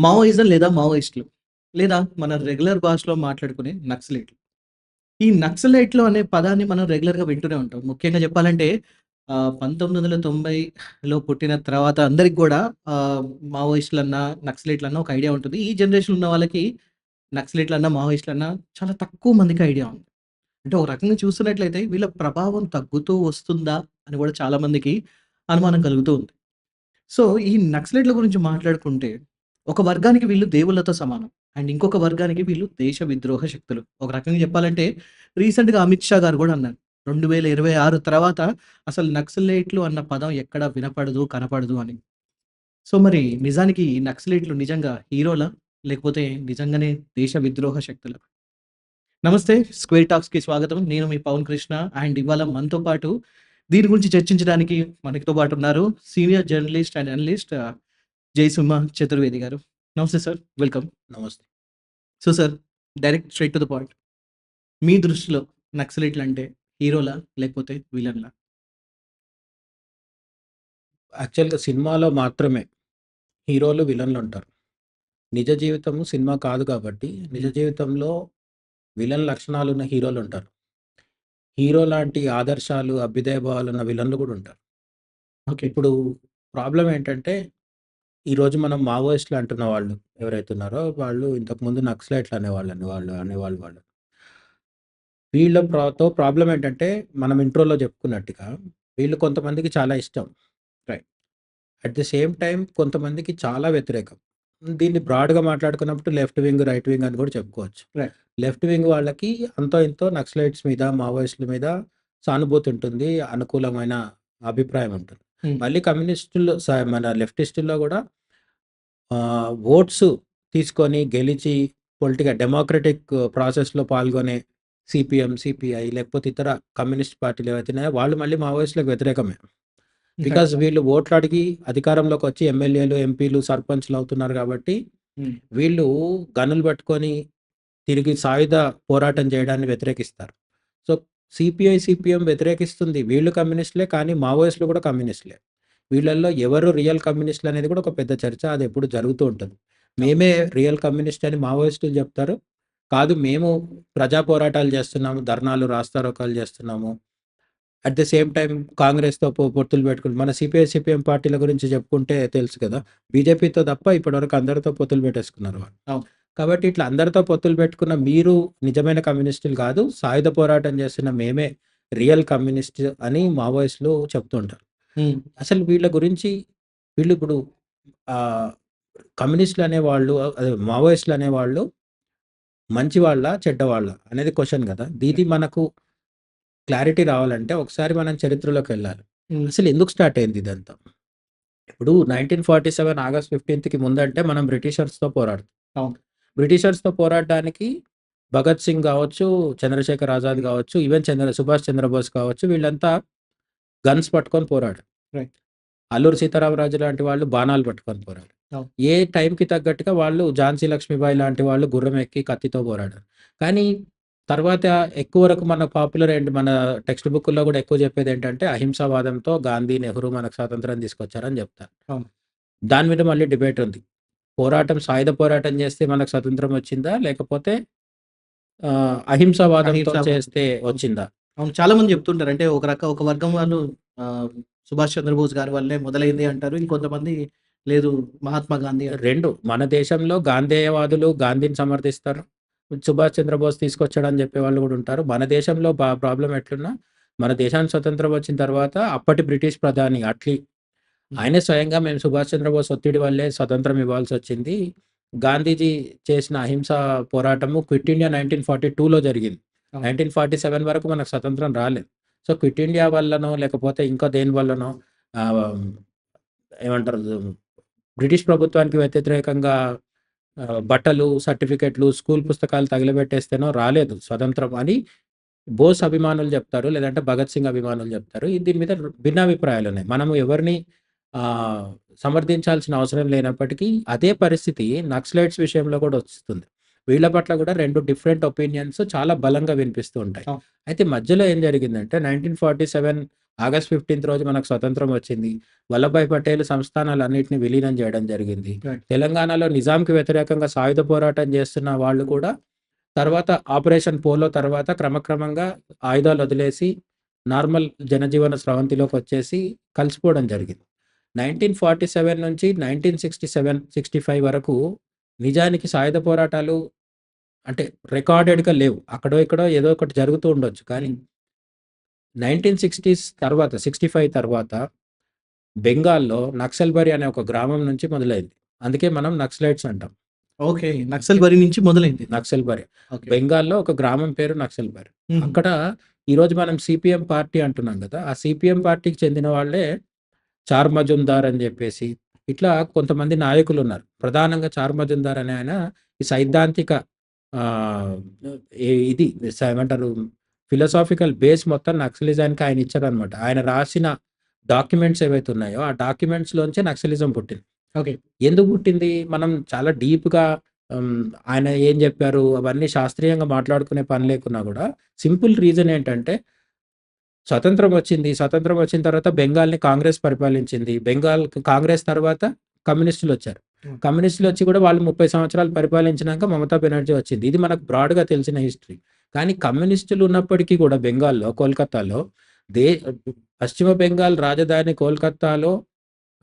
Maoism లేదా మావోయిస్టులు లేదా మన రెగ్యులర్ భాషలో మాట్లాడుకునే నక్సలైట్లు. ఈ నక్సలైట్లు అనే పదాన్ని మనం రెగ్యులర్‌గా వింటూనే ఉంటాం. ముఖ్యంగా చెప్పాలంటే 1990లో పుట్టిన తర్వాత అందరికి గూడా మావోయిస్టులన్నా, నక్సలైట్లన్నా ఒక ఐడియా ఉంటుంది. ఈ జనరేషన్‌లో ఉన్న వాళ్ళకి నక్సలైట్లన్నా, మావోయిస్టులన్నా చాలా తక్కువ మందికి ఐడియా ఉంది. అంటే ఒక రకంగా చూస్తున్నట్లయితే వీళ్ళ ప్రభావం తగ్గుతూ వస్తుందా అని గూడా చాలా మందికి అనుమానం కలుగుతూ ఉంది. సో, ఈ నక్సలైట్‌ల గురించి మాట్లాడుకుంటే, ఒక వర్గానికి వీళ్ళు దేవుళ్ళతో సమానం. అండ్ ఇంకొక వర్గానికి వీళ్ళు దేశ విద్రోహ శక్తులు. ఒక రకంగా చెప్పాలంటే, రీసెంట్‌గా అమిత్ షా గారు గూడా అన్నారు. 2026 తర్వాత అసలు నక్సలైట్లు అన్న పదం ఎక్కడ వినపడదు, కనపడదు అని. సో, మరి నిజానికి ఈ నక్సలైట్లు నిజంగా హీరోలా? లేకపోతే నిజంగానే దేశ విద్రోహ శక్తులా? నమస్తే. స్క్వేర్ టాక్స్‌కి స్వాగతం. నేను మీ పవన్ కృష్ణ. అండ్ ఇవాళ మనతో పాటు దీని గురించి చర్చించడానికి మనతో పాటు ఉన్నారు senior journalist and analyst Jayasimha Chaturvedi garu. నమస్తే సార్. వెల్కమ్. నమస్తే. So sir, direct straight to the point. మీ దృష్టిలో నక్సలైట్‌లంటే హీరోలా? లేకపోతే విలన్లా? యాక్చువల్‌గా సినిమాలో మాత్రమే హీరోలు, విలన్లుంటారు. నిజ జీవితము సినిమా కాదు కాబట్టి, నిజ హ్మ్. జీవితంలో విలన్ లక్షణాలున్న హీరోలుంటారు. హీరో లాంటి ఆదర్శాలు, అభ్యుదయ భావాలున్న విలన్లు గూడా ఉంటారు. ఓకే. ఇప్పుడు ప్రాబ్లమ్ ఏంటంటే, ఈరోజు మనం మావోయిస్టులు అంటున్న వాళ్ళు ఎవరైతే ఉన్నారో, వాళ్ళు ఇంతకుముందు నక్సలైట్లు అనేవాళ్ళండి అనేవాళ్ళు వాళ్ళు. వీళ్ళ ప్రాబ్లమ్ ఏంటంటే, మనం ఇంట్రోలో చెప్పుకున్నట్టుగా, వీళ్ళు కొంతమందికి చాలా ఇష్టం. Right. At the same time కొంతమందికి చాలా వ్యతిరేకం. దీన్ని బ్రాడ్‌గా మాట్లాడుకున్నప్పుడు లెఫ్ట్ వింగ్, రైట్ వింగ్ అని కూడా చెప్పుకోవచ్చు. రైట్. లెఫ్ట్ వింగ్ వాళ్ళకి అంతో ఇంతో నక్సలైట్స్ మీద, మావోయిస్టుల మీద సానుభూతి ఉంటుంది. అనుకూలమైన అభిప్రాయం ఉంటుంది. హ్మ్. మళ్ళీ కమ్యూనిస్టులు మన లెఫ్టిస్టుల్లో కూడా ఓట్స్ తీసుకొని గెలిచి డెమోక్రటిక్ ప్రాసెస్‌లో పాల్గొనే సీపీఎం, సీపీఐ లేకపోతే ఇతర కమ్యూనిస్ట్ పార్టీలు ఏవైతే ఉన్నాయో వాళ్ళు మళ్ళీ మావోయిస్టులకు వ్యతిరేకమే. రైట్. బికాజ్ వీళ్ళు ఓట్లు అడిగి అధికారంలోకొచ్చి ఎమ్మెల్యేలు, ఎంపీలు, సర్పంచ్‌లు అవుతున్నారు కాబట్టి, హ్మ్. వీళ్ళు గన్నులు పట్టుకొని తిరిగి సాయుధ పోరాటం చేయడాన్ని వ్యతిరేకిస్తారు. సో, సీపీఐ, సీపీఎం వ్యతిరేకిస్తుంది. వీళ్ళు కమ్యూనిస్టులే కానీ మావోయిస్టులు కూడా కమ్యూనిస్టులే. వీళ్ళల్లో ఎవరు రియల్ కమ్యూనిస్టులు అనేది కూడా ఒక పెద్ద చర్చ. అది ఎప్పుడు జరుగుతూ ఉంటుంది. అవును. మేమే రియల్ కమ్యూనిస్ట్ అని మావోయిస్టులు చెప్తారు. కాదు మేము ప్రజా పోరాటాలు చేస్తున్నాము, ధర్నాలు, రాస్తారోకాలు చేస్తున్నాము. అట్ ది సేమ్ టైమ్ కాంగ్రెస్‌తో పొత్తులు పెట్టుకుని మన సిపిఐ, సిపిఎం పార్టీల గురించి చెప్పుకుంటే తెలుసు కదా! బీజేపీతో తప్ప ఇప్పటివరకు అందరితో పొత్తులు పెట్టేసుకున్నారు వాళ్ళు. అవును. కాబట్టి ఇట్లా అందరితో పొత్తులు పెట్టుకున్న మీరు నిజమైన కమ్యూనిస్టులు కాదు. సాయుధ పోరాటం చేస్తున్న మేమే రియల్ కమ్యూనిస్ట్ అని మావోయిస్టులు చెప్తుంటారు. హ్మ్. అసలు వీళ్ళ గురించి వీళ్ళిప్పుడు ఆహ్, కమ్యూనిస్టులు అనేవాళ్ళు అదే మావోయిస్టులు అనేవాళ్ళు మంచివాళ్ళా? చెడ్డవాళ్ళా? అనేది క్వెషన్ కదా! ఇది రైట్. మనకు క్లారిటీ రావాలంటే ఒకసారి మనం చరిత్రలోకెళ్ళాలి. హ్మ్. అసలు ఎందుకు స్టార్ట్ అయింది ఇదంతా? ఇప్పుడు 1947 ఆగస్ట్ 15కి ముందంటే మనం బ్రిటిషర్స్‌తో పోరాడుతాం. అవును. బ్రిటిషర్స్‌తో పోరాడడానికి భగత్ సింగ్ గావచ్చు, చంద్రశేఖర్ ఆజాద్ గావచ్చు, ఈవెన్ సుభాష్ చంద్రబోస్ కావచ్చు వీళ్ళంతా గన్స్ పట్టుకొని పోరాడారు. రైట్. అల్లూరి సీతారామరాజు లాంటి వాళ్ళు బాణాలు పట్టుకొని పోరాడారు. అవును. ఏ టైంకి తగ్గట్టుగా వాళ్ళు ఝాన్సీ లక్ష్మీబాయి లాంటి వాళ్ళు గుర్రం ఎక్కి కత్తితో పోరాడారు. కానీ తర్వాత ఎక్కువ వరకు మన పాపులర్ అండ్ మన టెక్స్ట్ బుక్కుల్లో గూడా ఎక్కువ చెప్పేదేంటంటే అహింసావాదంతో గాంధీ, నెహ్రూ మనకు స్వాతంత్రం తీసుకొచ్చారని జెప్తారు. అవును. దాని మీద మళ్ళీ డిబేట్ ఉంది. సాయుధ పోరాటం చేస్తే మనకు స్వతంత్రం వచ్చిందా? లేకపోతే అహింసావాదంతో అహింసావాదం. చేస్తే అవును. వచ్చిందా? అవును. చాలా మంది చెప్తుంటారు. అంటే ఒక వర్గం వాళ్ళు ఆహ్, 'సుభాష్ చంద్రబోస్' గారి వల్లే మొదలైంది అంటారు. ఇంకొంతమంది లేదు, 'మహాత్మా గాంధీ' అంటారు. 2 మన దేశంలో గాంధేయవాదులు గాంధీని సమర్థిస్తారు. సుభాష్ చంద్రబోస్ తీసుకొచ్చాడని చెప్పేవాళ్ళు గూడా ఉంటారు. మన దేశంలో ప్రాబ్లమ్ ఎట్లున్నా, మన దేశానికి స్వతంత్రం వచ్చిన తర్వాత అప్పటి బ్రిటిష్ ప్రధాని అట్లీ హ్మ్. ఆయనే స్వయంగా మేము సుభాష్ చంద్రబోస్ ఒత్తిడి వల్లే స్వతంత్రం ఇవ్వాల్సొచ్చింది. గాంధీజీ చేసిన అహింసా పోరాటము క్విట్ ఇండియా 1942లో జరిగింది. అవును. 1947 వరకు మనకు స్వతంత్రం రాలేదు. సో, క్విట్ ఇండియా వల్లనో, లేకపోతే ఇంకా దేని వల్లనో ఆహ్, ఏమంటారు బ్రిటిష్ ప్రభుత్వానికి వ్యతిరేకంగా బట్టలు, సర్టిఫికేట్‌లు, స్కూల్ పుస్తకాలు తగిలబెట్టేస్తేనో రాలేదు స్వతంత్రం అని బోస్ అభిమానులు జెప్తారు. లేదంటే భగత్ సింగ్ అభిమానులు జెప్తారు. దీని మీద భిన్నాభిప్రాయాలున్నాయి. మనము ఎవరిని ఆహ్, సమర్థించాల్సిన అవసరం లేనప్పటికీ అదే పరిస్థితి నక్సలైట్స్ విషయంలో కూడా వస్తుంది. వీళ్ళ పట్ల కూడా 2 డిఫరెంట్ ఒపీనియన్స్ చాలా బలంగా వినిపిస్తూ ఉంటాయి. అవును. అయితే మధ్యలో ఏం జరిగిందంటే 1947 ఆగస్ట్ 15 రోజు మనకు స్వతంత్రం వచ్చింది. వల్లభాయ్ పటేల్ సంస్థానాలన్నిటిని విలీనం చేయడం జరిగింది. రైట్. తెలంగాణలో నిజాంకి వ్యతిరేకంగా సాయుధ పోరాటం చేస్తున్న వాళ్ళు కూడా తర్వాత ఆపరేషన్ పోలో తర్వాత క్రమక్రమంగా ఆయుధాలు వదిలేసి నార్మల్ జనజీవన స్రవంతిలోకి వచ్చేసి కలిసిపోవడం జరిగింది. 1947 నుంచి 1967, 65 వరకు నిజానికి సాయుధ పోరాటాలు అంటే రికార్డెడ్‌గా లేవు. అక్కడో ఇక్కడో ఏదో ఒకటి జరుగుతూ ఉండొచ్చు. కానీ 1960స్ తర్వాత 65 తర్వాత బెంగాల్‌లో నక్సల్బరీ అనే ఒక గ్రామం నుంచి మొదలైంది. అందుకే మనం నక్సలైట్స్ అంటాం. ఓకే. నక్సల్బరీ నుంచి మొదలైంది. నక్సల్బరీ. ఓకే. బెంగాల్‌లో ఒక గ్రామం పేరు నక్సల్బరీ. హుహు. అక్కడ ఈరోజు మనం సీపీఎం పార్టీ అంటున్నాం గదా! ఆ సీపీఎం పార్టీకి చెందిన వాళ్ళే చార్ మజుందార్ అని జెప్పేసి ఇట్లా కొంతమంది నాయకులున్నారు. ప్రధానంగా చార్ మజుందార్ అనే ఆయన ఈ సైద్ధాంతిక ఆహ్, ఇది ఏమంటారు ఫిలాసాఫికల్ బేస్ మొత్తం నక్సలిజానికి ఆయన ఇచ్చారనమాట. ఆయన రాసిన డాక్యుమెంట్స్ ఏవైతే ఉన్నాయో, ఆ డాక్యుమెంట్స్‌లోంచే నక్సలిజం పుట్టింది. ఓకే. ఎందుకు పుట్టింది? మనం చాలా డీప్‌గా హ్మ్. ఆయన ఏం జెప్పారు అవన్నీ శాస్త్రీయంగా మాట్లాడుకునే పని లేకున్నా గూడా సింపుల్ రీజన్ ఏంటంటే స్వతంత్రం వచ్చింది. స్వతంత్రం వచ్చిన తర్వాత బెంగాల్‌ని కాంగ్రెస్ పరిపాలించింది. బెంగాల్ కాంగ్రెస్ తర్వాత కమ్యూనిస్టులొచ్చారు. హ్మ్. కమ్యూనిస్టులొచ్చి కూడా వాళ్ళు 30 సంవత్సరాలు పరిపాలించినాక మమతా బెనర్జీ వచ్చింది. ఇది మనకు బ్రాడ్‌గా తెలిసిన హిస్టరీ. కానీ కమ్యూనిస్టులు ఉన్నప్పటికీ కూడా బెంగాల్‌లో, కోల్‌కత్తాలో దే పశ్చిమ బెంగాల్ రాజధాని కోల్‌కత్తాలో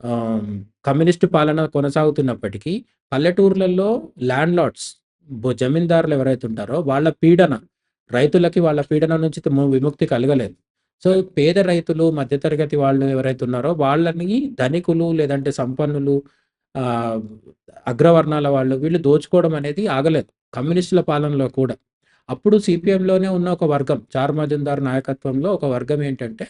ఆహ్, కమ్యూనిస్టు పాలన కొనసాగుతున్నప్పటికీ పల్లెటూర్లలో ల్యాండ్‌లార్డ్స్ జమీందారులు ఎవరైతే ఉంటారో వాళ్ళ పీడన, రైతులకి వాళ్ళ పీడన నుంచి విముక్తి కలగలేదు. సో, పేద రైతులు, మధ్యతరగతి వాళ్ళు ఎవరైతే ఉన్నారో వాళ్ళని ధనికులు లేదంటే సంపన్నులు ఆహ్, అగ్రవర్ణాల వాళ్ళు వీళ్ళు దోచుకోవడం అనేది ఆగలేదు. కమ్యూనిస్టుల పాలనలో కూడా. అప్పుడు సీపీఎంలోనే ఉన్న ఒక వర్గం చార్ మజుందార్ నాయకత్వంలో ఒక వర్గం ఏంటంటే,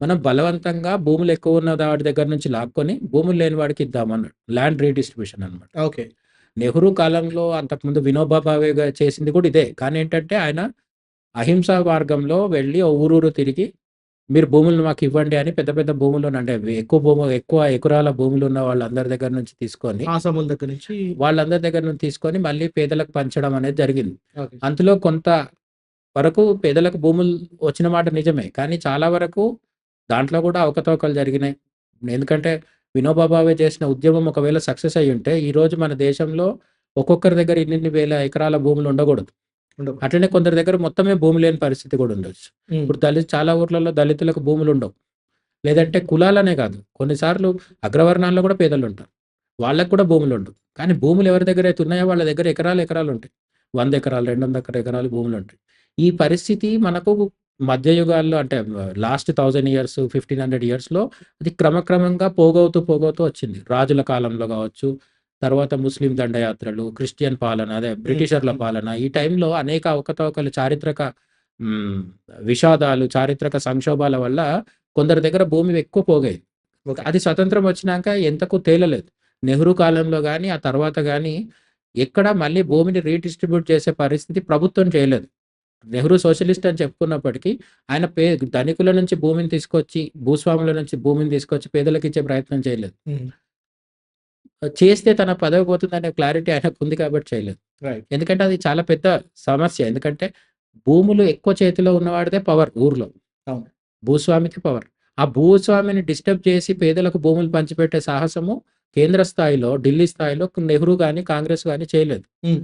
మనం బలవంతంగా భూములు ఎక్కువ ఉన్న వాడి దగ్గర నుంచి లాక్కొని భూములు లేని వాడికి ఇద్దామన్నాడు. ల్యాండ్ రీడిస్ట్రిబ్యూషన్ అన్నమాట. ఓకే. నెహ్రూ కాలంలో అంతకుముందు వినోబా భావే చేసింది కూడా ఇదే. కానీ ఏంటంటే ఆయన అహింసా మార్గంలో వెళ్ళి ఓ ఊరూరు తిరిగి మీరు భూములు మాకివ్వండి అని పెద్ద పెద్ద భూములను అంటే ఎక్కువ ఎకరాల భూములున్న వాళ్ళందరి దగ్గర నుంచి తీసుకొని, ఆసాముల దగ్గర నుంచి వాళ్ళందరి దగ్గర నుంచి తీసుకొని మళ్ళీ పేదలకు పంచడం అనేది జరిగింది. ఓకే. అందులో కొంత వరకు పేదలకు భూములు వచ్చిన మాట నిజమే. కానీ చాలా వరకు దాంట్లో కూడా అవకతవకలు జరిగినాయి. ఎందుకంటే వినోబా భావే చేసిన ఉద్యమం ఒకవేళ సక్సెస్ అయ్యుంటే ఈరోజు మన దేశంలో ఒక్కొక్కరి దగ్గర ఇన్నిన్ని వేల ఎకరాల భూములు ఉండకూడదు. ఉండవు. అట్లనే కొందరి దగ్గర మొత్తమే భూమి లేని పరిస్థితి కూడా ఉండొచ్చు. హ్మ్. ఇప్పుడు చాలా ఊర్లలో దళితులకు భూములుండవు. లేదంటే కులాలనే కాదు. కొన్నిసార్లు అగ్రవర్ణాల్లో కూడా పేదలుంటారు. వాళ్ళకి కూడా భూములుండవు. కానీ భూములు ఎవరి దగ్గరైతే ఉన్నాయో వాళ్ళ దగ్గర ఎకరాలుంటాయి. 100 ఎకరాలు, 200 ఎకరాలు భూములుంటాయి. ఈ పరిస్థితి మనకు మధ్యయుగాల్లో అంటే లాస్ట్ 1000 ఇయర్స్, 1500 ఇయర్స్‌లో అది క్రమక్రమంగా పోగవుతూ వచ్చింది. రాజుల కాలంలో గావచ్చు, తర్వాత ముస్లిం దండయాత్రలు, క్రిస్టియన్ పాలన అదే బ్రిటిషర్ల హ్మ్. పాలన ఈ టైంలో అనేక అవకతవకలు చారిత్రక హ్మ్. విషాదాలు, చారిత్రక సంక్షోభాల వల్ల కొందరి దగ్గర భూమి ఎక్కువ పోగేది. ఓకే. అది స్వతంత్రం వచ్చినాక ఎంతకు తేలలేదు. నెహ్రూ కాలంలో గాని, ఆ తర్వాత గాని ఎక్కడ మళ్ళీ భూమిని రీడిస్ట్రిబ్యూట్ చేసే పరిస్థితి ప్రభుత్వం చేయలేదు. నెహ్రూ సోషలిస్ట్ అని చెప్పుకున్నప్పటికీ ఆయన ధనికుల నుంచి భూమిని తీసుకొచ్చి, భూస్వాముల నుంచి భూమిని తీసుకొచ్చి పేదలకిచ్చే ప్రయత్నం చేయలేదు. హ్మ్. చేస్తే తన పదవి పోతుందనే క్లారిటీ ఆయనకుంది కాబట్టి చేయలేదు. రైట్. ఎందుకంటే అది చాలా పెద్ద సమస్య. ఎందుకంటే భూములు ఎక్కువ చేతిలో ఉన్నవాడిదే పవర్ ఊర్లో. అవును. భూస్వామికి పవర్. ఆ భూస్వామిని డిస్టర్బ్ చేసి పేదలకు భూములు పంచిపెట్టే సాహసము కేంద్ర స్థాయిలో, ఢిల్లీ స్థాయిలో నెహ్రూ గాని, కాంగ్రెస్ గాని చేయలేదు. హ్మ్.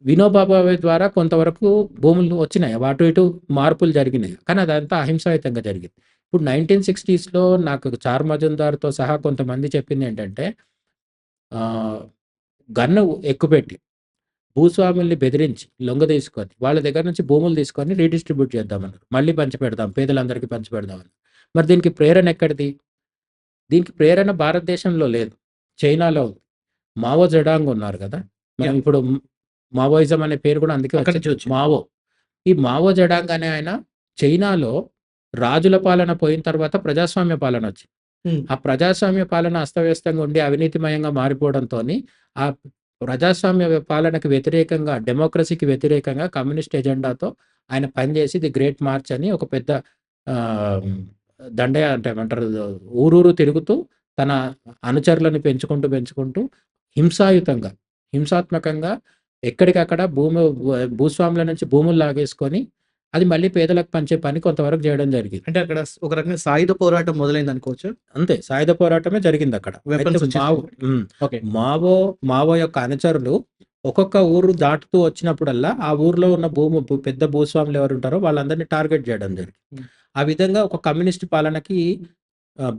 వినోబా భావే ద్వారా కొంతవరకు భూములు వచ్చినాయి. అటు ఇటు మార్పులు జరిగినాయి. కానీ అదంతా అహింసాయుతంగా జరిగింది. ఇప్పుడు 1960స్‌లో నాకు చార్ మజుందార్‌తో సహా కొంతమంది చెప్పిందేంటంటే ఆహ్, గన్ను ఎక్కుపెట్టి భూస్వాముల్ని బెదిరించి, లొంగదీసుకొని, వాళ్ళ దగ్గర నుంచి భూములు తీసుకొని రీడిస్ట్రిబ్యూట్ చేద్దామన్నారు. మళ్ళీ పంచిపెడదాం, పేదలందరికీ పంచిపెడదామని. మరి దీనికి ప్రేరణ ఎక్కడిది? దీనికి ప్రేరణ భారతదేశంలో లేదు. చైనాలో ఉంది. మావో జెడాంగ్ ఉన్నారు గదా! మనం యాహ్! ఇప్పుడు మావోయిజం అనే పేరు కూడా అందుకే అక్కడి వచ్చింది. నుంచి వచ్చింది. మావో. ఈ మావో జెడాంగ్ అనే ఆయన చైనాలో రాజుల పాలన పోయిన తర్వాత ప్రజాస్వామ్య పాలనొచ్చింది. హ్మ్. ఆ ప్రజాస్వామ్య పాలన అస్తవ్యస్తంగా ఉండి అవినీతిమయంగా మారిపోవడంతోని, ఆ ప్రజాస్వామ్య పాలనకు వ్యతిరేకంగా, డెమోక్రసీకి వ్యతిరేకంగా కమ్యూనిస్ట్ ఎజెండాతో ఆయన పనిచేసి ది గ్రేట్ మార్చ్ అని ఒక పెద్ద ఆహ్, అంటే ఏమంటారు ఊరూరు తిరుగుతూ తన అనుచరులను పెంచుకుంటూ హింసాత్మకంగా ఎక్కడికక్కడ భూస్వాముల నుంచి భూములు లాగేసుకొని, అది మళ్ళీ పేదలకు పంచే పని కొంతవరకు చేయడం జరిగింది. అంటే అక్కడ ఒక రకంగా సాయుధ పోరాటం మొదలైందనుకోవచ్చా? అంతే. సాయుధ పోరాటమే జరిగిందక్కడ. వెపన్స్ అయితే వచ్చేసాయి. ఓకే. మావో యొక్క అనుచరులు ఒక్కొక్క ఊరు దాటుతూ వచ్చినప్పుడల్లా, ఆ ఊర్లో ఉన్న పెద్ద భూస్వాములు ఎవరుంటారో వాళ్ళందరిని టార్గెట్ చేయడం జరిగింది. హ్మ్. ఆ విధంగా ఒక కమ్యూనిస్ట్ పాలనకి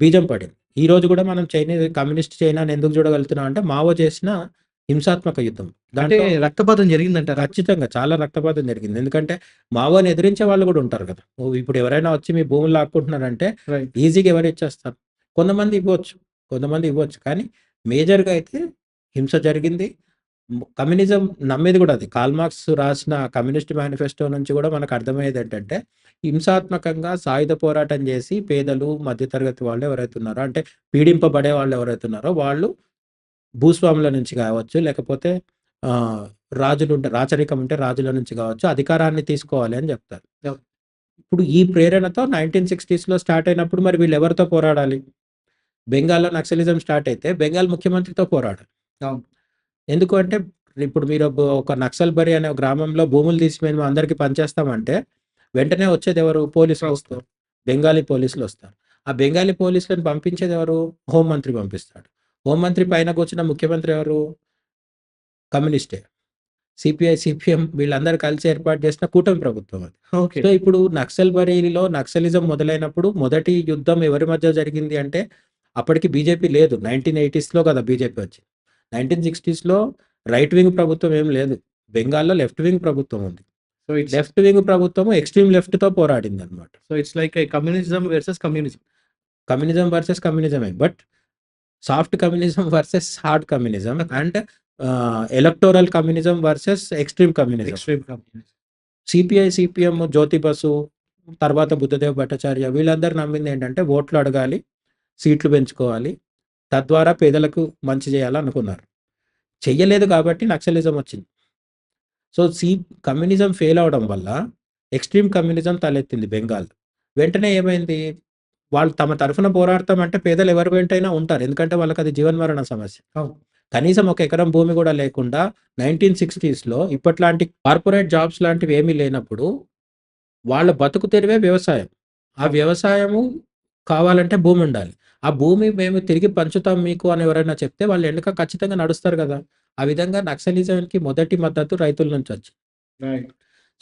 బీజం పడింది. ఈ రోజు కూడా మనం కమ్యూనిస్ట్ చైనాని ఎందుకు చూడగలుగుతున్నాం అంటే, మావో చేసిన హింసాత్మక యుద్ధం. అంటే దాంట్లో రక్తపాతం జరిగిందంటారా? ఖచ్చితంగా చాలా రక్తపాతం జరిగింది. ఎందుకంటే మావోని ఎదిరించే వాళ్ళు కూడా ఉంటారు కదా! ఇప్పుడు ఎవరైనా వచ్చి మీ భూములు లాక్కుంటున్నారంటే రైట్. ఈజీగా ఎవరు ఇచ్చేస్తారు? కొంతమంది ఇవ్వచ్చు. కానీ మేజర్‌గా అయితే హింస జరిగింది. కమ్యూనిజం నమ్మేది కూడా అది. కార్ల్ మార్క్స్ రాసిన కమ్యూనిస్ట్ మేనిఫెస్టో నుంచి కూడా మనకు అర్థమయ్యేది ఏంటంటే, హింసాత్మకంగా సాయుధ పోరాటం చేసి పేదలు, మధ్యతరగతి వాళ్ళు ఎవరైతే ఉన్నారో, అంటే పీడింపబడే వాళ్ళు ఎవరైతే ఉన్నారో వాళ్ళు భూస్వాముల నుంచి కావచ్చు, లేకపోతే రాచరికం ఉంటే రాజుల నుంచి కావచ్చు, అధికారాన్ని తీసుకోవాలి అని చెప్తారు. ఓకే. ఇప్పుడు ఈ ప్రేరణతో 1960స్‌లో స్టార్ట్ అయినప్పుడు మరి వీళ్ళు ఎవరితో పోరాడాలి? బెంగాల్‌లో నక్సలిజం స్టార్ట్ అయితే బెంగాల్ ముఖ్యమంత్రితో పోరాడాలి. అవును. ఎందుకు అంటే ఇప్పుడు మీరు ఒక నక్సల్బరి అనే ఒక గ్రామంలో భూములు తీసి మేము అందరికి పంచేస్తామంటే వెంటనే వచ్చేది ఎవరు? పోలీసులు వస్తారు. బెంగాలీ పోలీసులు వస్తారు. ఆ బెంగాలీ పోలీసులను పంపించేది ఎవరు? హోంమంత్రి పంపిస్తాడు. హోంమంత్రి పైన కూర్చున్న ముఖ్యమంత్రి ఎవరు? కమ్యూనిస్టే. సిపిఐ, సిపిఎం వీళ్ళందరూ కలిసి ఏర్పాటు చేసిన కూటమి ప్రభుత్వం అది. ఓకే. సో, ఇప్పుడు నక్సల్బరీలో నక్సలిజం మొదలైనప్పుడు మొదటి యుద్ధం ఎవరి మధ్య జరిగింది అంటే, అప్పటికి బీజేపీ లేదు. 1980స్‌లో కదా బీజేపీ వచ్చింది. 1960స్‌లో రైట్ వింగ్ ప్రభుత్వం ఏం లేదు. బెంగాల్‌లో లెఫ్ట్ వింగ్ ప్రభుత్వం ఉంది. సో ఇట్స్ లెఫ్ట్ వింగ్ ప్రభుత్వము ఎక్స్‌ట్రీమ్ లెఫ్ట్‌తో పోరాడిందనమాట. So it's like a communism versus communism. Communism versus కమ్యూనిజమే. But soft communism versus hard communism and electoral communism versus extreme communism. Extreme communism. CPI, CPM, Jyoti Basu, తర్వాత బుద్ధదేవ్ భట్టాచార్య వీళ్ళందరూ నమ్మింది ఏంటంటే ఓట్లు అడగాలి, సీట్లు పెంచుకోవాలి, తద్వారా పేదలకు మంచి చేయాలనుకున్నారు. చెయ్యలేదు కాబట్టి నక్సలిజం వచ్చింది. సో, కమ్యూనిజం ఫెయిల్ అవ్వడం వల్ల ఎక్స్‌ట్రీమ్ కమ్యూనిజం తలెత్తింది బెంగాల్. వెంటనే ఏమైంది? వాళ్ళు తమ తరఫున పోరాడతామంటే పేదలు ఎవరి వెంటైనా ఉంటారు. ఎందుకంటే వాళ్ళకది జీవన్మరణ సమస్య. అవును. కనీసం ఒక ఎకరం భూమి కూడా లేకుండా 1960స్‌లో ఇప్పట్లాంటి కార్పొరేట్ జాబ్స్ లాంటివి ఏమీ లేనప్పుడు వాళ్ళ బతుకు తెరువే వ్యవసాయం. ఆ వ్యవసాయము కావాలంటే భూమి ఉండాలి. ఆ భూమి మేము తిరిగి పంచుతాం మీకు అని ఎవరైనా చెప్తే వాళ్ళు వెనక ఖచ్చితంగా నడుస్తారు కదా! ఆ విధంగా నక్సలిజంకి మొదటి మద్దతు రైతుల నుంచి వచ్చింది. రైట్.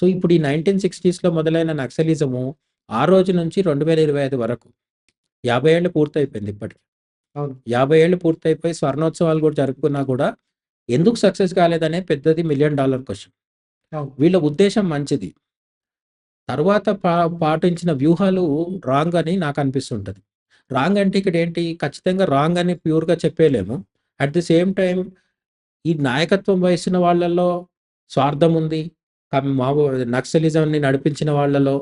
సో, ఇప్పుడు ఈ 1960స్‌లో మొదలైన నక్సలిజము ఆ రోజు నుంచి 2025 వరకు 50 ఏళ్ళు పూర్తయిపోయింది ఇప్పటికి. అవును. 50 ఏళ్ళు పూర్తయిపోయి స్వర్ణోత్సవాలు కూడా జరుపుకున్నా కూడా ఎందుకు సక్సెస్ కాలేదనే పెద్దది $1 మిలియన్ క్వెషన్. అవును. వీళ్ళ ఉద్దేశ్యం మంచిది. తర్వాత పాటించిన వ్యూహాలు రాంగ్ అని నాకు అనిపిస్తుంటది. రాంగ్ అంటే ఇక్కడేంటి? ఖచ్చితంగా రాంగ్ అని ప్యూర్‌గా చెప్పేయలేము. అట్ ది సేమ్ టైమ్ ఈ నాయకత్వం వహిస్తున్న వాళ్ళలో స్వార్థం ఉంది. నక్సలిజంని నడిపించిన వాళ్ళలో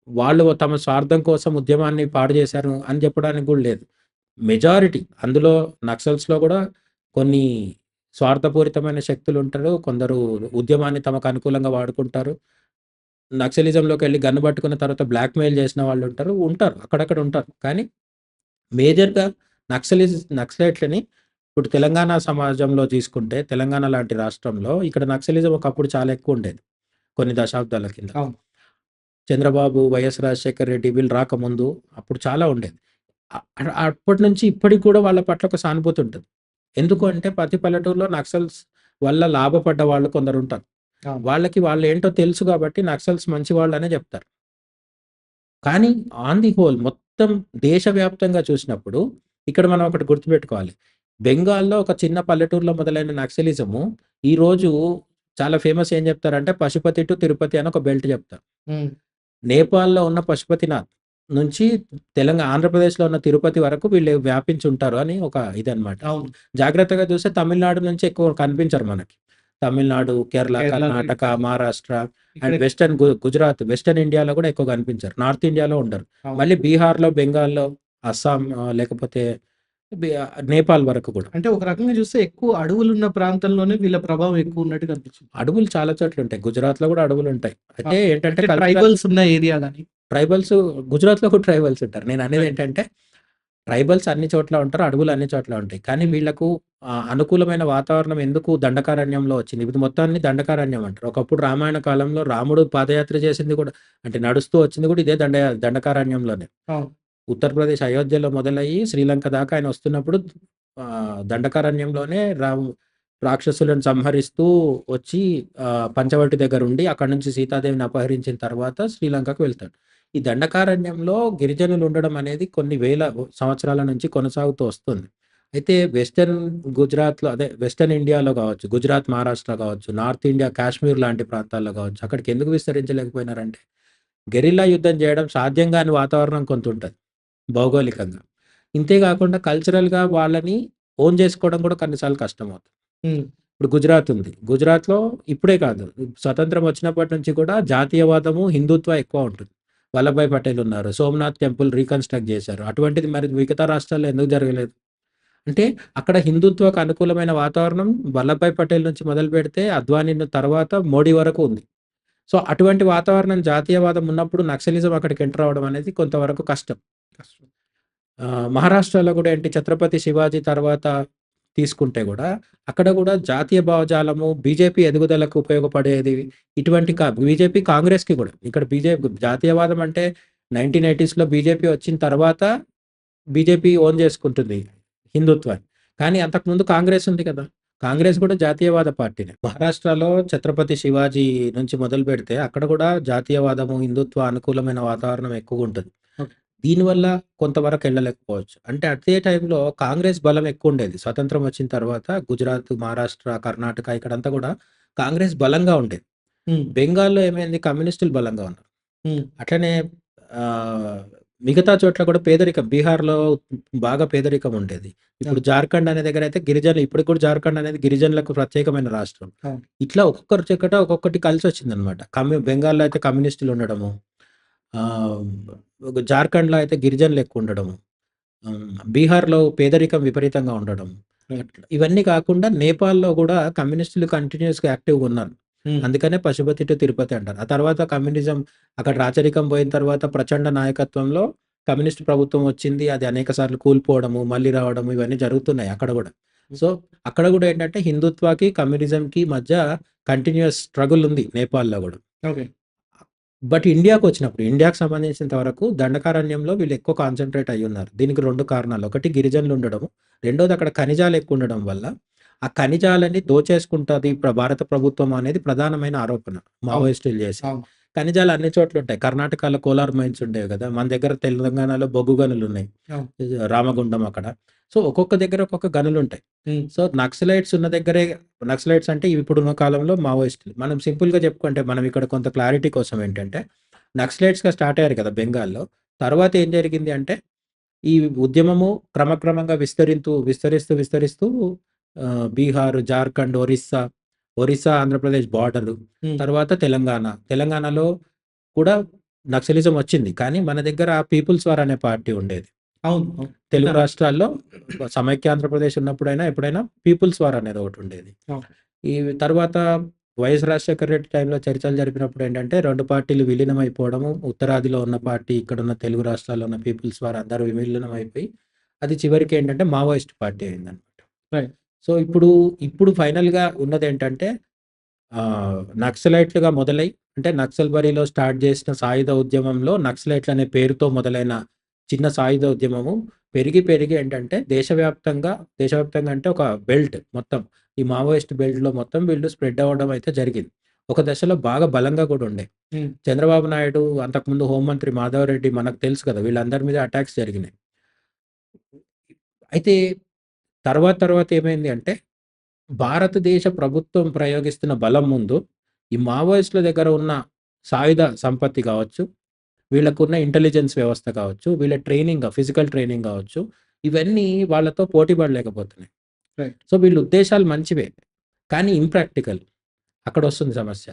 వాళ్ళు తమ స్వార్థం కోసం ఉద్యమాన్ని పాడు చేశారు అని చెప్పడానికి కూడా లేదు. మెజారిటీ అందులో నక్సల్స్‌లో కూడా కొన్ని స్వార్థపూరితమైన శక్తులుంటారు. కొందరు ఉద్యమాన్ని తమకు అనుకూలంగా వాడుకుంటారు. నక్సలిజంలోకెళ్ళి గన్ పట్టుకున్న తర్వాత బ్లాక్‌మెయిల్ చేసిన వాళ్ళుంటారు. ఉంటారు. అక్కడక్కడ ఉంటారు. కానీ మేజర్‌గా నక్సలైట్లని ఇప్పుడు తెలంగాణ సమాజంలో తీసుకుంటే, తెలంగాణ లాంటి రాష్ట్రంలో ఇక్కడ నక్సలిజం ఒకప్పుడు చాలా ఎక్కువుండేది. కొన్ని దశాబ్దాల కింద. అవును. చంద్రబాబు, వైఎస్ రాజశేఖర్ రెడ్డి వీళ్ళు రాకముందు అప్పుడు చాలా ఉండేది. అప్పటి నుంచి ఇప్పటికి కూడా వాళ్ళ పట్ల ఒక సానుభూతి ఉంటది. ఎందుకు అంటే ప్రతి పల్లెటూరులో నక్సల్స్ వల్ల లాభపడ్డ వాళ్ళు కొందరుంటారు. అవును. వాళ్ళకి వాళ్ళేంటో తెలుసు కాబట్టి నక్సల్స్ మంచివాళ్ళనే చెప్తారు. కానీ ఆన్ ది హోల్ మొత్తం దేశవ్యాప్తంగా చూసినప్పుడు ఇక్కడ మనం ఒకటి గుర్తుపెట్టుకోవాలి. బెంగాల్‌లో ఒక చిన్న పల్లెటూరులో మొదలైన నక్సలిజము ఈరోజు చాలా ఫేమస్ ఏం చెప్తారంటే పశుపతి టు తిరుపతి అని ఒక బెల్ట్ చెప్తారు. హ్మ్. నేపాల్‌లో ఉన్న పశుపతినాథ్ నుంచి ఆంధ్రప్రదేశ్‌లో ఉన్న తిరుపతి వరకు వీళ్ళు వ్యాపించి ఉంటారు అని ఒక ఇదనమాట. అవును. జాగ్రత్తగా చూస్తే తమిళనాడు నుంచి ఎక్కువ కనిపించరు మనకి. తమిళనాడు, కేరళ, కర్ణాటక, మహారాష్ట్ర అండ్ గుజరాత్, వెస్టర్న్ ఇండియాలో కూడా ఎక్కువ కనిపించరు. నార్త్ ఇండియాలో ఉండరు. అవును. మళ్ళీ బీహార్‌లో, బెంగాల్‌లో, అస్సాం లేకపోతే నేపాల్ వరకు కూడా. అంటే ఒక రకంగా చూస్తే ఎక్కువ అడవులున్న ప్రాంతంలోనే వీళ్ళ ప్రభావం ఎక్కువ ఉన్నట్టు కనిపించింది. అడవులు చాలా చోట్ల ఉంటాయి. గుజరాత్‌లో కూడా అడవులుంటాయి. అయితే ఏంటంటే ట్రైబల్స్ ఉన్న ఏరియా గాని. ట్రైబల్స్ గుజరాత్‌లో కూడా ట్రైబల్స్ ఉంటారు. నేను అనేది ఏంటంటే ట్రైబల్స్ అన్ని చోట్ల ఉంటారు. అడవులు అన్ని చోట్ల ఉంటాయి. కానీ వీళ్ళకు అనుకూలమైన వాతావరణం ఎందుకు దండకారణ్యంలో వచ్చింది. ఇప్పుడు మొత్తాన్ని దండకారణ్యం అంటారు. ఒకప్పుడు రామాయణ కాలంలో రాముడు పాదయాత్ర చేసింది కూడా అంటే నడుస్తూ వచ్చింది కూడా ఇదే దండకారణ్యంలోనే. అవును. ఉత్తరప్రదేశ్ అయోధ్యలో మొదలయ్యి శ్రీలంక దాకా ఆయన వస్తున్నప్పుడు దండకారణ్యంలోనే రాక్షసులను సంహరిస్తూ వచ్చి పంచవటి దగ్గర ఉండి అక్కడి నుంచి సీతాదేవిని అపహరించిన తర్వాత శ్రీలంకకు వెళ్తాడు. ఈ దండకారణ్యంలో గిరిజనులు ఉండడం అనేది కొన్ని వేల సంవత్సరాల నుంచి కొనసాగుతూ వస్తుంది. అయితే గుజరాత్‌లో అదే వెస్టర్న్ ఇండియాలో కావచ్చు, గుజరాత్, మహారాష్ట్ర కావచ్చు, నార్త్ ఇండియా, కాశ్మీర్ లాంటి ప్రాంతాల్లో కావచ్చు, అక్కడికి ఎందుకు విస్తరించలేకపోయినారంటే గెరిల్లా యుద్ధం చేయడం సాధ్యం కాని వాతావరణం కొంత ఉంటది భౌగోళికంగా. ఇంతే కాకుండా కల్చరల్‌గా వాళ్ళని ఓన్ చేసుకోవడం కూడా కొన్నిసార్లు కష్టమవుతుంది. హ్మ్. ఇప్పుడు గుజరాత్ ఉంది. గుజరాత్‌లో ఇప్పుడే కాదు, స్వతంత్రం వచ్చినప్పటి నుంచి కూడా జాతీయవాదము, హిందుత్వ ఎక్కువ ఉంటుంది. వల్లభాయ్ పటేల్ ఉన్నారు. సోమనాథ్ టెంపుల్ రీకన్‌స్ట్రక్ట్ చేశారు. అటువంటిది మరి మిగతా రాష్ట్రాల్లో ఎందుకు జరగలేదు? అంటే అక్కడ హిందుత్వకు అనుకూలమైన వాతావరణం వల్లభాయ్ పటేల్ నుంచి మొదలుపెడితే అద్వానీ తర్వాత మోడీ వరకు ఉంది. సో, అటువంటి వాతావరణం జాతీయవాదం ఉన్నప్పుడు నక్సలిజం అక్కడికి ఎంటర్ అవ్వడం అనేది కొంతవరకు కష్టం. కష్టం. మహారాష్ట్రలో కూడా ఏంటి ఛత్రపతి శివాజీ తర్వాత తీసుకుంటే గూడా, అక్కడ గూడా జాతీయ భావజాలము, బీజేపీ ఎదుగుదలకు ఉపయోగపడేది ఇటువంటి బీజేపీ, కాంగ్రెస్‌కి గూడా. ఇక్కడ జాతీయవాదం అంటే 1980స్‌లో బీజేపీ వచ్చిన తర్వాత బీజేపీ ఓన్ చేసుకుంటుంది హిందుత్వాన్ని. కానీ అంతకుముందు కాంగ్రెస్ ఉంది కదా! కాంగ్రెస్ కూడా జాతీయవాద పార్టీనే. మహారాష్ట్రలో ఛత్రపతి శివాజీ నుంచి మొదలుపెడితే అక్కడ కూడా జాతీయవాదము, హిందుత్వ అనుకూలమైన వాతావరణం ఎక్కువుంటది. ఓకే. దీనివల్ల కొంతవరకు ఎళ్ళలేకపోవచ్చు. అంటే అదే టైంలో కాంగ్రెస్ బలం ఎక్కువుండేది. స్వతంత్రం వచ్చిన తర్వాత గుజరాత్, మహారాష్ట్ర, కర్ణాటక ఇక్కడంతా కూడా కాంగ్రెస్ బలంగా ఉండేది. హ్మ్. బెంగాల్‌లో ఏమైంది కమ్యూనిస్టులు బలంగా ఉన్నారు. హ్మ్. అట్లనే ఆహ్, మిగతా చోట్ల కూడా పేదరికం బీహార్‌లో బాగా పేదరికం ఉండేది. ఇప్పుడు అవును. జార్ఖండ్ అనే దగ్గరైతే గిరిజనులు ఇప్పటికి కూడా జార్ఖండ్ అనేది గిరిజనులకు ప్రత్యేకమైన రాష్ట్రం. అవును. ఇట్లా ఒక్కొక్కరి చోట ఒక్కొక్కటి కలిసొచ్చిందనమాట. బెంగాల్‌లో అయితే కమ్యూనిస్టులు ఉండడము. జార్ఖండ్‌లో అయితే గిరిజనులు ఎక్కువ ఉండడము. బీహార్‌లో పేదరికం విపరీతంగా ఉండడం. రైట్. అట్లా ఇవన్నీ కాకుండా నేపాల్‌లో గూడా కమ్యూనిస్టులు కంటిన్యూయస్‌గా యాక్టివ్‌గా ఉన్నారు. హ్మ్. అందుకనే పశుపతి టు తిరుపతి అంటారు. ఆ తర్వాత కమ్యూనిజం అక్కడ రాచరికం పోయిన తర్వాత ప్రచండ నాయకత్వంలో కమ్యూనిస్ట్ ప్రభుత్వం వచ్చింది. అది అనేక సార్లు కూలిపోవడము, మళ్ళీ రావడము ఇవన్నీ జరుగుతున్నాయి అక్కడ గూడా. సో, అక్కడ గూడా ఏంటంటే హిందుత్వకి, కమ్యూనిజంకి మధ్య కంటిన్యూయస్ స్ట్రగుల్ ఉంది నేపాల్‌లో గూడా. ఓకే. బట్ ఇండియాకొచ్చినప్పుడు, ఇండియాకి సంబంధించినంత వరకు దండకారణ్యంలో వీళ్ళు ఎక్కువ కాన్సంట్రేట్ అయ్యున్నారు. దీనికి 2 కారణాలు. ఒకటి గిరిజనులు ఉండడము. రెండోది అక్కడ ఖనిజాలు ఎక్కువ ఉండడం వల్ల, ఆ ఖనిజాలని దోచేసుకుంటది భారత ప్రభుత్వం అనేది ప్రధానమైన ఆరోపణ అవును. మావోయిస్టులు చేసేది. అవును. ఖనిజాలు అన్ని చోట్ల ఉంటాయి. కర్ణాటకలో కోలార్ మైన్స్ ఉండేవి గదా! మన దగ్గర తెలంగాణలో బొగ్గు గనులున్నాయి. అవును. రామగుండం అక్కడ. సో, ఒక్కొక్క దగ్గర ఒక్కొక్క గనులుంటాయి. హ్మ్. సో, నక్సలైట్స్ ఉన్న దగ్గరే నక్సలైట్స్ అంటే ఇప్పుడున్న కాలంలో మావోయిస్టులు. మనం సింపుల్‌గా చెప్పుకుంటే మనం ఇక్కడ కొంత క్లారిటీ కోసం ఏంటంటే, నక్సలైట్స్‌గా స్టార్ట్ అయ్యారు కదా! బెంగాల్‌లో. తర్వాత ఏం జరిగింది అంటే, ఈ ఉద్యమము క్రమక్రమంగా విస్తరిస్తూ బీహార్, జార్ఖండ్, ఒరిస్సా, ఆంధ్రప్రదేశ్ బార్డరు. హ్మ్. తర్వాత తెలంగాణ. తెలంగాణలో కూడా నక్సలిజం వచ్చింది. కానీ మన దగ్గర పీపుల్స్ వార్ అనే పార్టీ ఉండేది. అవును. అవును. తెలుగు విన్నాను. రాష్ట్రాల్లో సమైక్య ఆంధ్రప్రదేశ్ ఉన్నప్పుడైనా, ఎప్పుడైనా పీపుల్స్ వార్ అనేది ఒకటుండేది. అవును. ఈ తర్వాత వైఎస్ రాజశేఖర రెడ్డి టైంలో చర్చలు జరిపినప్పుడు ఏంటంటే 2 పార్టీలు విలీనమైపోవడము, ఉత్తరాదిలో ఉన్న పార్టీ, ఇక్కడున్న తెలుగు రాష్ట్రాల్లో ఉన్న పీపుల్స్ వార్ అందరూ విలీనమైపోయి, అది చివరికి ఏంటంటే మావోయిస్ట్ పార్టీ అయిందనమాట. రైట్. సో, ఇప్పుడు ఫైనల్‌గా ఉన్నదేంటంటే నక్సలైట్లుగా మొదలై అంటే నక్సల్బరీలో స్టార్ట్ చేసిన సాయుధ ఉద్యమంలో నక్సలైట్లు అనే పేరుతో మొదలైన చిన్న సాయుధ ఉద్యమము పెరిగి ఏంటంటే దేశవ్యాప్తంగా అంటే ఒక బెల్ట్ మొత్తం ఈ మావోయిస్ట్ బెల్ట్‌లో మొత్తం వీళ్ళు స్ప్రెడ్ అవ్వడం అయితే జరిగింది. ఒక దశలో బాగా బలంగా కూడా ఉండే. హ్మ్. చంద్రబాబు నాయుడు అంతకుముందు హోంమంత్రి మాధవరెడ్డి మనకు తెలుసు కదా! వీళ్ళందరి మీద అటాక్స్ జరిగినాయి. అయితే తర్వాత ఏమైంది అంటే భారతదేశ ప్రభుత్వం ప్రయోగిస్తున్న బలం ముందు, ఈ మావోయిస్టుల దగ్గర ఉన్న సాయుధ సంపత్తి కావచ్చు, వీళ్ళకున్న ఇంటెలిజెన్స్ వ్యవస్థ కావచ్చు, వీళ్ళ ఫిజికల్ ట్రైనింగ్ కావచ్చు, ఇవన్నీ వాళ్ళతో పోటీ పడలేకపోతున్నాయి. రైట్. సో, వీళ్ళ ఉద్దేశాలు మంచివే. కానీ ఇంప్రాక్టికల్. అక్కడొస్తుంది సమస్య.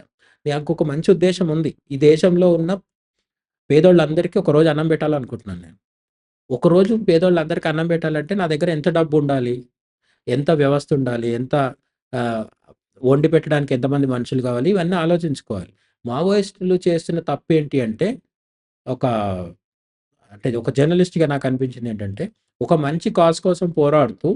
నాకొక మంచి ఉద్దేశ్యం ఉంది. ఈ దేశంలో ఉన్న పేదోళ్ళందరికీ ఒకరోజు అన్నం పెట్టాలనుకుంటున్నాను నేను. ఒకరోజు పేదోళ్ళందరికీ అన్నం పెట్టాలంటే నా దగ్గర ఎంత డబ్బుండాలి? ఎంత వ్యవస్థుండాలి? ఎంత ఆహ్, వండి పెట్టడానికి ఎంతమంది మనుషులు కావాలి? ఇవన్నీ ఆలోచించుకోవాలి. మావోయిస్టులు చేస్తున్న తప్పేంటి అంటే, ఒక అంటే ఒక జర్నలిస్ట్‌గా నాకనిపించిందేంటంటే, ఒక మంచి కాజ్ కోసం పోరాడుతూ,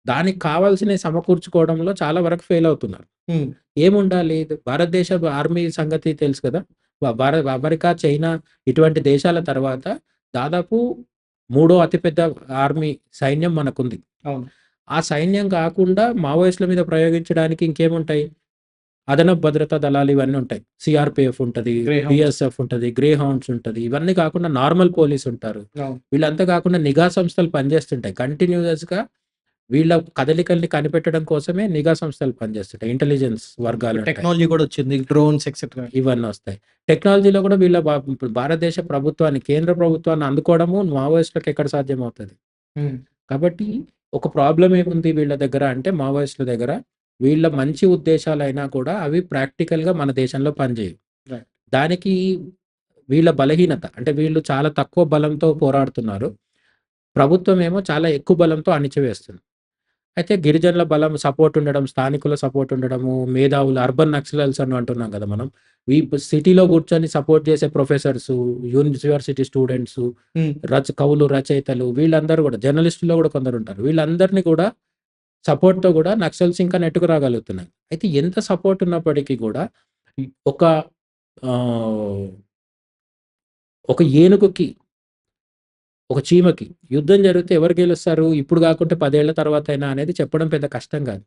దానికి కావాల్సినవి సమకూర్చుకోవడంలో చాలా వరకు ఫెయిల్ అవుతున్నారు. హ్మ్. ఏముండాలి? భారతదేశ ఆర్మీ సంగతి తెలుసు కదా! అమెరికా, చైనా ఇటువంటి దేశాల తర్వాత దాదాపు మూడో అతిపెద్ద ఆర్మీ సైన్యం మనకుంది. అవును. ఆ సైన్యం కాకుండా మావోయిస్టుల మీద ప్రయోగించడానికి ఇంకేముంటాయి? అదనపు భద్రతా దళాలు ఇవన్నీ ఉంటాయి. సీఆర్‌పీఎఫ్ ఉంటది, గ్రే హౌండ్స్. బీఎస్ఎఫ్ ఉంటది, గ్రే హౌండ్స్ ఉంటది. ఇవన్నీ కాకుండా నార్మల్ పోలీస్ ఉంటారు. అవును. వీళ్ళంతా కాకుండా నిఘా సంస్థలు పనిచేస్తుంటాయి. కంటిన్యూయస్‌గా వీళ్ళ కదలికల్ని కనిపెట్టడం కోసమే నిఘా సంస్థలు పనిచేస్తుంటాయి. ఇంటెలిజెన్స్ వర్గాలుంటాయి. టెక్నాలజీ కూడా వచ్చింది. Drones etcetera. ఇవన్నొస్తాయి. టెక్నాలజీలో కూడా వీళ్ళ ఇప్పుడు భారతదేశ ప్రభుత్వాన్ని, కేంద్ర ప్రభుత్వాన్ని అందుకోవడము మావోయిస్టులకు ఎక్కడ సాధ్యమవుతది? హ్మ్. కాబట్టి ఒక ప్రాబ్లమ్ ఏముంది వీళ్ళ దగ్గర అంటే మావోయిస్టుల దగ్గర, వీళ్ళ మంచి ఉద్దేశాలైనా కూడా అవి ప్రాక్టికల్‌గా మన దేశంలో పనిచేయవు. రైట్. దానికి వీళ్ళ బలహీనత అంటే వీళ్ళు చాలా తక్కువ బలంతో పోరాడుతున్నారు. ప్రభుత్వం ఏమో చాలా ఎక్కువ బలంతో అణిచివేస్తుంది. అయితే గిరిజనుల బలం సపోర్ట్ ఉండడం, స్థానికుల సపోర్ట్ ఉండడము, మేధావులు అర్బన్ నక్సలైట్స్ అని అంటున్నాం కదా మనం. సిటీలో కూర్చొని సపోర్ట్ చేసే ప్రొఫెసర్సు, యూనివర్సిటీ స్టూడెంట్సు, హ్మ్. కవులు, రచయితలు వీళ్ళందరూ కూడా జర్నలిస్టుల్లో కూడా కొందరుంటారు. వీళ్ళందరిని కూడా సపోర్ట్‌తో కూడా నక్సల్స్ ఇంకా నెట్టుకు రాగలుగుతున్నాయి. అయితే ఎంత సపోర్ట్ ఉన్నప్పటికీ కూడా ఒక ఆహ్, ఒక ఏనుగుకి, ఒక చీమకి యుద్ధం జరిగితే ఎవరు గెలుస్తారు? ఇప్పుడు కాకుంటే 10 ఏళ్ల తర్వాతైనా అనేది చెప్పడం పెద్ద కష్టం కాదు.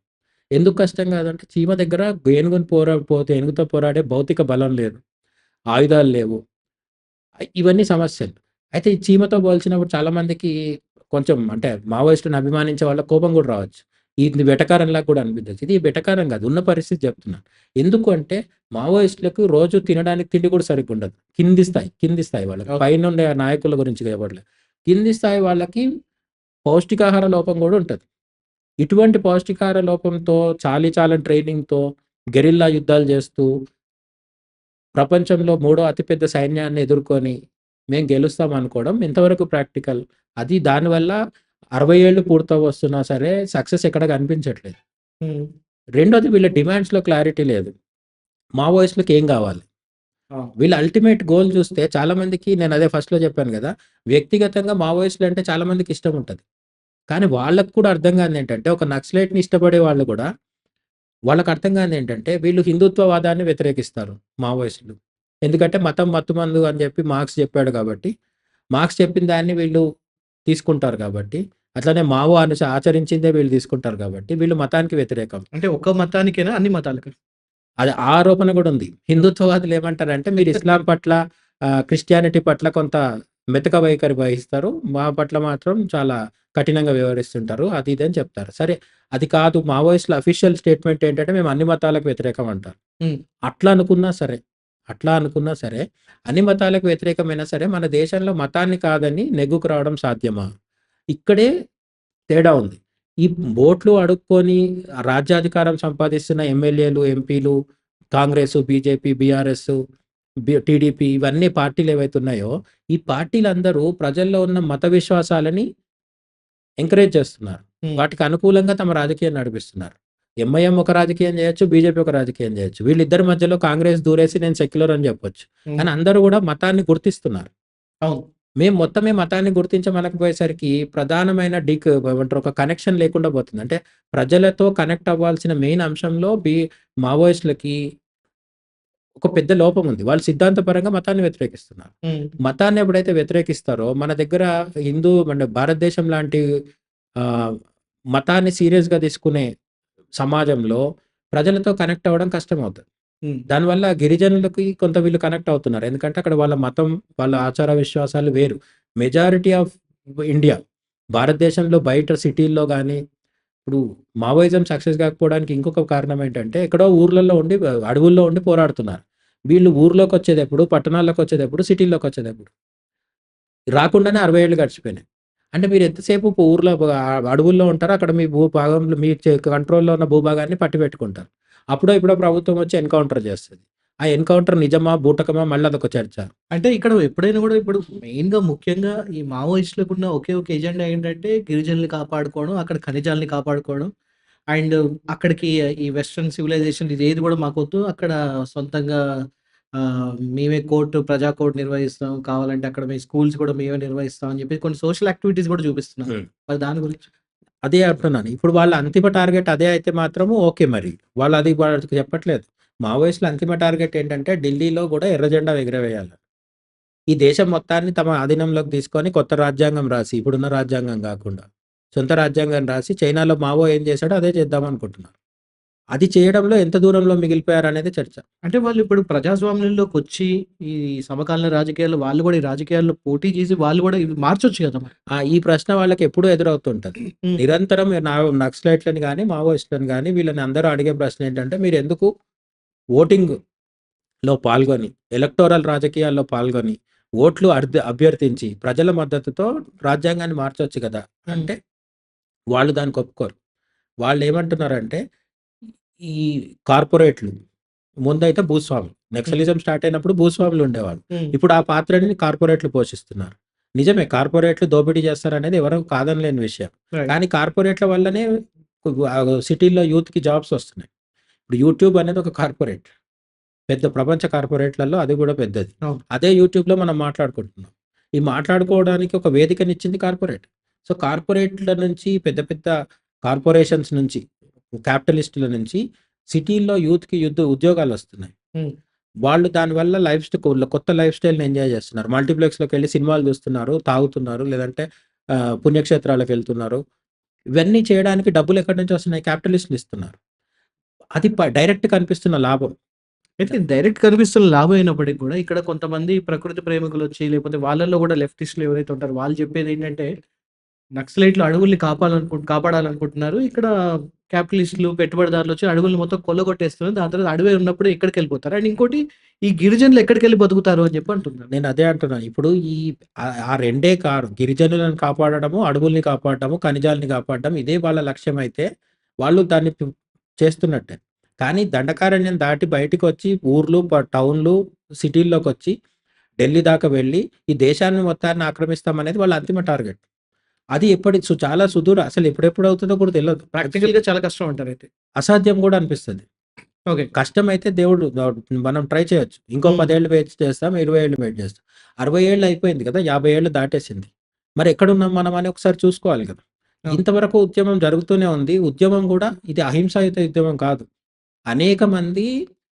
ఎందుకు కష్టం కాదంటే చీమ దగ్గర ఏనుగుని ఏనుగుతో పోరాడే భౌతిక బలం లేదు. ఆయుధాలు లేవు. ఇవన్నీ సమస్యలు. అయితే ఈ చీమతో పోల్చినప్పుడు చాలా మందికి కొంచెం అంటే మావోయిస్ట్‌ని అభిమానించే వాళ్ళకి కోపం కూడా రావచ్చు. ఇది వెటకారంలాగా కూడా అనిపించచ్చు. ఇది వెటకారం కాదు. ఉన్న పరిస్థితి చెప్తున్నాను. ఎందుకు అంటే మావోయిస్ట్‌లకు రోజు తినడానికి తిండి కూడా సరిగ్గా ఉండదు. కింది స్థాయి వాళ్ళకి. ఓకే. పైనుండే నాయకుల గురించి చెప్పట్లేదు. కింది స్థాయి వాళ్ళకి పౌష్టికాహార లోపం కూడా ఉంటది. ఇటువంటి పౌష్టికాహార లోపంతో చాలీచాలని ట్రైనింగ్‌తో గెరిల్లా యుద్ధాలు చేస్తూ ప్రపంచంలో మూడో అతిపెద్ద సైన్యాన్ని ఎదుర్కొని మేము గెలుస్తాం అనుకోవడం ఎంతవరకు ప్రాక్టికల్? అది దానివల్ల 60 ఏళ్ళు పూర్తవస్తున్నా సరే సక్సెస్ ఎక్కడ కనిపించట్లేదు. హ్మ్. రెండోది వీళ్ళ డిమాండ్స్‌లో క్లారిటీ లేదు. మావోయిస్ట్‌లకి ఏం కావాలి? అవును. వీళ్ళ అల్టిమేట్ గోల్ చూస్తే చాలా మందికి నేను అదే ఫస్ట్‌లో చెప్పాను గదా! వ్యక్తిగతంగా మావోయిస్టులు అంటే చాలా మందికి ఇష్టం ఉంటది. కానీ వాళ్ళకి కూడా అర్థం కానిదేంటంటే ఒక నక్సలైట్‌ని ఇష్టపడే వాళ్ళు కూడా వాళ్ళకి అర్థం కానిదేంటంటే వీళ్ళు హిందుత్వవాదాన్ని వ్యతిరేకిస్తారు మావోయిస్టులు. ఎందుకంటే మతం మత్తుమందు అని చెప్పి మార్క్స్ చెప్పాడు కాబట్టి, మార్క్స్ చెప్పిన దాన్ని వీళ్ళు తీసుకుంటారు కాబట్టి, అట్లనే మావో ఆచరించిందే వీళ్ళు తీసుకుంటారు కాబట్టి, వీళ్ళు మతానికి వ్యతిరేకం. అంటే ఒక మతానికేనా? అన్ని మతాలకా? అది ఆరోపణ గూడా ఉంది. హిందుత్వవాదులు ఏమంటారంటే మీరు ఇస్లాం పట్ల క్రిస్టియానిటీ పట్ల కొంత మెతక వైఖరి వహిస్తారు. మా పట్ల మాత్రం చాలా కఠినంగా వ్యవహరిస్తుంటారు. అది ఇది అని చెప్తారు. సరే అది కాదు మావోయిస్ట్‌ల అఫీషియల్ స్టేట్‌మెంట్ ఏంటంటే మేము అన్ని మతాలకు వ్యతిరేకం అంటారు. హ్మ్. అట్లా అనుకున్నా సరే, అట్లా అనుకున్నా సరే అన్ని మతాలకు వ్యతిరేకమైనా సరే మన దేశంలో మతాన్ని కాదని నెగ్గుకు రావడం సాధ్యమా? ఇక్కడే తేడా ఉంది. ఈ ఓట్లు అడుక్కొని రాజ్యాధికారం సంపాదిస్తున్న ఎమ్మెల్యేలు, ఎంపీలు, కాంగ్రెసు, బీజేపీ, బీఆర్ఎస్సు, టీడీపీ ఇవన్నీ పార్టీలు ఏవైతే ఉన్నాయో, ఈ పార్టీలందరూ ప్రజల్లో ఉన్న మత విశ్వాసాలని ఎంకరేజ్ చేస్తున్నారు. హ్మ్. వాటికి అనుకూలంగా తమ రాజకీయం నడిపిస్తున్నారు. ఎంఐఎం ఒక రాజకీయం చేయొచ్చు, బీజేపీ ఒక రాజకీయం చేయొచ్చు. వీళ్ళిద్దరి మధ్యలో కాంగ్రెస్ దూరేసి నేను సెక్యులర్ అని చెప్పొచ్చు. హ్మ్. కానీ అందరూ కూడా మతాన్ని గుర్తిస్తున్నారు. అవును. మేము మొత్తమే మతాన్ని గుర్తించమనకపోయేసరికి ప్రధానమైన ఏమంటారు ఒక కనెక్షన్ లేకుండా పోతుంది. అంటే ప్రజలతో కనెక్ట్ అవ్వాల్సిన మెయిన్ అంశంలో మావోయిస్టులకి ఒక పెద్ద లోపం ఉంది. వాళ్ళు సిద్ధాంతపరంగా మతాన్ని వ్యతిరేకిస్తున్నారు. హ్మ్. మతాన్ని ఎప్పుడైతే వ్యతిరేకిస్తారో మన దగ్గర మన భారతదేశం లాంటి ఆహ్, మతాన్ని సీరియస్‌గా తీసుకునే సమాజంలో ప్రజలతో కనెక్ట్ అవ్వడం కష్టమవుతది. హ్మ్. దానివల్ల గిరిజనులకి కొంత వీళ్ళు కనెక్ట్ అవుతున్నారు. ఎందుకంటే అక్కడ వాళ్ళ మతం, వాళ్ళ ఆచార విశ్వాసాలు వేరు. మెజారిటీ ఆఫ్ ఇండియా భారతదేశంలో బయట సిటీల్లో గాని, ఇప్పుడు మావోయిజం సక్సెస్ కాకపోవడానికి ఇంకొక కారణం ఏంటంటే ఎక్కడో ఊర్లలో ఉండి అడవుల్లో ఉండి పోరాడుతున్నారు. వీళ్ళు ఊర్లోకొచ్చేదెప్పుడు, పట్టణాల్లోకొచ్చేదెప్పుడు, సిటీల్లోకొచ్చేదెప్పుడు? రాకుండానే 60 ఏళ్ళు గడిచిపోయినాయి. అంటే మీరు ఎంతసేపు ఊర్లో అడవుల్లో ఉంటారో అక్కడ మీ భూభాగంలో మీ కంట్రోల్‌లో ఉన్న భూభాగాన్ని పట్టిపెట్టుకుంటారు. అప్పుడో ఇప్పుడో ప్రభుత్వం వచ్చి ఎన్‌కౌంటర్ చేస్తది. ఆ ఎన్‌కౌంటర్ నిజమా? బూటకమా? మళ్ళీ అదొక చర్చ. అంటే ఇక్కడ ఎప్పుడైనా గూడా ఇప్పుడు మెయిన్‌గా ముఖ్యంగా ఈ మావోయిస్టులకున్న ఒకే ఒక ఎజెండా ఏంటంటే గిరిజనుల్ని కాపాడుకోవడం, అక్కడ ఖనిజాల్ని కాపాడుకోవడం. అండ్ అక్కడికి ఈ వెస్టర్న్ సివిలైజేషన్ ఇదేది గూడా మాకొద్దు. అక్కడ సొంతంగా మేమే ప్రజా కోర్ట్ నిర్వహిస్తాం. కావాలంటే అక్కడ మీ స్కూల్స్ కూడా మేమే నిర్వహిస్తాం అని చెప్పి కొన్ని సోషల్ యాక్టివిటీస్ కూడా చూపిస్తున్నారు. హ్మ్. మరి దాని గురించి? అదే అంటున్నాను. ఇప్పుడు వాళ్ళ అంతిమ టార్గెట్ అదే అయితే మాత్రము ఓకే మరి. వాళ్ళది వాళ్ళకి చెప్పట్లేదు. మావోయిస్టుల అంతిమ టార్గెట్ ఏంటంటే ఢిల్లీలో గూడా ఎర్ర జెండా ఎగరవేయాలి. ఈ దేశం మొత్తాన్ని తమ ఆధీనంలోకి తీసుకొని కొత్త రాజ్యాంగం రాసి, ఇప్పుడున్న రాజ్యాంగం గాకుండా, సొంత రాజ్యాంగం రాసి చైనాలో మావో ఏం చేశాడో అదే చేద్దామనుకుంటున్నారు. అది చేయడంలో ఎంత దూరంలో మిగిలిపోయారనేది చర్చ. అంటే వాళ్ళు ఇప్పుడు ప్రజాస్వామ్యంలోకొచ్చి ఈ సమకాలీన రాజకీయాల్లో వాళ్ళు కూడా ఈ రాజకీయాల్లో పోటీ చేసి వాళ్ళు కూడా ఇవి మార్చొచ్చు కదా మరి. ఈ ప్రశ్న వాళ్ళకెప్పుడూ ఎదురవుతుంటది. హ్మ్. నిరంతరం నక్సలైట్‌లని గాని, మావోయిస్టులని గాని వీళ్ళని అందరూ అడిగే ప్రశ్న ఏంటంటే మీరెందుకు ఓటింగ్‌లో పాల్గొని, ఎలక్టోరల్ రాజకీయాల్లో పాల్గొని, ఓట్లు అభ్యర్థించి ప్రజల మద్దతుతో రాజ్యాంగాన్ని మార్చొచ్చు గదా! హ్మ్. అంటే వాళ్ళు దానికి ఒప్పుకోరు. వాళ్ళేమంటున్నారంటే ఈ కార్పొరేట్‌లు ముందైతే భూస్వాములు. హ్మ్. నక్సలిజం స్టార్ట్ అయినప్పుడు భూస్వాములు ఉండేవాళ్ళు. హ్మ్. ఇప్పుడు ఆ పాత్రని కార్పొరేట్‌లు పోషిస్తున్నారు. నిజమే కార్పొరేట్‌లు దోపిడీ చేస్తారనేది ఎవరు కాదనలేని విషయం. రైట్. కానీ కార్పొరేట్‌ల వల్లనే సిటీ‌లో యూత్‌కి జాబ్స్ వస్తున్నాయి. ఇప్పుడు యూట్యూబ్ అనేది ఒక కార్పొరేట్. పెద్ద ప్రపంచ కార్పొరేట్‌లలో అది గూడా పెద్దది. అవును. అదే యూట్యూబ్‌లో మనం మాట్లాడుకుంటున్నాం. ఈ మాట్లాడుకోవడానికి ఒక వేదికనిచ్చింది కార్పొరేట్. సో, కార్పొరేట్‌ల నుంచి పెద్ద పెద్ద కార్పొరేషన్స్ నుంచి, క్యాపిటలిస్టుల నుంచి సిటీ‌ల్లో యూత్‌కి ఉద్యోగాలొస్తున్నాయి. హ్మ్. వాళ్ళు దానివల్ల కొత్త లైఫ్ స్టైల్‌ని ఎంజాయ్ చేస్తున్నారు. మల్టీప్లెక్స్‌లోకెళ్ళి సినిమాలు చూస్తున్నారు, తాగుతున్నారు, లేదంటే పుణ్యక్షేత్రాలకెళ్తున్నారు. ఇవన్నీ చేయడానికి డబ్బులెక్కడి నుంచి వస్తున్నాయి? క్యాపిటలిస్టులు ఇస్తున్నారు. అది డైరెక్ట్ కనిపిస్తున్న లాభం. అయితే డైరెక్ట్ కనిపిస్తున్న లాభం అయినప్పటికి కూడా ఇక్కడ కొంతమంది ప్రకృతి ప్రేమికులొచ్చి లేకపోతే వాళ్ళలో కూడా లెఫ్టిస్టులు ఎవరైతే ఉంటారో వాళ్ళు చెప్పేదేంటంటే నక్సలైట్‌లు అడవుల్ని కాపాడాలనుకుంటున్నారు. ఇక్కడ క్యాపిటలిస్టులు, పెట్టుబడిదారులొచ్చి అడవుల్ని మొత్తం కొల్లగొట్టేస్తున్నారు. దాని తర్వాత అడవే ఉన్నప్పుడు ఎక్కడికెళ్ళిపోతారు. అండ్ ఇంకోటి ఈ గిరిజనులు ఎక్కడికెళ్ళి బతుకుతారు అని చెప్పి అంటున్నారు. నేనదే అంటున్నా. ఇప్పుడు ఆ రెండే కాదు. గిరిజనులను కాపాడడము, అడవుల్ని కాపాడడము, ఖనిజాలని కాపాడడం ఇదే వాళ్ళ లక్ష్యమైతే వాళ్ళు దాన్ని చేస్తున్నట్టే. కానీ దండకారణ్యం దాటి బయటికొచ్చి ఊర్లు, టౌన్‌లు, సిటీల్లోకొచ్చి ఢిల్లీ దాకా వెళ్ళి ఈ దేశాన్ని మొత్తాన్ని ఆక్రమిస్తామనేది వాళ్ళ అంతిమ టార్గెట్. అది చాలా సుదూర అసలు ఎప్పుడెప్పుడవుతుందో కూడా తెలవదు. ప్రాక్టికల్‌గా చాలా కష్టం అంటారైతే. అసాధ్యం గూడా అనిపిస్తది. ఓకే. కష్టమైతే మనం ట్రై చేయొచ్చు. ఇంకో హ్మ్. 10 ఏళ్ళు వెయిట్ చేస్తాం, 20 ఏళ్ళు వెయిట్ చేస్తాం. 60 ఏళ్ళు అయిపోయింది కదా! 50 ఏళ్ళు దాటేసింది. మరి ఎక్కడున్నాం మనం అని ఒకసారి చూసుకోవాలి కదా! అవును. ఇంతవరకు ఉద్యమం జరుగుతూనే ఉంది. ఉద్యమం గూడా ఇది అహింసాయుత ఉద్యమం కాదు. అనేక మంది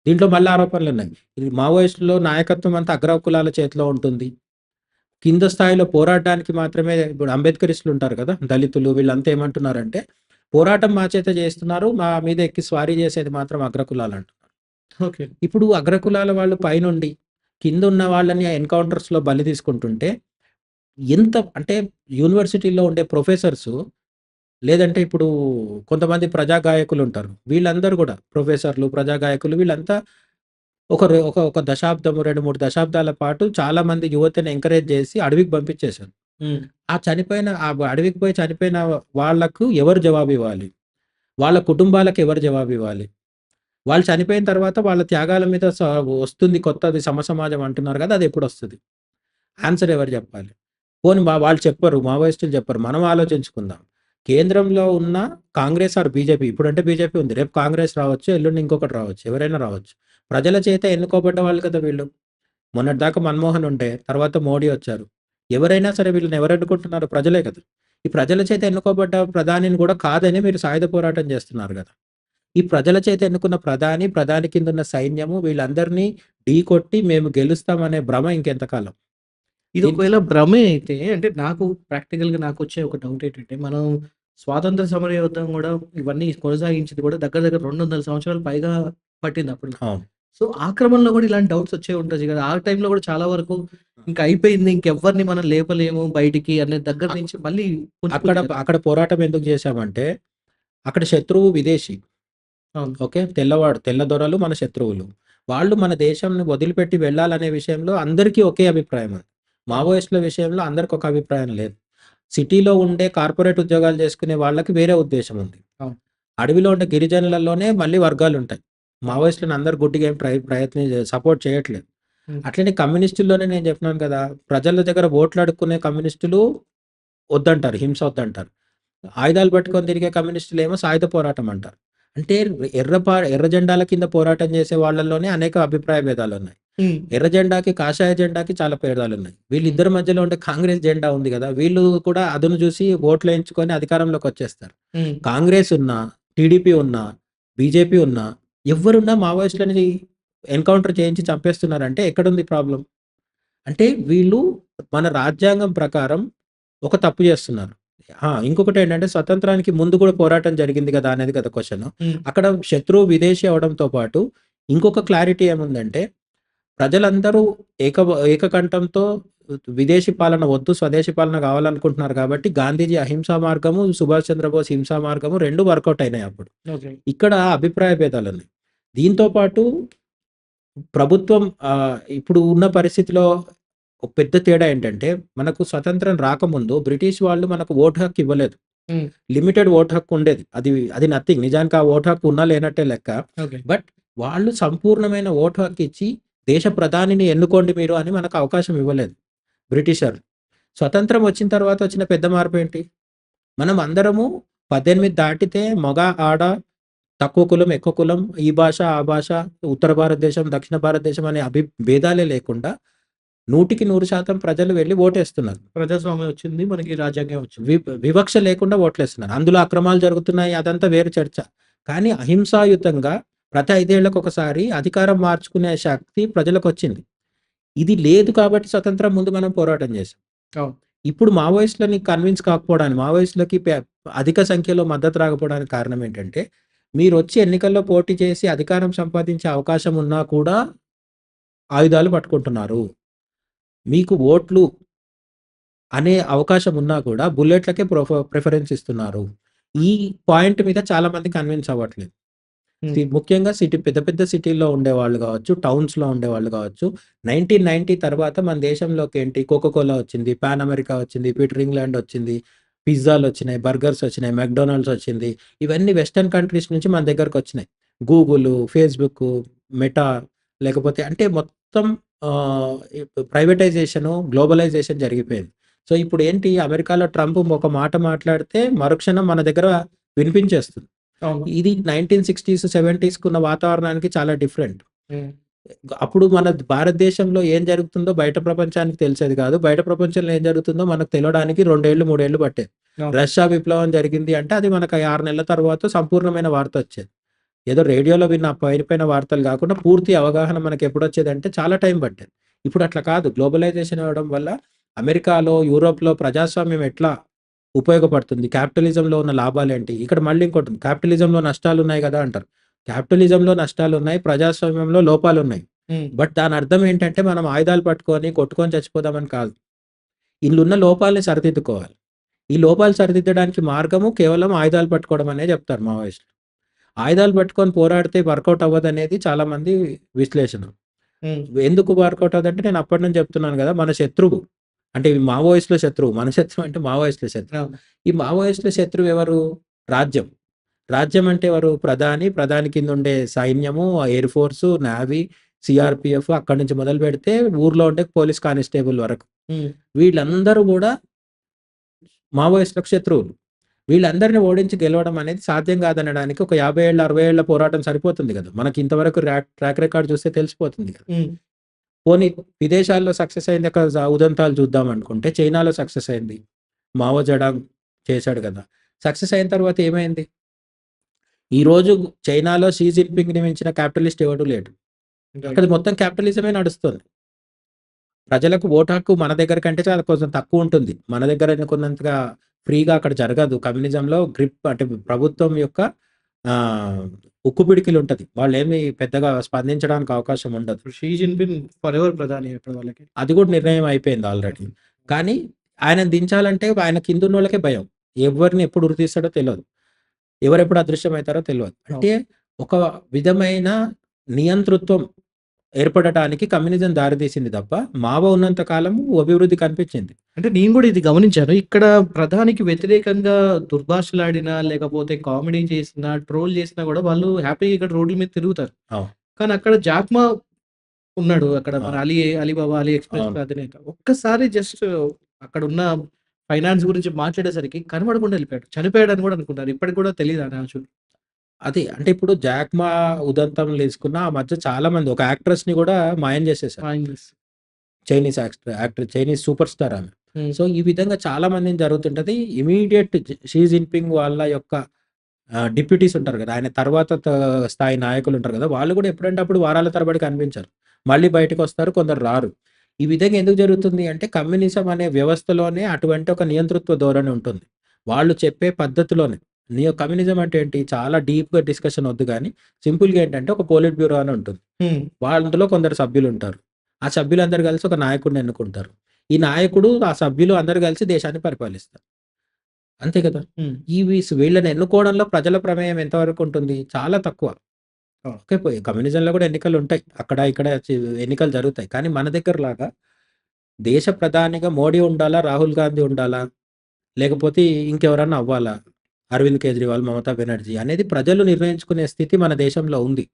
దీంట్లో మళ్ళా ఆరోపణలున్నాయి. ఇది మావోయిస్టులో నాయకత్వం అంతా అగ్రకులాల చేతిలో ఉంటుంది. కింద స్థాయిలో పోరాటానికి మాత్రమే ఇప్పుడు అంబేద్కరిస్టులు ఉంటారు కదా! దళితులు వీళ్ళంతా ఏమంటున్నారంటే, పోరాటం మా చేత చేస్తున్నారు. మా మీద ఎక్కి స్వారీ చేసేది మాత్రం అగ్రకులాలంటున్నారు. ఓకే. ఇప్పుడు అగ్రకులాల వాళ్ళు పైనుండి, కిందున్న వాళ్ళని ఎన్‌కౌంటర్స్‌లో బలి తీసుకుంటుంటే, అంటే యూనివర్సిటీలో ఉండే ప్రొఫెసర్సు, లేదంటే ఇప్పుడు కొంతమంది ప్రజా గాయకులుంటారు. వీళ్ళందరూ గూడా ప్రొఫెసర్‌లు, ప్రజా గాయకులు వీళ్ళంతా ఒక దశాబ్దము, 2, 3 దశాబ్దాల పాటు చాలామంది యువతని ఎంకరేజ్ జేసి అడవికి పంపించేశారు. హ్మ్. అడవికి పోయి చనిపోయిన వాళ్ళకు ఎవరు జవాబివ్వాలి? వాళ్ళ కుటుంబాలకు ఎవరు జవాబివ్వాలి? వాళ్ళు చనిపోయిన తర్వాత వాళ్ళ త్యాగాల మీద వస్తుంది కొత్తది సమసమాజం అంటున్నారు గదా! అదెప్పుడొస్తది? ఆన్సర్ ఎవరు జెప్పాలి? పోనీ వాళ్ళు చెప్పరు. మావోయిస్టులు చెప్పరు. మనం ఆలోచించుకుందాం. కేంద్రంలో ఉన్న కాంగ్రెస్ ఆర్ బీజేపీ ఇప్పుడంటే బీజేపీ ఉంది. రేపు కాంగ్రెస్ రావచ్చు. ఎల్లుండి ఇంకొకటి రావచ్చు. ఎవరైనా రావచ్చు. ప్రజల చేత ఎన్నుకోబడ్డ వాళ్ళు కదా వీళ్ళు. మొన్నటిదాకా మన్మోహన్ ఉండే. తర్వాత మోడీ వచ్చారు. ఎవరైనా సరే వీళ్ళని ఎవరు ఎన్నుకుంటున్నారు? ప్రజలే కదా! ఈ ప్రజల చేత ఎన్నుకోబడ్డ ప్రధానిని గూడా కాదని మీరు సాయుధ పోరాటం జేస్తున్నారు గదా! ఈ ప్రజల చేత ఎన్నుకున్న ప్రధాని కిందున్న సైన్యము వీళ్ళందరినీ ఢీకొట్టి మేము గెలుస్తామనే భ్రమ ఇంకెంతకాలం? ఇది దీన్ ఒకవేళ భ్రమే అయితే అంటే నాకు ప్రాక్టికల్‌గా నాకొచ్చే ఒక డౌట్ ఏంటంటే, మనం స్వాతంత్ర సమర యోద్ధం గూడా ఇవన్నీ కొనసాగించింది కూడా దగ్గర దగ్గర 200 సంవత్సరాలు పైగా పట్టింది అప్పటికి. అవును. సో, ఆ క్రమంలో గూడా ఇలాంటి డౌట్స్ వచ్చే ఉంటది గదా! ఆ టైంలో గూడా చాలా వరకు ఇంక అయిపోయింది. ఇంకెవ్వరిని మనం లేపలేము బయటికి అనే దగ్గర అ నుంచి మళ్ళీ అక్కడ పుంజుకుంది కదా! అక్కడ పోరాటం ఎందుకు చేశామంటే, అక్కడ శత్రువు విదేశీ. అవును. ఓకే. తెల్ల దొరలు మన శత్రువులు. వాళ్ళు మన దేశంని వదిలిపెట్టి వెళ్ళాలనే విషయంలో అందరికీ ఒకే అభిప్రాయం ఉంది. అవును. మావోయిస్టుల విషయంలో అందరికి ఒక అభిప్రాయం లేదు. సిటీలో ఉండే కార్పొరేట్ ఉద్యోగాలు చేసుకునే వాళ్ళకి వేరే ఉద్దేశ్యం ఉంది. అవును. అడవిలో ఉండే గిరిజనులలోనే మళ్ళీ వర్గాలుంటాయి. మావోయిస్టులను అందరూ గుడ్డిగా ఏం సపోర్ట్ చేయట్లేదు. హ్మ్. అట్లనే కమ్యూనిస్టుల్లోనే నేను చెప్పినాను కదా! ప్రజల దగ్గర ఓట్లు అడుక్కునే కమ్యూనిస్టులు వద్దంటారు. హింస వద్దంటారు. ఆయుధాలు పట్టుకొని తిరిగే కమ్యూనిస్టులేమో సాయుధ పోరాటం అంటారు. అంటే ఎర్ర జెండాల కింద పోరాటం చేసే వాళ్ళలోనే అనేక అభిప్రాయ భేదాలున్నాయి. హ్మ్. ఎర్ర జెండాకి, కాషాయ జెండాకి చాలా భేదాలున్నాయి. వీళ్ళిద్దరి మధ్యలో ఉండే కాంగ్రెస్ జెండా ఉంది గదా! వీళ్ళు కూడా అదును జూసి ఓట్లేయించుకొని అధికారంలోకొచ్చేస్తారు. హ్మ్. కాంగ్రెస్ ఉన్నా, టీడీపీ ఉన్నా, బీజేపీ ఉన్నా, ఎవ్వరున్నా మావోయిస్టులని ఎన్‌కౌంటర్ చేయించి చంపేస్తున్నారంటే ఎక్కడుంది ప్రాబ్లమ్? అంటే వీళ్ళు మన రాజ్యాంగం ప్రకారం ఒక తప్పు చేస్తున్నారు. ఇంకొకటేంటంటే స్వతంత్రానికి ముందు కూడా పోరాటం జరిగింది కదా! అనేది కదా క్వెషను. హ్మ్. అక్కడ శత్రువు విదేశీ అవ్వడంతో పాటు ఇంకొక క్లారిటీ ఏముందంటే ప్రజలందరూ ఏకకంఠంతో విదేశీ పాలన వద్దు, స్వదేశీ పాలన కావాలనుకుంటున్నారు కాబట్టి గాంధీజీ అహింసా మార్గము, సుభాష్ చంద్రబోస్ హింసా మార్గము 2 వర్కౌట్ అయినాయి అప్పుడు. ఓకే. ఇక్కడ అభిప్రాయ భేదాలున్నాయి. దీంతో పాటు ప్రభుత్వం ఇప్పుడు ఉన్న పరిస్థితిలో ఒక పెద్ద తేడా ఏంటంటే, మనకు స్వతంత్రం రాకముందు బ్రిటిష్ వాళ్ళు మనకు ఓటు హక్కు ఇవ్వలేదు. హ్మ్. లిమిటెడ్ ఓటు హక్కు ఉండేది. అది నథింగ్. నిజానికి ఆ ఓటు హక్కు ఉన్నా లేనట్టే లెక్క. ఓకే. బట్ వాళ్ళు సంపూర్ణమైన ఓటు హక్కు ఇచ్చి, దేశ ప్రధానిని ఎన్నుకోండి మీరు అని మనకు అవకాశం ఇవ్వలేదు బ్రిటిషర్లు. స్వతంత్రం వచ్చిన తర్వాత వచ్చిన పెద్ద మార్పేంటి? మనం అందరము 18 దాటితే మగ, ఆడ, తక్కువ కులం, ఎక్కువ కులం, ఈ భాష, ఆ భాష, ఉత్తర భారతదేశం, దక్షిణ భారతదేశం అనే భేదాలే లేకుండా 100% ప్రజలు వెళ్లి ఓటేస్తున్నారు. ప్రజాస్వామ్యం వచ్చింది. మనకి రాజ్యాంగం వచ్చింది. వివక్ష లేకుండా ఓట్లేస్తున్నారు. అందులో అక్రమాలు జరుగుతున్నాయి అదంతా వేరు చర్చ. కానీ అహింసాయుతంగా ప్రతి 5 ఏళ్లకొకసారి అధికారం మార్చుకునే శక్తి ప్రజలకొచ్చింది. ఇది లేదు కాబట్టి స్వతంత్రం ముందు మనం పోరాటం చేసాం. అవును. ఇప్పుడు మావోయిస్టులని కన్విన్స్ కాకపోవడానికి, మావోయిస్టులకి అధిక సంఖ్యలో మద్దతు రాకపోవడానికి కారణం ఏంటంటే, మీరొచ్చి ఎన్నికల్లో పోటీ చేసి అధికారం సంపాదించే అవకాశం ఉన్నా కూడా ఆయుధాలు పట్టుకుంటున్నారు. మీకు ఓట్లు అనే అవకాశం ఉన్నా కూడా బుల్లెట్‌లకే ప్రిఫరెన్స్ ఇస్తున్నారు. ఈ పాయింట్ మీద చాలా మంది కన్విన్స్ అవ్వట్లేదు. హ్మ్. ముఖ్యంగా పెద్ద పెద్ద సిటీల్లో ఉండేవాళ్ళు గావచ్చు, టౌన్స్‌లో ఉండేవాళ్ళు గావచ్చు. 1990 తర్వాత మన దేశంలోకి ఏంటి కోకో కోలా వచ్చింది, పాన్ అమెరికా వచ్చింది, పీటర్ ఇంగ్లాండ్ వచ్చింది, పిజ్జాలొచ్చినాయి, బర్గర్స్ వచ్చినాయి, మెక్‌డొనాల్డ్స్ వచ్చింది. ఇవన్నీ వెస్టర్న్ కంట్రీస్ నుంచి మన దగ్గరకొచ్చినాయి. గూగులు, ఫేస్‌బుక్కు, మెటా లేకపోతే అంటే మొత్తం ఆహ్, ప్రైవేటైజేషను, గ్లోబలైజేషన్ జరిగిపోయింది. సో, ఇప్పుడేంటి అమెరికాలో ట్రంప్ ఒక మాట మాట్లాడితే మరుక్షణం మన దగ్గర వినిపించేస్తుంది. అవును. ఇది 1960స్, 70స్‌కున్న వాతావరణానికి చాలా డిఫరెంట్. హ్మ్. అప్పుడు మన భారతదేశంలో ఏం జరుగుతుందో బయట ప్రపంచానికి తెలిసేది కాదు. బయట ప్రపంచంలో ఏం జరుగుతుందో మనకు తెలవడానికి 2 ఏళ్ళు, 3 ఏళ్ళు పట్టేది. అవును. రష్యా విప్లవం జరిగింది అంటే అది మనకు 6 నెలల తర్వాత సంపూర్ణమైన వార్త వచ్చేది. ఏదో రేడియోలో విన్న పైన వార్తలు కాకుండా పూర్తి అవగాహన మనకెప్పుడొచ్చేదంటే చాలా టైం పట్టేది. ఇప్పుడు అట్లా కాదు. గ్లోబలైజేషన్ అవ్వడం వల్ల అమెరికాలో, యూరోప్‌లో ప్రజాస్వామ్యం ఎట్లా ఉపయోగపడుతుంది? క్యాపిటలిజంలో ఉన్న లాభాలేంటి? ఇక్కడ మళ్ళీ ఇంకోటుంది. క్యాపిటలిజంలో నష్టాలున్నాయి గదా! అంటారు. క్యాపిటలిజంలో నష్టాలున్నాయి. ప్రజాస్వామ్యంలో లోపాలున్నాయి. హ్మ్. బట్ దాని అర్థం ఏంటంటే మనం ఆయుధాలు పట్టుకొని కొట్టుకొని చచ్చిపోదామని కాదు. ఈళ్ళున్న లోపాలని సరిదిద్దుకోవాలి. ఈ లోపాలు సరిదిద్దడానికి మార్గము కేవలం ఆయుధాలు పట్టుకోవడం అనే చెప్తారు మావోయిస్టులు. ఆయుధాలు పట్టుకొని పోరాడితే వర్కౌట్ అవ్వదనేది చాలా మంది విశ్లేషణ. హ్మ్. ఎందుకు వర్కౌట్ అవ్వదంటే నేను అప్పటి నుంచి చెప్తున్నాను గదా! మన శత్రువు. అంటే ఈ మావోయిస్టుల శత్రువు. మన శత్రువు అంటే మావోయిస్టుల శత్రువు. అవును. ఈ మావోయిస్టుల శత్రువు ఎవరు? రాజ్యం. రాజ్యం అంటే ఎవరు? ప్రధాని, ప్రధాని కింద ఉండే సైన్యము, ఎయిర్ ఫోర్సు, నేవీ, సీఆర్‌పీఎఫ్ అక్కడి నుంచి మొదలుపెడితే ఊర్లో ఉండే పోలీస్ కానిస్టేబుల్ వరకు. హ్మ్. వీళ్ళందరూ గూడా మావోయిస్టులకు శత్రువులు. వీళ్ళందరిని ఓడించి గెలవడం అనేది సాధ్యం కాదనడానికి ఒక 50 ఏళ్ల, 60 ఏళ్ల పోరాటం సరిపోతుంది గదా! మనకి ఇంతవరకు ట్రాక్ రికార్డ్ చూస్తే తెలిసిపోతుంది గదా! హ్మ్. పోనీ విదేశాల్లో సక్సెస్ అయింది ఒక ఉదంతాలు చూద్దామనుకుంటే చైనాలో సక్సెస్ అయింది. మావో జెడాంగ్ చేశాడు గదా! సక్సెస్ అయిన తర్వాత ఏమైంది? ఈరోజు చైనాలో షీ జిన్‌పింగ్‌ని మించిన క్యాపిటలిస్ట్ ఎవడు లేడు. రైట్. అక్కడ మొత్తం క్యాపిటలిజమే నడుస్తుంది. ప్రజలకు ఓటు హక్కు మన దగ్గర కంటే చాలా కొంచెం తక్కువుంటుంది. మన దగ్గర అనుకున్నంతగా ఫ్రీగా అక్కడ జరగదు. కమ్యూనిజంలో గ్రిప్ అంటే ప్రభుత్వం యొక్క ఆహ్, ఉక్కు పిడికిలుంటది. వాళ్ళేమి పెద్దగా స్పందించడానికి అవకాశం ఉండదు. ఇప్పుడు 'షీ జిన్‌పింగ్' ఫరెవర్ ప్రధాని ఇప్పుడు వాళ్ళకి. అది కూడా నిర్ణయం అయిపోయింది ఆల్రెడీ. కానీ ఆయనను దించాలంటే ఆయన కిందున్నోళ్ళకే భయం. ఎవరిని ఎప్పుడు ఉరి తీస్తాడో తెలవదు. ఎవరెప్పుడు అదృశ్యమైతారో తెలవదు. అవును. అంటే ఒక విధమైన నియంతృత్వం ఏర్పడటానికి కమ్యూనిజం దారితీసింది తప్ప, మావో ఉన్నంత కాలము అభివృద్ధి కనిపించింది. అంటే నేను గూడా ఇది గమనించాను. ఇక్కడ ప్రధానికి వ్యతిరేకంగా దుర్భాషలాడినా, లేకపోతే కామెడీ చేసినా, ట్రోల్ చేసినా గూడా వాళ్ళు హ్యాపీగా ఇక్కడ రోడ్ల మీద తిరుగుతారు. అవును. కానీ అక్కడ జాక్మా ఉన్నాడు. అక్కడ మన అవును. అలీబాబా, అలీ ఎక్స్‌ప్రెస్ అవును. అధినేత. ఒక్కసారి జస్ట్ అక్కడున్న ఫైనాన్స్ గురించి మాట్లాడేసరికి కనబడకుండా ఎళ్ళిపోయాడు. చనిపోయాడని గూడా అనుకున్నారు. ఇప్పటికి గూడా తెలీదా ఆ న్యూసు? అది అంటే ఇప్పుడు 'జాక్ మా' ఉదంతం తీసుకున్న ఆ మధ్య చాలా మంది ఒక యాక్ట్రెస్‌ని గూడా మాయం చేసేసారు. Mindless. Chinese actor Chinese super star ఆమె. హ్మ్. సో, ఈ విధంగా చాలా మందిని జరుగుతుంటది. ఇమ్మీడియేట్ షీ జిన్‌పింగ్ వాళ్ళ యొక్క డిప్యూటీస్ ఉంటారు గదా! ఆయన తర్వాత స్థాయి నాయకులుంటారు గదా! వాళ్ళు గూడా ఎప్పుడంటే అప్పుడు వారాల తరబడి కనిపించరు. మళ్ళీ బయటకొస్తారు, కొందరు రారు. ఈ విధంగా ఎందుకు జరుగుతుంది అంటే కమ్యూనిజం అనే వ్యవస్థలోనే అటువంటి ఒక నియంతృత్వ ధోరణి ఉంటుంది. వాళ్ళు చెప్పే పద్ధతిలోనే. కమ్యూనిజం అంటే ఏంటి? చాలా డీప్‌గా డిస్కషన్ ఒద్దు గానీ సింపుల్‌గా ఏంటంటే ఒక పోలిట్ బ్యూరో అని ఉంటుంది. హ్మ్. అందులో కొందరు సభ్యులుంటారు. ఆ సభ్యులందరూ కలిసి ఒక నాయకుడిని ఎన్నుకుంటారు. ఈ నాయకుడు, ఆ సభ్యులు అందరూ కలిసి దేశాన్ని పరిపాలిస్తారు. అంతే కదా! హ్మ్. వీళ్ళని ఎన్నుకోవడంలో ప్రజల ప్రమేయం ఎంతవరకు ఉంటుంది? చాలా తక్కువ. అవును. ఓకే. కమ్యూనిజంలో కూడా ఎన్నికలుంటాయి. అక్కడ, ఇక్కడ ఎన్నికలు జరుగుతాయి. కానీ మన దగ్గరలాగా దేశ ప్రధానిగా మోడీ ఉండాలా? రాహుల్ గాంధీ ఉండాలా? లేకపోతే ఇంకెవరన్నా అవ్వాలా? అరవింద్ కేజ్రీవాల్, మమతా బెనర్జీ అనేది ప్రజలు నిర్ణయించుకునే స్థితి మన దేశంలో ఉంది.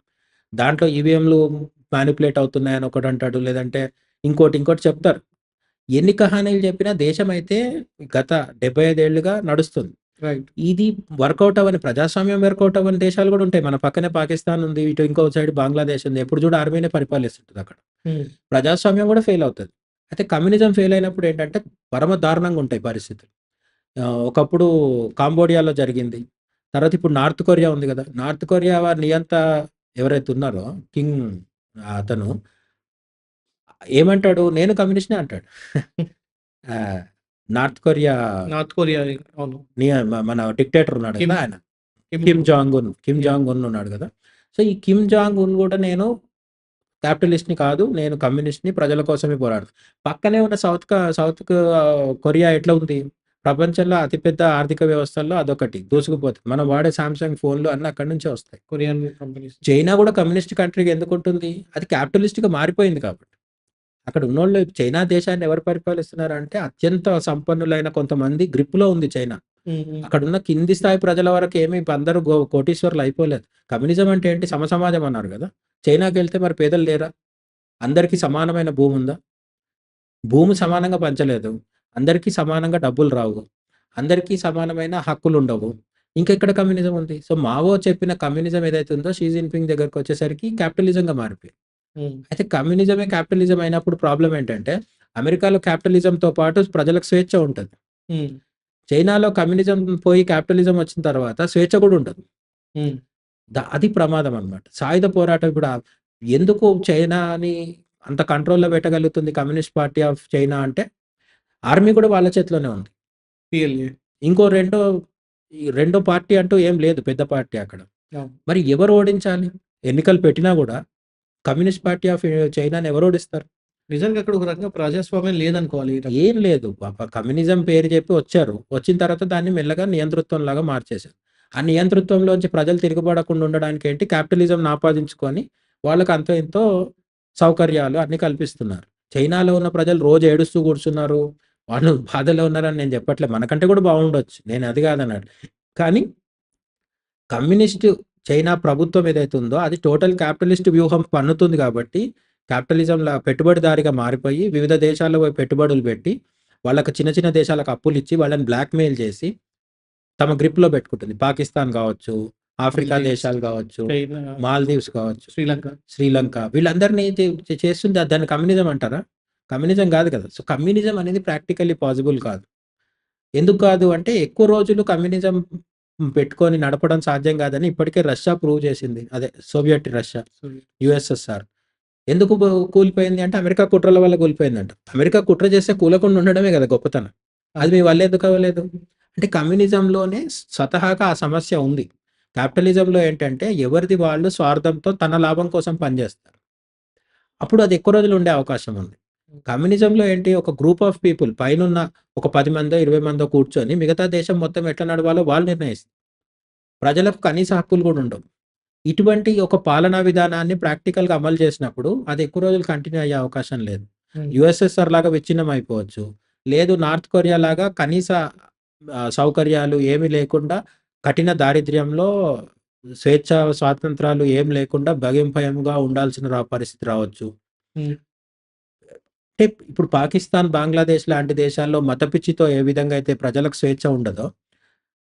దాంట్లో ఈవీఎంలు మానిప్యులేట్ అవుతున్నాయని ఒకడంటాడు. లేదంటే ఇంకోటి చెప్తారు. ఎన్ని కహానీలు చెప్పినా దేశమైతే గత 75 ఏళ్లుగా నడుస్తుంది. రైట్. ఇది వర్కౌట్ అవ్వని ప్రజాస్వామ్యం వర్కౌట్ అవ్వని దేశాలు గూడా ఉంటాయి. మన పక్కనే పాకిస్తాన్ ఉంది. ఇటు ఇంకో సైడ్ బంగ్లాదేశ్ ఉంది. ఎప్పుడు చూడు ఆర్మీనే పరిపాలిస్తుంటదక్కడ. హ్మ్. ప్రజాస్వామ్యం గూడా ఫెయిల్ అవుతది. అయితే కమ్యూనిజం ఫెయిల్ అయినప్పుడు ఏంటంటే పరమ దారుణంగా ఉంటాయి పరిస్థితులు. ఒకప్పుడు కాంబోడియాలో జరిగింది. తర్వాత ఇప్పుడు నార్త్ కొరియా ఉంది గదా! నార్త్ కొరియా వారి నియంత ఎవరైతే ఉన్నారో కింగ్ అతను ఏమంటాడు? నేను కమ్యూనిస్ట్‌నే అంటాడు. ఆ! North Korea north Korea. అవును. మన డిక్టేటర్ ఉన్నాడు కిమ్ కదా! ఆయన. Kim Kim yeah! Jong Un ఉన్నాడు కదా! సో, ఈ కిమ్ జాంగ్ ఉన్ గూడా నేను క్యాపిటలిస్ట్‌ని కాదు. నేను కమ్యూనిస్ట్‌ని ప్రజల కోసమే పోరాడతా. పక్కనే ఉన్న కొరియా ఎట్లా ఉంది? ప్రపంచంలో అతిపెద్ద ఆర్థిక వ్యవస్థల్లో అదొకటి దూసుకుపోతుంది. మనం వాడే సామ్‌సంగ్ ఫోన్‌లు అన్నీ అక్కడి నుంచే వస్తాయి. Korean companies. చైనా గూడా కమ్యూనిస్ట్ కంట్రీగా ఎందుకుంటుంది? అది క్యాపిటలిస్ట్‌గా మారిపోయింది కాబట్టి. అక్కడ ఉన్నోళ్ళు చైనా దేశాన్ని ఎవరు పరిపాలిస్తున్నారంటే అత్యంత సంపన్నులైన కొంతమంది గ్రిప్‌లో ఉంది చైనా. హ్మ్. హ్మ్. అక్కడున్న కింది స్థాయి ప్రజల వరకు ఏమి అందరూ కోటీశ్వరులు అయిపోలేదు. కమ్యూనిజం అంటే ఏంటి? సమసమాజం అన్నారు గదా! చైనాకెళ్తే మరి పేదలు లేరా? అందరికీ సమానమైన భూముందా? భూమి సమానంగా పంచలేదు. అందరికీ సమానంగా డబ్బులు రావు. అందరికీ సమానమైన హక్కులుండవు. ఇంకెక్కడ కమ్యూనిజం ఉంది? సో, మావో చెప్పిన కమ్యూనిజం ఏదైతే ఉందో షీ జిన్‌పింగ్ దగ్గరకొచ్చేసరికి క్యాపిటలిజంగా మారిపోయింది. హ్మ్. అయితే కమ్యూనిజమే క్యాపిటలిజం అయినప్పుడు ప్రాబ్లమ్ ఏంటంటే, అమెరికాలో క్యాపిటలిజంతో పాటు ప్రజలకు స్వేచ్ఛ ఉంటది. హ్మ్. చైనాలో కమ్యూనిజం పోయి క్యాపిటలిజం వచ్చిన తర్వాత స్వేచ్ఛ కూడా ఉండదు. హ్మ్. అది ప్రమాదం అన్నమాట. సాయుధ పోరాటం ఇప్పుడు ఎందుకు చైనాని అంత కంట్రోల్‌లో పెట్టగలుగుతుంది కమ్యూనిస్ట్ పార్టీ ఆఫ్ చైనా అంటే, ఆర్మీ కూడా వాళ్ళ చేతిలోనే ఉంది. పిఎల్ఏ. ఇంకో రెండో పార్టీ అంటూ ఏం లేదు పెద్ద పార్టీ అక్కడ. అవును. మరి ఎవరు ఓడించాలి? ఎన్నికలు పెట్టినా గూడా కమ్యూనిస్ట్ పార్టీ ఆఫ్ చైనాని ఎవరు ఓడిస్తారు? నిజంగా అక్కడ ఒక రకంగా ప్రజాస్వామ్యం లేదనుకోవాలి ఈ రకంగా. ఏం లేదు. కమ్యూనిజం పేరు చెప్పి వచ్చారు. వచ్చిన తర్వాత దాన్ని మెల్లగా నియంతృత్వంలాగా మార్చేశారు. ఆ నియంతృత్వంలోంచి ప్రజలు తిరగబడకుండా ఉండడానికి ఏంటి క్యాపిటలిజంని ఆపాదించుకొని వాళ్ళకి అంతో ఇంతో సౌకర్యాలు అన్నీ కల్పిస్తున్నారు. చైనాలో ఉన్న ప్రజలు రోజు ఏడుస్తూ కూర్చున్నారు. వాళ్ళు బాధలో ఉన్నారని నేను చెప్పట్లే. మనకంటే కూడా బాగుండొచ్చు. నేను అది కాదనట్లే. కానీ కమ్యూనిస్టు చైనా ప్రభుత్వం ఏదైతే ఉందో అది టోటల్ క్యాపిటలిస్ట్ వ్యూహం పన్నుతుంది కాబట్టి క్యాపిటలిజంలా పెట్టుబడిదారీగా మారిపోయి వివిధ దేశాల్లో పోయి పెట్టుబడులు పెట్టి వాళ్ళకి చిన్న చిన్న దేశాలకు అప్పులిచ్చి వాళ్ళని బ్లాక్‌మెయిల్ చేసి తమ గ్రిప్‌లో పెట్టుకుంటుంది. పాకిస్తాన్ కావచ్చు, ఆఫ్రికా మాల్దీవ్స్, దేశాలు కావచ్చు, చైనా, మాల్దీవ్స్ కావచ్చు, శ్రీలంక. శ్రీలంక వీళ్ళందరినీ చేస్తుంది దాన్ని కమ్యూనిజం అంటారా? కమ్యూనిజం కాదు కదా! సో, కమ్యూనిజం అనేది ప్రాక్టికల్లీ పాసిబుల్ కాదు. ఎందుకు కాదు అంటే ఎక్కువ రోజులు కమ్యూనిజం పెట్టుకొని నడపడం సాధ్యం కాదని ఇప్పటికే రష్యా ప్రూవ్ చేసింది. అదే సోవియట్ రష్యా, సో యూఎస్ఎస్ఆర్. ఎందుకు కూలిపోయింది అంటే అమెరికా కుట్రల వల్ల కూలిపోయిందంట. అమెరికా కుట్ర చేస్తే కూలకుండా ఉండడమే కదా గొప్పతనం. అది అవును. మీ వల్ల ఎందుకు అవ్వలేదు? అంటే కమ్యూనిజంలోనే స్వతహాగా ఆ సమస్య ఉంది. క్యాపిటలిజంలో ఏంటంటే ఎవరిది వాళ్ళు స్వార్థంతో తన లాభం కోసం పనిచేస్తారు. అప్పుడు అది ఎక్కువ రోజులు ఉండే అవకాశం ఉంది. కమ్యూనిజంలో ఏంటి ఒక గ్రూప్ ఆఫ్ పీపుల్ పైనున్న ఒక 10 మందో, 20 మందో కూర్చొని మిగతా దేశం మొత్తం ఎట్లా నడవాలో వాళ్ళు నిర్ణయిస్తారు. ప్రజలకు కనీస హక్కులు కూడా ఉండవు. ఇటువంటి ఒక పాలనా విధానాన్ని ప్రాక్టికల్‌గా అమలు చేసినప్పుడు అది ఎక్కువ రోజులు కంటిన్యూ అయ్యే అవకాశం లేదు. హ్మ్. యూఎస్ఎస్ఆర్ లాగా విచ్ఛిన్నం అయిపోవచ్చు. లేదు నార్త్ కొరియా లాగా కనీస సౌకర్యాలు ఏమి లేకుండా కఠిన దారిద్ర్యంలో స్వేచ్ఛ, స్వాతంత్రాలు ఏం లేకుండా భయంగా ఉండాల్సిన పరిస్థితి రావచ్చు. హ్మ్. అంటే ఇప్పుడు పాకిస్తాన్, బంగ్లాదేశ్ లాంటి దేశాల్లో మత పిచ్చితో ఏ విధంగా అయితే ప్రజలకు స్వేచ్ఛ ఉండదో,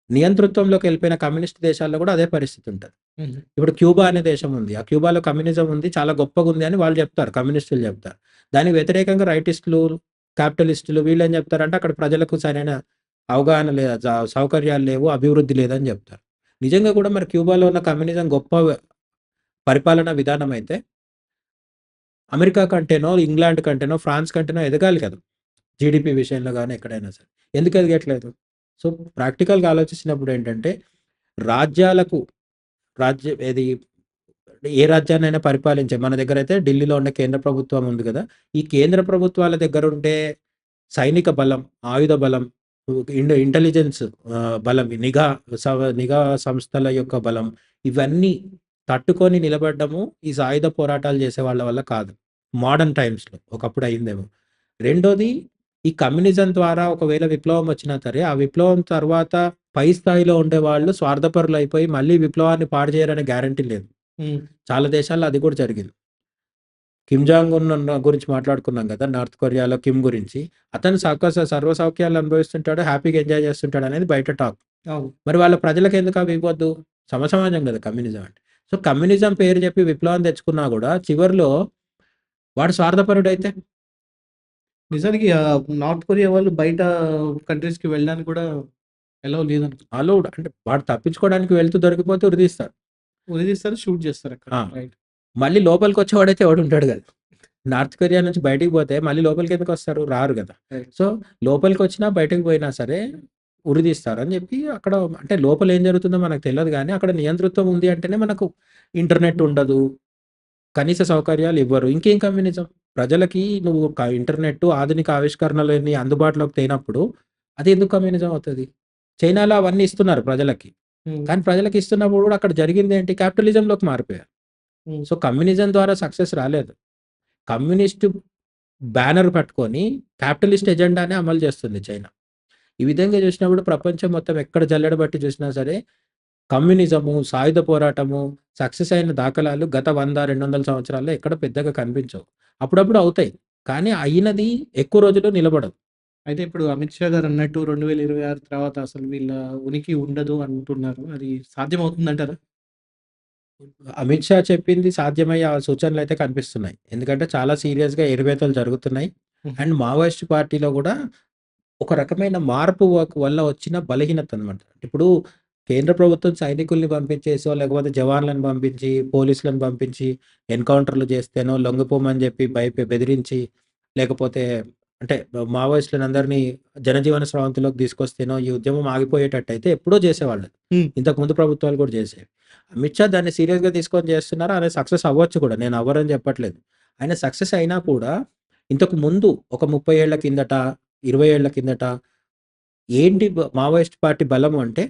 నియంతృత్వంలోకి వెళ్ళిపోయిన కమ్యూనిస్ట్ దేశాల్లో కూడా అదే పరిస్థితి ఉంటుంది. హుహు. ఇప్పుడు క్యూబా అనే దేశం ఉంది. ఆ క్యూబాలో కమ్యూనిజం ఉంది. చాలా గొప్పగా ఉంది అని వాళ్ళు చెప్తారు. కమ్యూనిస్టులు చెప్తారు. దానికి వ్యతిరేకంగా రైటిస్టులు, క్యాపిటలిస్టులు వీళ్ళేం చెప్తారంటే అక్కడ ప్రజలకు సరైన అవగాహన లేదా సౌకర్యాలు లేవు, అభివృద్ధి లేదని చెప్తారు. నిజంగా కూడా మరి క్యూబాలో ఉన్న కమ్యూనిజం గొప్ప పరిపాలనా విధానం అయితే అమెరికా కంటేనో, ఇంగ్లాండ్ కంటేనో, ఫ్రాన్స్ కంటేనో ఎదగాలి కదా! జీడీపీ విషయంలో గాని ఎక్కడైనా సరే. ఎందుకు ఎదగట్లేదు? సో, ప్రాక్టికల్‌గా ఆలోచించినప్పుడు ఏంటంటే రాజ్యాలకు ఏది ఏ రాజ్యాన్నైనా పరిపాలించే మన దగ్గరైతే ఢిల్లీలో ఉన్న కేంద్ర ప్రభుత్వం ఉంది గదా! ఈ కేంద్ర ప్రభుత్వాల దగ్గరుండే సైనిక బలం, ఆయుధ బలం, ఇంటెలిజెన్స్ బలం, నిఘా సంస్థల యొక్క బలం ఇవన్నీ తట్టుకొని నిలబడ్డము ఈ సాయుధ పోరాటాలు చేసే వాళ్ళ వల్ల కాదు. మోడర్న్ టైమ్స్‌లో ఒకప్పుడు అయిందేమో. రెండోది ఈ కమ్యూనిజం ద్వారా ఒకవేళ విప్లవం వచ్చినా సరే, ఆ విప్లవం తర్వాత పై స్థాయిలో ఉండేవాళ్ళు స్వార్థపరులైపోయి మళ్ళీ విప్లవాన్ని పాడు చేయరనే గ్యారంటీ లేదు. హ్మ్. చాలా దేశాల్లో అది కూడా జరిగింది. కిమ్ జాంగ్ ఉన్ గురించి మాట్లాడుకున్నాం కదా! నార్త్ కొరియాలో కిమ్ గురించి. అతను సర్వ సౌఖ్యాలు అనుభవిస్తుంటాడు. హ్యాపీగా ఎంజాయ్ చేస్తుంటాడనేది బయట టాక్. అవును. మరి వాళ్ళ ప్రజలకెందుకు అవి ఇవ్వద్దు? సమసమాజం కదా కమ్యూనిజం అంటే. సో, కమ్యూనిజం పేరు చెప్పి విప్లవం తెచ్చుకున్నా గూడా చివరిలో వాడు స్వార్థపరుడైతే నిజానికి నార్త్ కొరియా వాళ్ళు బయట కంట్రీస్‌కి వెళ్ళడానికి కూడా ఎలౌ లేదనుకుంటా. అలౌడ్ అంటే వాడు తప్పించుకోవడానికి వెళ్తూ దొరికిపోతే ఉరిదీస్తారు. ఉరిదీస్తారు, షూట్ చేస్తారక్కడ. ఆ! రైట్. మళ్ళీ లోపలికొచ్చేవాడైతే ఎవడుంటాడు గదా! నార్త్ కొరియా నుంచి బయటికి పోతే మళ్ళీ లోపలికెందుకొస్తారు? రారు గదా! రైట్. సో, లోపలికొచ్చినా, బయటకి పోయినా సరే ఉరిదీస్తారని జెప్పి అక్కడ అంటే లోపల ఏం జరుగుతుందో మనకు తెలవదు గానీ, అక్కడ నియంతృత్వం ఉంది అంటేనే మనకు ఇంటర్నెట్ ఉండదు. కనీస సౌకర్యాలు ఇవ్వరు. ఇంకేం కమ్యూనిజం? ప్రజలకి నువ్వు ఇంటర్నెట్టు, ఆధునిక ఆవిష్కరణలన్నీ అందుబాటులోకి తేనప్పుడు అది ఎందుకు కమ్యూనిజం అవుతది? చైనాలో అవన్నీ ఇస్తున్నారు ప్రజలకి. హ్మ్. కానీ ప్రజలకి ఇస్తున్నప్పుడు గూడా అక్కడ జరిగిందేంటి? క్యాపిటలిజంలోకి మారిపోయారు. హ్మ్. సో, కమ్యూనిజం ద్వారా సక్సెస్ రాలేదు. కమ్యూనిస్టు బ్యానర్ పట్టుకొని క్యాపిటలిస్ట్ ఎజెండానే అమలు చేస్తుంది చైనా. ఈ విధంగా చూసినప్పుడు ప్రపంచం మొత్తం ఎక్కడ జల్లెడ పట్టి చూసినా సరే కమ్యూనిజము, సాయుధ పోరాటము సక్సెస్ అయిన దాఖలాలు గత 100, 200 సంవత్సరాల్లో ఎక్కడ పెద్దగా కనిపించవు. అప్పుడప్పుడు అవుతాయి. కానీ అయినది ఎక్కువ రోజులు నిలబడదు. అయితే ఇప్పుడు అమిత్ షా గారు అన్నట్టు 2026 తర్వాత అసలు వీళ్ళ ఉనికి ఉండదు అంటున్నారు. అది సాధ్యమవుతుందంటారా? అమిత్ షా చెప్పింది సాధ్యమయ్యే సూచనలైతే కనిపిస్తున్నాయి. ఎందుకంటే చాలా సీరియస్‌గా ఎరువేతలు జరుగుతున్నాయి. హుహు. అండ్ మావోయిస్ట్ పార్టీలో గూడా ఒక రకమైన మార్పు వల్ల వచ్చిన బలహీనత అనమాట. ఇప్పుడు కేంద్ర ప్రభుత్వం సైనికుల్ని పంపించేసో, లేకపోతే జవాన్లను పంపించి, పోలీసులను పంపించి, ఎన్‌కౌంటర్‌లు చేస్తేనో, లొంగిపోమని చెప్పి బెదిరించి, లేకపోతే అంటే మావోయిస్టులనందరినీ జనజీవన స్రవంతిలోకి తీసుకొస్తేనో, ఈ ఉద్యమం ఆగిపోయేటట్టయితే ఎప్పుడో చేసేవాళ్ళు. హ్మ్. ఇంతకుముందు ప్రభుత్వాలు కూడా చేసేవి. అమిత్ షా దాన్ని సీరియస్‌గా తీసుకొని చేస్తున్నారు. ఆయన సక్సెస్ అవ్వచ్చు కూడా. నేను అవ్వరని చెప్పట్లేదు. ఆయన సక్సెస్ అయినా కూడా ఇంతకు ముందు ఒక 30 ఏళ్ల కిందట 20 ఏళ్ల కిందట ఏంటి మావోయిస్ట్ పార్టీ బలము అంటే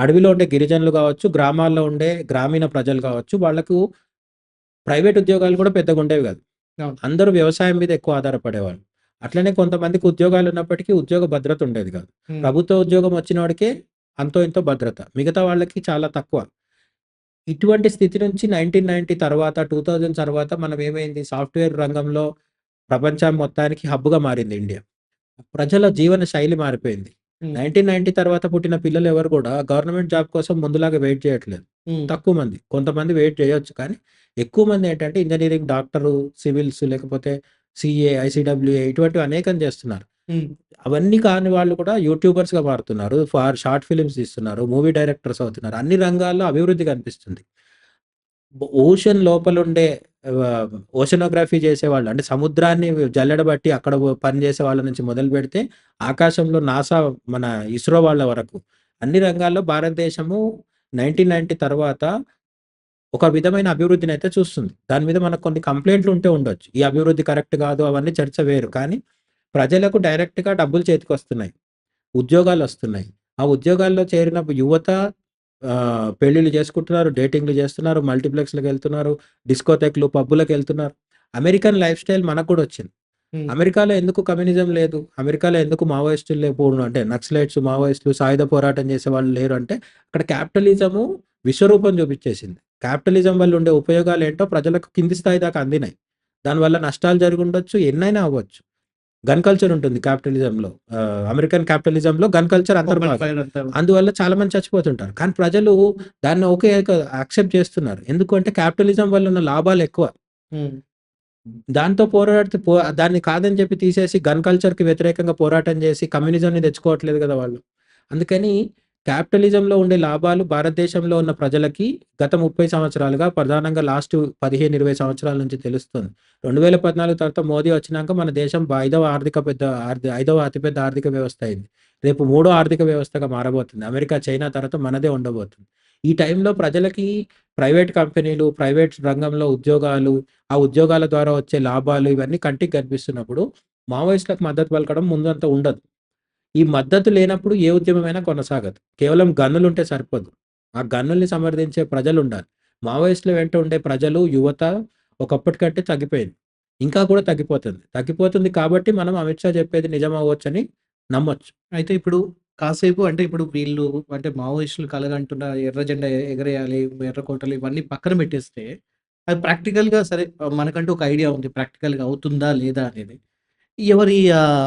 అడవిలో ఉండే గిరిజనులు గావచ్చు, గ్రామాల్లో ఉండే గ్రామీణ ప్రజలు గావచ్చు, వాళ్ళకు ప్రైవేట్ ఉద్యోగాలు కూడా పెద్దగుండేవి గాదు. అవును. అందరూ వ్యవసాయం మీద ఎక్కువ ఆధారపడేవాళ్ళు. అట్లనే కొంతమందికి ఉద్యోగాలున్నప్పటికీ ఉద్యోగ భద్రత ఉండేది గాదు. హ్మ్. ప్రభుత్వ ఉద్యోగం వచ్చినోడికే అంతో ఇంతో భద్రత. మిగతా వాళ్ళకి చాలా తక్కువ. ఇటువంటి స్థితి నుంచి 1990 తర్వాత 2000 తర్వాత మనం ఏమైంది సాఫ్ట్‌వేర్ రంగంలో ప్రపంచం మొత్తానికి హబ్‌గా మారింది ఇండియా. ప్రజల జీవన శైలి మారిపోయింది. హ్మ్. 1990 తర్వాత పుట్టిన పిల్లలు ఎవరు కూడా గవర్నమెంట్ జాబ్ కోసం ముందులాగా వెయిట్ చేయట్లేదు. హ్మ్. తక్కువ మంది. కొంతమంది వెయిట్ చేయొచ్చు. కానీ ఎక్కువ మంది ఏంటంటే ఇంజినీరింగ్, డాక్టరు, సివిల్స్ లేకపోతే సీఏ, ఐసీడబ్ల్యూఏ ఇటువంటివి అనేకం చేస్తున్నారు. హ్మ్. అవన్నీ కాని వాళ్ళు కూడా యూట్యూబర్స్‌గా మారుతున్నారు. షార్ట్ ఫిల్మ్స్ తీస్తున్నారు. మూవీ డైరెక్టర్స్ అవుతున్నారు. అన్ని రంగాల్లో అభివృద్ధి కనిపిస్తుంది. ఓషన్ లోపలుండే ఓషనోగ్రఫీ చేసేవాళ్ళు అంటే సముద్రాన్ని జల్లెడబట్టి అక్కడ పని చేసే వాళ్ళ నుంచి మొదలుపెడితే ఆకాశంలో నాసా మన ఇస్రో వాళ్ళ వరకు అన్ని రంగాల్లో భారతదేశము 1990 తర్వాత ఒక విధమైన అభివృద్ధినైతే చూస్తుంది. దాని మీద మనకు కొన్ని కంప్లెయింట్లు ఉంటే ఉండొచ్చు. ఈ అభివృద్ధి కరెక్ట్ కాదు అవన్నీ చర్చ వేరు. కానీ ప్రజలకు డైరెక్ట్‌గా డబ్బులు చేతికొస్తున్నాయి. ఉద్యోగాలొస్తున్నాయి. ఆ ఉద్యోగాల్లో చేరిన యువత పెళ్ళిళ్ళు చేసుకుంటున్నారు, డేటింగ్‌లు చేస్తున్నారు, మల్టీప్లెక్స్‌లకెళ్తున్నారు, డిస్కోథెక్‌లు, పబ్బులకెళ్తున్నారు. అమెరికన్ లైఫ్ స్టైల్ మనకు కూడా వచ్చింది. హ్మ్. అమెరికాలో ఎందుకు కమ్యూనిజం లేదు? అమెరికాలో ఎందుకు మావోయిస్టులు అంటే నక్సలైట్స్, మావోయిస్టులు, సాయుధ పోరాటం చేసేవాళ్ళు లేరు అంటే అక్కడ క్యాపిటలిజము విశ్వరూపం చూపించేసింది. క్యాపిటలిజం వల్ల ఉండే ఉపయోగాలేంటో ప్రజలకు కింది స్థాయి దాకా అందినాయి. దానివల్ల నష్టాలు జరిగుండొచ్చు, ఎన్నైనా అవ్వచ్చు. గన్ కల్చర్ ఉంటుంది క్యాపిటలిజంలో. అమెరికన్ క్యాపిటలిజంలో గన్ కల్చర్ ఓపెన్ అంతర్భాగం. ఫైర్ అంతా. అందువల్ల చాలా మంది చచ్చిపోతుంటారు. కానీ ప్రజలు దాన్ని యాక్సెప్ట్ చేస్తున్నారు. ఎందుకంటే క్యాపిటలిజం వల్ల ఉన్న లాభాలు ఎక్కువ. హ్మ్. దాంతో పోరాడితే దాన్ని కాదని చెప్పి తీసేసి గన్ కల్చర్‌కి వ్యతిరేకంగా పోరాటం చేసి కమ్యూనిజంని తెచ్చుకోవట్లేదు కదా వాళ్ళు. అందుకని క్యాపిటలిజంలో ఉండే లాభాలు భారతదేశంలో ఉన్న ప్రజలకి గత 30 సంవత్సరాలుగా ప్రధానంగా లాస్ట్ 15, 20 సంవత్సరాల నుంచి తెలుస్తుంది. 2014 తర్వాత మోదీ వచ్చినాక మన దేశం ఐదవ అతిపెద్ద ఆర్థిక వ్యవస్థ అయింది. రేపు మూడో ఆర్థిక వ్యవస్థగా మారబోతుంది. అమెరికా, చైనా తర్వాత మనదే ఉండబోతుంది. ఈ టైంలో ప్రజలకి ప్రైవేట్ కంపెనీలు, ప్రైవేట్ రంగంలో ఉద్యోగాలు, ఆ ఉద్యోగాల ద్వారా వచ్చే లాభాలు ఇవన్నీ కంటికి కనిపిస్తున్నప్పుడు మావోయిస్టులకు మద్దతు పలకడం ముందంత ఉండదు. ఈ మద్దతు లేనప్పుడు ఏ ఉద్యమమైనా కొనసాగదు. కేవలం గన్నులుంటే సరిపోదు. ఆ గన్నుల్ని సమర్థించే ప్రజలుండాలి. మావోయిస్టుల వెంట ఉండే ప్రజలు, యువత ఒకప్పటి కంటే తగ్గిపోయింది. ఇంకా కూడా తగ్గిపోతుంది. తగ్గిపోతుంది కాబట్టి మనం అమిత్ షా చెప్పేది నిజమవ్వొచ్చని నమ్మొచ్చు. అయితే ఇప్పుడు కాసేపు అంటే ఇప్పుడు వీళ్ళు అంటే మావోయిస్టులు కలగంటున్న ఎర్ర జెండా ఎగరేయాలి, ఎర్రకోటలు ఇవన్నీ పక్కన పెట్టేస్తే, అది ప్రాక్టికల్‌గా సరే మనకంటూ ఒక ఐడియా ఉంది. ప్రాక్టికల్‌గా అవుతుందా? లేదా? అనేది. ఎవరి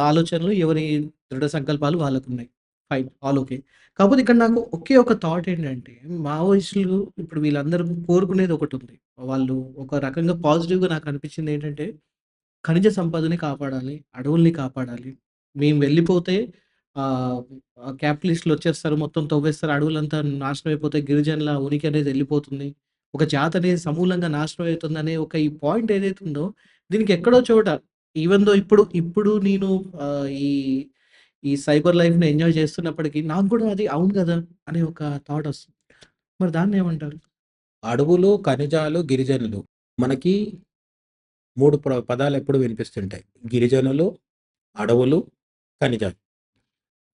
ఆలోచనలు, ఎవరి దృఢ సంకల్పాలు వాళ్ళకున్నాయి. ఫైన్. All okay. కాకపోతే ఇక్కడ నాకు ఒకే ఒక థాట్ ఏంటంటే, మావోయిస్టులు ఇప్పుడు వీళ్ళందరూ కోరుకునేది ఒకటుంది. వాళ్ళు ఒక రకంగా పాజిటివ్‌గా నాకు అనిపించింది ఏంటంటే, ఖనిజ సంపదని కాపాడాలి, అడవుల్ని కాపాడాలి. మేము వెళ్ళిపోతే ఆహ్, క్యాపిటలిస్టులొచ్చేస్తారు, మొత్తం తవ్వేస్తారు, అడవులంతా నాశనం అయిపోతాయి, గిరిజనుల ఉనికి అనేది ఎళ్ళిపోతుంది. ఒక జాతి అనేది సమూలంగా నాశనం అవుతుందనే ఒక ఈ పాయింట్ ఏదైతే ఉందో, దీనికి ఎక్కడో చోట ఈవెన్ దో ఇప్పుడు నేను ఈ ఈ సైబర్ లైఫ్‌ని ఎంజాయ్ చేస్తున్నప్పటికి నాకు గూడా అది అవును గదా! అనే ఒక థాట్ ఒస్తుంది. మరి దాన్నేమంటారు? అడవులు, ఖనిజాలు, గిరిజనులు మనకి 3 పదాలెప్పుడు వినిపిస్తుంటాయి. గిరిజనులు, అడవులు, ఖనిజాలు.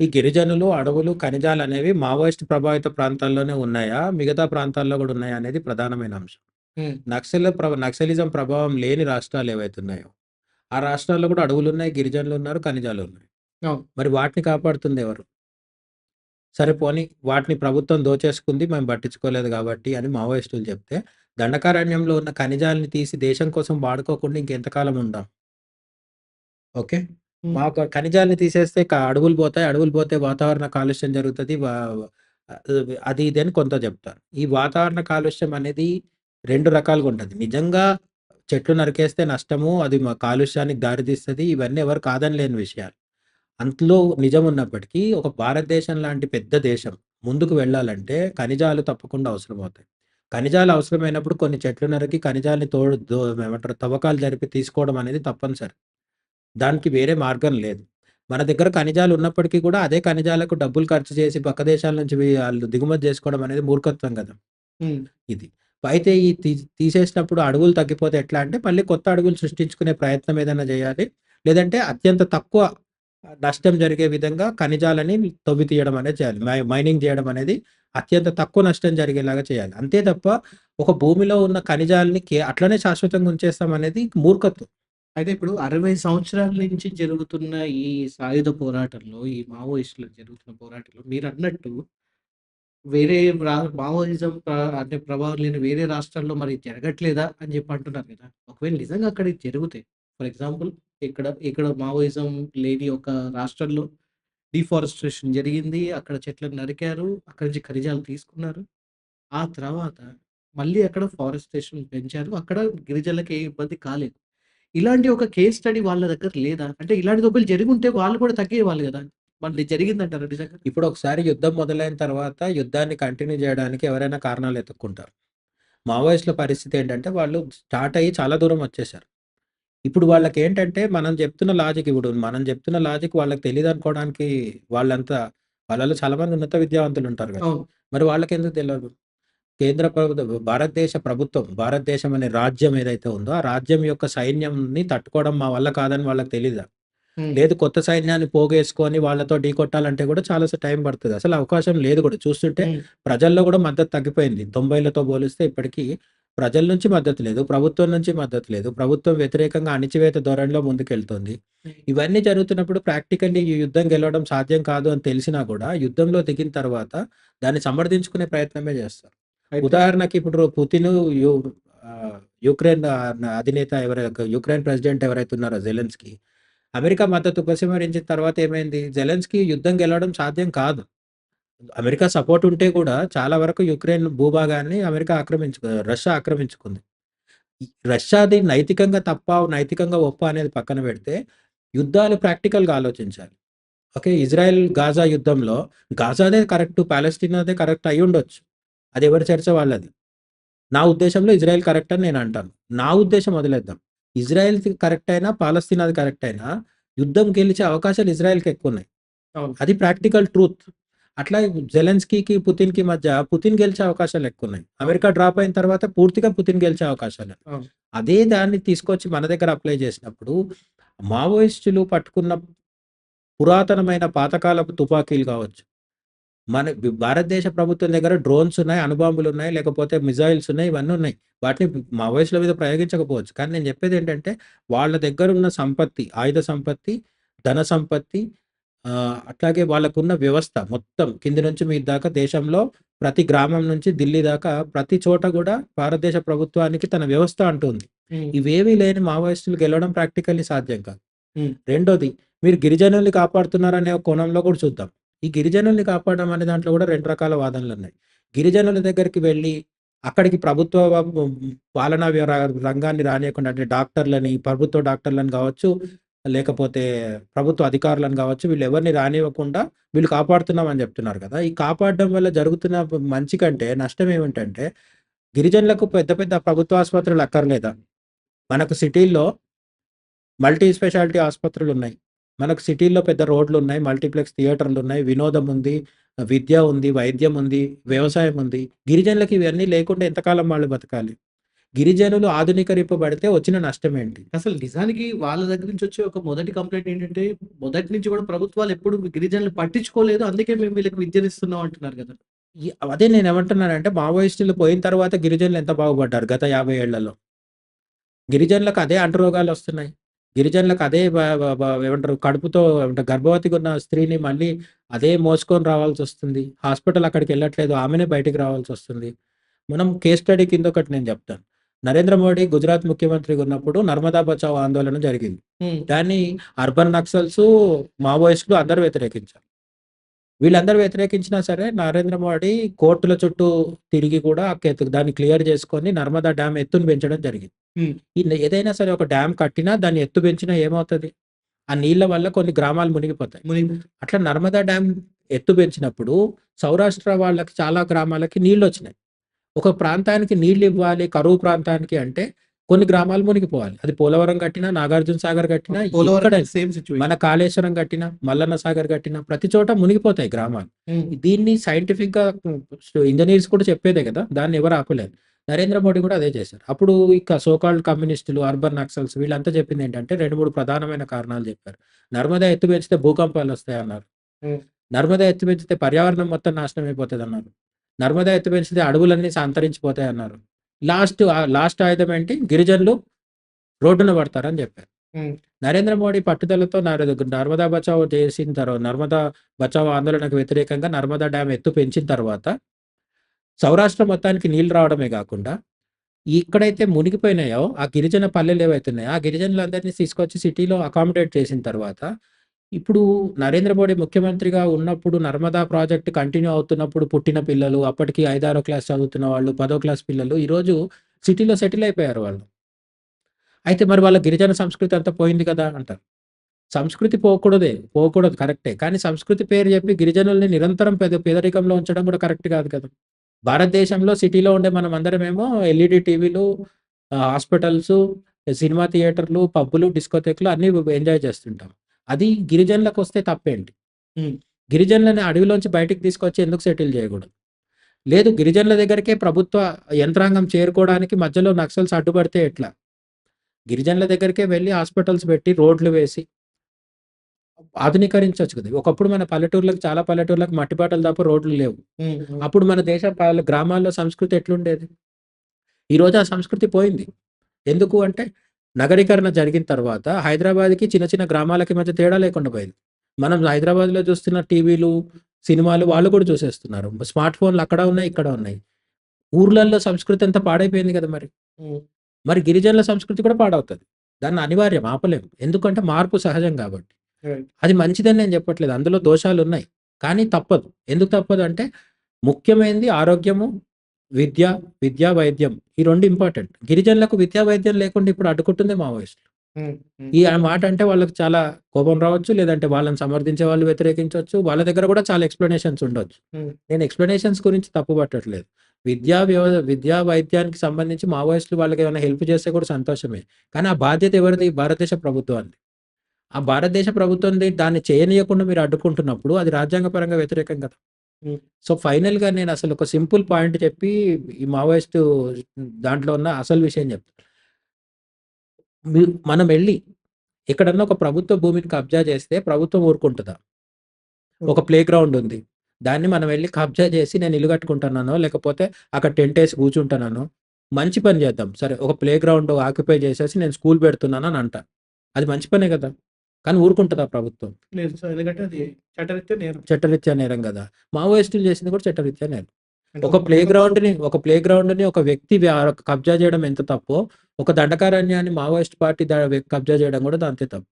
ఈ గిరిజనులు, అడవులు, ఖనిజాలనేవి మావోయిస్ట్ ప్రభావిత ప్రాంతాల్లోనే ఉన్నాయా? మిగతా ప్రాంతాల్లో గూడా ఉన్నాయా? అనేది ప్రధానమైన అంశం. హ్మ్. నక్సలిజం ప్రభావం లేని రాష్ట్రాలు ఏవైతే ఉన్నాయో, ఆ రాష్ట్రాల్లో గూడా అడవులున్నాయి, గిరిజనులున్నారు, ఖనిజాలున్నాయి. అవును. మరి వాటిని కాపాడుతుందెవరు? సరే పోనీ వాటిని ప్రభుత్వం దోచేసుకుంది, మేము పట్టించుకోలేదు గాబట్టి అని మావోయిస్టులు చెప్తే, దండకారణ్యంలో ఉన్న ఖనిజాలని తీసి దేశం కోసం వాడుకోకుండా ఇంకెంతకాలం ఉందాం? ఓకే. హ్మ్. ఖనిజాలని తీసేస్తే అడవులు పోతాయి. అడవులు పోతే వాతావరణ కాలుష్యం జరుగుతది. అది ఇది అని కొంత చెప్తారు. ఈ వాతావరణ కాలుష్యం అనేది 2 రకాలుగా ఉంటది. నిజంగా చెట్లు నరికేస్తే నష్టము, అది కాలుష్యానికి దారితీస్తది. ఇవన్నీ ఎవరు కాదనలేని విషయాలు. అందులో నిజం ఉన్నప్పటికీ ఒక భారతదేశం లాంటి పెద్ద దేశం ముందుకు వెళ్ళాలంటే ఖనిజాలు తప్పకుండా అవసరమవుతాయి. ఖనిజాలు అవసరమైనప్పుడు కొన్ని చెట్లు నరికి ఖనిజాలని ఏమంటారు తవ్వకాలు జరిపి తీసుకోవడం అనేది తప్పనిసరి. దానికి వేరే మార్గం లేదు. మన దగ్గర ఖనిజాలు ఉన్నప్పటికీ కూడా అదే ఖనిజాలకు డబ్బులు ఖర్చు చేసి పక్క దేశాల నుంచి ఆళ్ళు దిగుమతి చేసుకోవడం అనేది మూర్ఖత్వం గదా! హ్మ్. ఇది. అయితే ఈ తీసేసినప్పుడు అడవులు తగ్గిపోతే ఎట్లా అంటే మళ్ళీ కొత్త అడవులు సృష్టించుకునే ప్రయత్నం ఏదైనా జేయాలి. లేదంటే అత్యంత తక్కువ నష్టం జరిగే విధంగా ఖనిజాలని తవ్వి తీయడం అనేది చేయాలి. మైనింగ్ జేయడం అనేది అత్యంత తక్కువ నష్టం జరిగేలాగా చేయాలి. అంతే తప్ప ఒక భూమిలో ఉన్న ఖనిజాలని అట్లనే శాశ్వతంగా ఉంచేస్తాం అనేది మూర్ఖత్వం. అయితే ఇప్పుడు 60 సంవత్సరాల నుంచి జరుగుతున్న ఈ సాయుధ పోరాటంలో, ఈ మావోయిస్టులకు జరుగుతున్న పోరాటంలో మీరన్నట్టు వేరే మావోయిజం అంటే ప్రభావం లేని వేరే రాష్ట్రాల్లో మరి జరగట్లేదా అని జెప్పి అంటున్నారు గదా! ఒకవేళ నిజంగా అక్కడ ఇది జరిగితే ఫర్ ఎగ్జాంపుల్ ఇక్కడ మావోయిజం లేని ఒక రాష్ట్రంలో డిఫారెస్ట్రేషన్ జరిగింది. అక్కడ చెట్లను నరికారు. అక్కడి నుంచి ఖనిజాలు తీసుకున్నారు. ఆ తర్వాత మళ్ళీ అక్కడ ఫారెస్టేషన్ పెంచారు. అక్కడ గిరిజనులకి ఏ ఇబ్బంది కాలేదు. ఇలాంటి ఒక కేస్ స్టడీ వాళ్ళ దగ్గర లేదా? అంటే ఇలాంటిది ఒకవేళ జరిగుంటే వాళ్ళు కూడా తగ్గేవాళ్ళు గదా! మళ్ళీ జరిగిందంటారా నిజంగా? ఇప్పుడు ఒకసారి యుద్ధం మొదలైన తర్వాత యుద్ధాన్ని కంటిన్యూ జేయడానికి ఎవరైనా కారణాలు ఎతుక్కుంటారు. మావోయిస్ట్‌ల పరిస్థితి ఏంటంటే వాళ్ళు స్టార్ట్ అయ్యి చాలా దూరం వచ్చేసారు. ఇప్పుడు వాళ్ళకేంటంటే మనం చెప్తున్న లాజిక్ వాళ్ళకి తెలీదనుకోవడానికి వాళ్ళంతా వాళ్ళలో చాలా మంది ఉన్నత విద్యావంతులు ఉంటారు గదా! అవును. మరి వాళ్ళకెందుకు తెలవదు? కేంద్ర భారతదేశం అనే రాజ్యం ఏదైతే ఉందో, ఆ రాజ్యం యొక్క సైన్యంని తట్టుకోవడం మా వల్ల కాదని వాళ్ళకి తెలీదా? హ్మ్. లేదు కొత్త సైన్యాన్ని పోగేసుకొని వాళ్ళతో ఢీకొట్టాలంటే కూడా చాలా టైం పడతది. అసలు అవకాశం లేదు కూడా. చూస్తుంటే హ్మ్. ప్రజల్లో కూడా మద్దతు తగ్గిపోయింది. 90లతో పోలిస్తే ఇప్పటికి ప్రజల నుంచి మద్దతు లేదు. ప్రభుత్వం నుంచి మద్దతు లేదు. ప్రభుత్వం వ్యతిరేకంగా అణిచివేత ధోరణిలో ముందుకెళ్తోంది. హ్మ్. ఇవన్నీ జరుగుతున్నప్పుడు ప్రాక్టికల్లీ ఈ యుద్ధం గెలవడం సాధ్యం కాదు అని తెలిసినా కూడా యుద్ధంలో దిగిన తర్వాత దాన్ని సమర్థించుకునే ప్రయత్నమే చేస్తారు. అయితే ఉదాహరణకి ఇప్పుడు యు ఆహ్, యుక్రెయిన్ అధినేత యుక్రెయిన్ ప్రెసిడెంట్ ఎవరైతే ఉన్నారో జెలెన్స్కీ అమెరికా మద్దతు ఉపసంహరించిన తర్వాత ఏమైంది? జెలెన్స్కీ యుద్ధం గెలవడం సాధ్యం కాదు. అమెరికా సపోర్ట్ ఉంటే కూడా చాలా వరకు యుక్రెయిన్ భూభాగాన్ని రష్యా ఆక్రమించుకుంది. రష్యాది నైతికంగా తప్ప, నైతికంగా ఒప్ప అనేది పక్కన పెడితే, యుద్ధాలు ప్రాక్టికల్‌గా ఆలోచించాలి. ఓకే. ఇజ్రాయెల్ గాజా యుద్ధంలో గాజాదే కరెక్ట్, పాలెస్తీనాదే కరెక్ట్ అయ్యుండొచ్చు. అది ఎవరి చర్చ వాళ్ళది. నా ఉద్దేశంలో ఇజ్రాయెల్ కరెక్ట్ అని నేను అంటాను. నా ఉద్దేశం వదిలేద్దాం. ఇజ్రాయెల్‌ది కరెక్ట్ అయినా, పాలస్తీనాది కరెక్ట్ అయినా యుద్ధం గెలిచే అవకాశాలు ఇజ్రాయెల్‌కి ఎక్కువున్నాయి. అవును. అది ప్రాక్టికల్ ట్రూత్. అట్లా జెలెన్స్కీకి, పుతిన్‌కి మధ్య పుతిన్ గెలిచే అవకాశాలు ఎక్కువున్నాయి. అవును. అమెరికా డ్రాప్ అయిన తర్వాత పూర్తిగా పుతిన్ గెలిచే అవకాశాలు. అవును. అదే దాన్ని తీసుకొచ్చి మన దగ్గర అప్లై చేసినప్పుడు, మావోయిస్టులు పట్టుకున్న పురాతనమైన పాతకాలపు తుపాకీలు కావచ్చు. భారతదేశ ప్రభుత్వం దగ్గర డ్రోన్స్ ఉన్నాయి, అణుబాంబులున్నాయి, లేకపోతే మిజైల్స్ ఉన్నాయి, ఇవన్నీ ఉన్నాయి. వాటిని మావోయిస్టుల మీద ప్రయోగించకపోవచ్చు. కానీ నేను చెప్పేదేంటంటే, వాళ్ళ దగ్గరున్న సంపత్తి, ఆయుధ సంపత్తి, ధన సంపత్తి, అట్లాగే వాళ్ళకున్న వ్యవస్థ మొత్తం కింది నుంచి మీద దాకా దేశంలో ప్రతి గ్రామం నుంచి ఢిల్లీ దాకా ప్రతి చోట గూడా భారతదేశ ప్రభుత్వానికి తన వ్యవస్థ అంటూ ఉంది. హ్మ్. ఇవేవీ లేని మావోయిస్టులు గెలవడం ప్రాక్టికల్లీ సాధ్యం కాదు. హ్మ్. రెండోది, మీరు గిరిజనుల్ని కాపాడుతున్నారనే కోణంలో కూడా చూద్దాం. ఈ గిరిజనుల్ని కాపాడడం అనే దాంట్లో కూడా 2 రకాల వాదనలున్నాయి. గిరిజనుల దగ్గరికి వెళ్ళి, అక్కడికి ప్రభుత్వ పాలనా రంగాన్ని రానీయకుండా, అంటే డాక్టర్లని, ప్రభుత్వ డాక్టర్లని కావచ్చు, లేకపోతే ప్రభుత్వ అధికారులను కావచ్చు, వీళ్ళెవరిని రానివ్వకుండా వీళ్ళు కాపాడుతున్నామని చెప్తున్నారు కదా! ఈ కాపాడడం వల్ల జరుగుతున్న మంచి కంటే నష్టం ఏమిటంటే, గిరిజనులకు పెద్ద పెద్ద ప్రభుత్వ ఆసుపత్రులు అక్కర్లేదా? మనకు సిటీల్లో మల్టీ స్పెషాలిటీ ఆసుపత్రులున్నాయి. మనకు సిటీల్లో పెద్ద రోడ్లున్నాయి, మల్టీప్లెక్స్ థియేటర్లున్నాయి, వినోదం ఉంది, విద్య ఉంది, వైద్యం ఉంది, వ్యవసాయం ఉంది. గిరిజనులకి ఇవన్నీ లేకుండా ఎంతకాలం వాళ్ళు బతకాలి? గిరిజనులు ఆధునీకరింపబడితే వచ్చిన నష్టమేంటి? అసలు నిజానికి వాళ్ళ దగ్గర నుంచి వచ్చే ఒక మొదటి కంప్లెయింట్ ఏంటంటే, మొదటి నుంచి కూడా ప్రభుత్వాలు ఎప్పుడు గిరిజనులు పట్టించుకోలేదు. అందుకే మేము వీళ్ళకి విద్యనిస్తున్నాం అంటున్నారు కదా! అదే నేనేమంటున్నానంటే, మావోయిస్టులు పోయిన తర్వాత గిరిజనులు ఎంత బాగుపడ్డారు గత 50 ఏళ్లలో. గిరిజనులకు అదే అంటురోగాలొస్తున్నాయి. గిరిజనులకు అదే వ వ వ ఏమంటారు, కడుపుతో అంటే గర్భవతిగా ఉన్న స్త్రీని మళ్ళీ అదే మోసుకొని రావాల్సొస్తుంది. హాస్పిటల్ అక్కడికెళ్ళట్లేదు. ఆమెనే బయటికి రావాల్సొస్తుంది. మనం కేస్ స్టడీ కింద ఒకటి నేను చెప్తాను. నరేంద్ర మోడీ గుజరాత్ ముఖ్యమంత్రిగా ఉన్నప్పుడు నర్మదా బచావో ఆందోళన జరిగింది. హ్మ్. దాన్ని అర్బన్ నక్సల్సు, మావోయిస్టులు అందరూ వ్యతిరేకించారు. వీళ్ళందరూ వ్యతిరేకించినా సరే, నరేంద్ర మోడీ కోర్టుల చుట్టూ తిరిగి కూడా దాన్ని క్లియర్ చేసుకొని నర్మదా డ్యామ్ ఎత్తుని పెంచడం జరిగింది. హ్మ్. ఏదైనా సరే ఒక డ్యామ్ కట్టినా, దాన్ని ఎత్తు పెంచినా ఏమవుతది? ఆ నీళ్ల వల్ల కొన్ని గ్రామాలు మునిగిపోతాయి. అట్లా నర్మదా డ్యామ్ ఎత్తు పెంచినప్పుడు సౌరాష్ట్ర వాళ్ళకి, చాలా గ్రామాలకి నీళ్లొచ్చినాయి. ఒక ప్రాంతానికి నీళ్లివ్వాలి కరువు ప్రాంతానికి అంటే కొన్ని గ్రామాలు మునిగిపోవాలి. అది పోలవరం కట్టినా, నాగార్జున సాగర్ కట్టినా, పోలవరం ఎక్కడైనా సేమ్ సిట్యుయేషన్. మన కాళేశ్వరం కట్టినా, మల్లన్న సాగర్ కట్టినా ప్రతి చోట మునిగిపోతాయి గ్రామాలు. హ్మ్. దీన్ని సైంటిఫిక్‌గా ఇంజినీర్స్ కూడా చెప్పేదే కదా! దాన్ని ఎవరు ఆపలేరు. నరేంద్ర మోడీ కూడా అదే చేశారు. అప్పుడు ఇక సో కాల్డ్ కమ్యూనిస్టులు, అర్బన్ నక్సల్స్ వీళ్ళంతా చెప్పిందేంటంటే 2, 3 ప్రధానమైన కారణాలు చెప్పారు. నర్మదా ఎత్తు పెంచితే భూకంపాలొస్తాయన్నారు. హ్మ్. నర్మదా ఎత్తు పెంచితే పర్యావరణం మొత్తం నాశనం అయిపోతదన్నారు. నర్మదా ఎత్తు పెంచితే అడవులన్నీ అంతరించిపోతాయన్నారు. లాస్ట్ ఆయుధం ఏంటి? గిరిజనులు రోడ్డున పడతారని చెప్పారు. హ్మ్. నరేంద్ర మోడీ పట్టుదలతో నర్మదా బచావో చేసిన తర్వాత, నర్మదా బచావో ఆందోళనకు వ్యతిరేకంగా నర్మదా డ్యామ్ ఎత్తు పెంచిన తర్వాత, సౌరాష్ట్ర మొత్తానికి నీళ్లు రావడమే కాకుండా, ఎక్కడైతే మునిగిపోయినాయో ఆ గిరిజన పల్లెలు ఏవైతే ఉన్నాయో, ఆ గిరిజనులందరినీ తీసుకొచ్చి సిటీలో అకామిడేట్ చేసిన తర్వాత, ఇప్పుడు నరేంద్ర మోడీ ముఖ్యమంత్రిగా ఉన్నప్పుడు నర్మదా ప్రాజెక్ట్ కంటిన్యూ అవుతున్నప్పుడు పుట్టిన పిల్లలు, అప్పటికి 5, 6 క్లాస్ చదువుతున్న వాళ్ళు, 10వ క్లాస్ పిల్లలు ఈరోజు సిటీలో సెటిల్ అయిపోయారు వాళ్ళు. అయితే మరి వాళ్ళ గిరిజన సంస్కృతి అంతా పోయింది కదా అంటారు. సంస్కృతి పోకూడదు కరెక్టే. కానీ సంస్కృతి పేరు చెప్పి గిరిజనుల్ని నిరంతరం పేదరికంలో ఉంచడం కూడా కరెక్ట్ కాదు కదా! భారతదేశంలో సిటీలో ఉండే మనమందరమేమో ఎల్ఈడీ టీవీలు, హాస్పిటల్సు, సినిమా థియేటర్లు, పబ్బులు, డిస్కోథేక్‌లు అన్నీ ఎంజాయ్ చేస్తుంటాం. అది గిరిజనులకొస్తే తప్పేంటి? హ్మ్. గిరిజనులని అడవిలోంచి బయటికి తీసుకొచ్చి ఎందుకు సెటిల్ చేయకూడదు? లేదు, గిరిజనుల దగ్గరికే ప్రభుత్వ యంత్రాంగం చేరుకోవడానికి మధ్యలో నక్సల్స్ అడ్డుపడితే ఎట్లా? గిరిజనుల దగ్గరికే వెళ్లి హాస్పిటల్స్ పెట్టి, రోడ్లు వేసి ఆధునీకరించొచ్చు కదా! ఒకప్పుడు మన పల్లెటూర్లకు, చాలా పల్లెటూర్లకు మట్టిపాటలు తప్ప రోడ్లు లేవు. హ్మ్. హ్మ్. అప్పుడు మన దేశ గ్రామాల్లో సంస్కృతి ఎట్లుండేది? ఈరోజు ఆ సంస్కృతి పోయింది. ఎందుకు అంటే, నగరీకరణ జరిగిన తర్వాత హైదరాబాద్‌కి చిన్న చిన్న గ్రామాలకి మధ్య తేడా లేకుండా పోయింది. మనం హైదరాబాద్‌లో చూస్తున్న టీవీలు, సినిమాలు వాళ్ళు కూడా చూసేస్తున్నారు. స్మార్ట్ ఫోన్‌లు అక్కడ ఉన్నాయి, ఇక్కడ ఉన్నాయి. ఊర్లల్లో సంస్కృతి అంతా పాడైపోయింది కదా మరి. హ్మ్. మరి గిరిజనుల సంస్కృతి కూడా పాడవుతది. దాన్ని అనివార్యం ఆపలేం. ఎందుకంటే మార్పు సహజం కాబట్టి. రైట్. అది మంచిదని నేను చెప్పట్లేదు. అందులో దోషాలున్నాయి. కానీ తప్పదు. ఎందుకు తప్పదు అంటే ముఖ్యమైనది ఆరోగ్యము, విద్య, వైద్యం ఈ 2 ఇంపార్టెంట్. గిరిజనులకు విద్యా, వైద్యం లేకుండా ఇప్పుడు అడ్డుకుంటుంది మావోయిస్టులు. హ్మ్. హ్మ్. ఈ ఆ మాట అంటే వాళ్ళకి చాలా కోపం రావచ్చు. లేదంటే వాళ్ళని సమర్థించే వాళ్ళు వ్యతిరేకించొచ్చు. వాళ్ళ దగ్గర కూడా చాలా ఎక్స్‌ప్లనేషన్స్ ఉండొచ్చు. హ్మ్. నేను ఎక్స్‌ప్లనేషన్స్ గురించి తప్పు పట్టట్లేదు. విద్యా, వైద్యానికి సంబంధించి మావోయిస్టులు వాళ్ళకేమైనా హెల్ప్ చేస్తే కూడా సంతోషమే. కానీ ఆ బాధ్యత ఎవరిది? భారతదేశ ప్రభుత్వానిది. ఆ భారతదేశ ప్రభుత్వంది దాన్ని చేయనీయకుండా మీరు అడ్డుకుంటున్నప్పుడు అది రాజ్యాంగపరంగా వ్యతిరేకం కదా! హ్మ్. సో, ఫైనల్‌గా నేను అసలు ఒక సింపుల్ పాయింట్ చెప్పి ఈ మావోయిస్టు దాంట్లో ఉన్న అసలు విషయం చెప్తా. మనమెళ్లి ఎక్కడన్నా ఒక ప్రభుత్వ భూమిని కబ్జా చేస్తే ప్రభుత్వం ఊరుకుంటదా? ఒక ఓకే. ప్లే గ్రౌండ్ ఉంది. దాన్ని మనం వెళ్లి కబ్జా చేసి నేను ఇల్లు కట్టుకుంటున్నానో, లేకపోతే అక్కడ టెంటేసి కూర్చుంటున్నానో, మంచి పని చేద్దాం. సరే ఒక ప్లే గ్రౌండ్ ఆక్యుపై చేసేసి నేను స్కూల్ పెడుతున్నానని అంటా. అది మంచి పనే కదా! కానీ ఊరుకుంటదా ప్రభుత్వం? లేదు సార్. ఎందుకంటే అది చట్టరీత్యా నేరం. చట్టరీత్యా నేరం గదా! మావోయిస్టులు చేసింది కూడా చట్టరీత్యా నేరం. అంటే ఒక ఒక ప్రభుత్వం ప్లే గ్రౌండ్‌ని ఒక వ్యక్తి కబ్జా చేయడం ఎంత తప్పో, ఒక దండకారణ్యాన్ని మావోయిస్ట్ పార్టీ కబ్జా చేయడం కూడా అంతే తప్పు.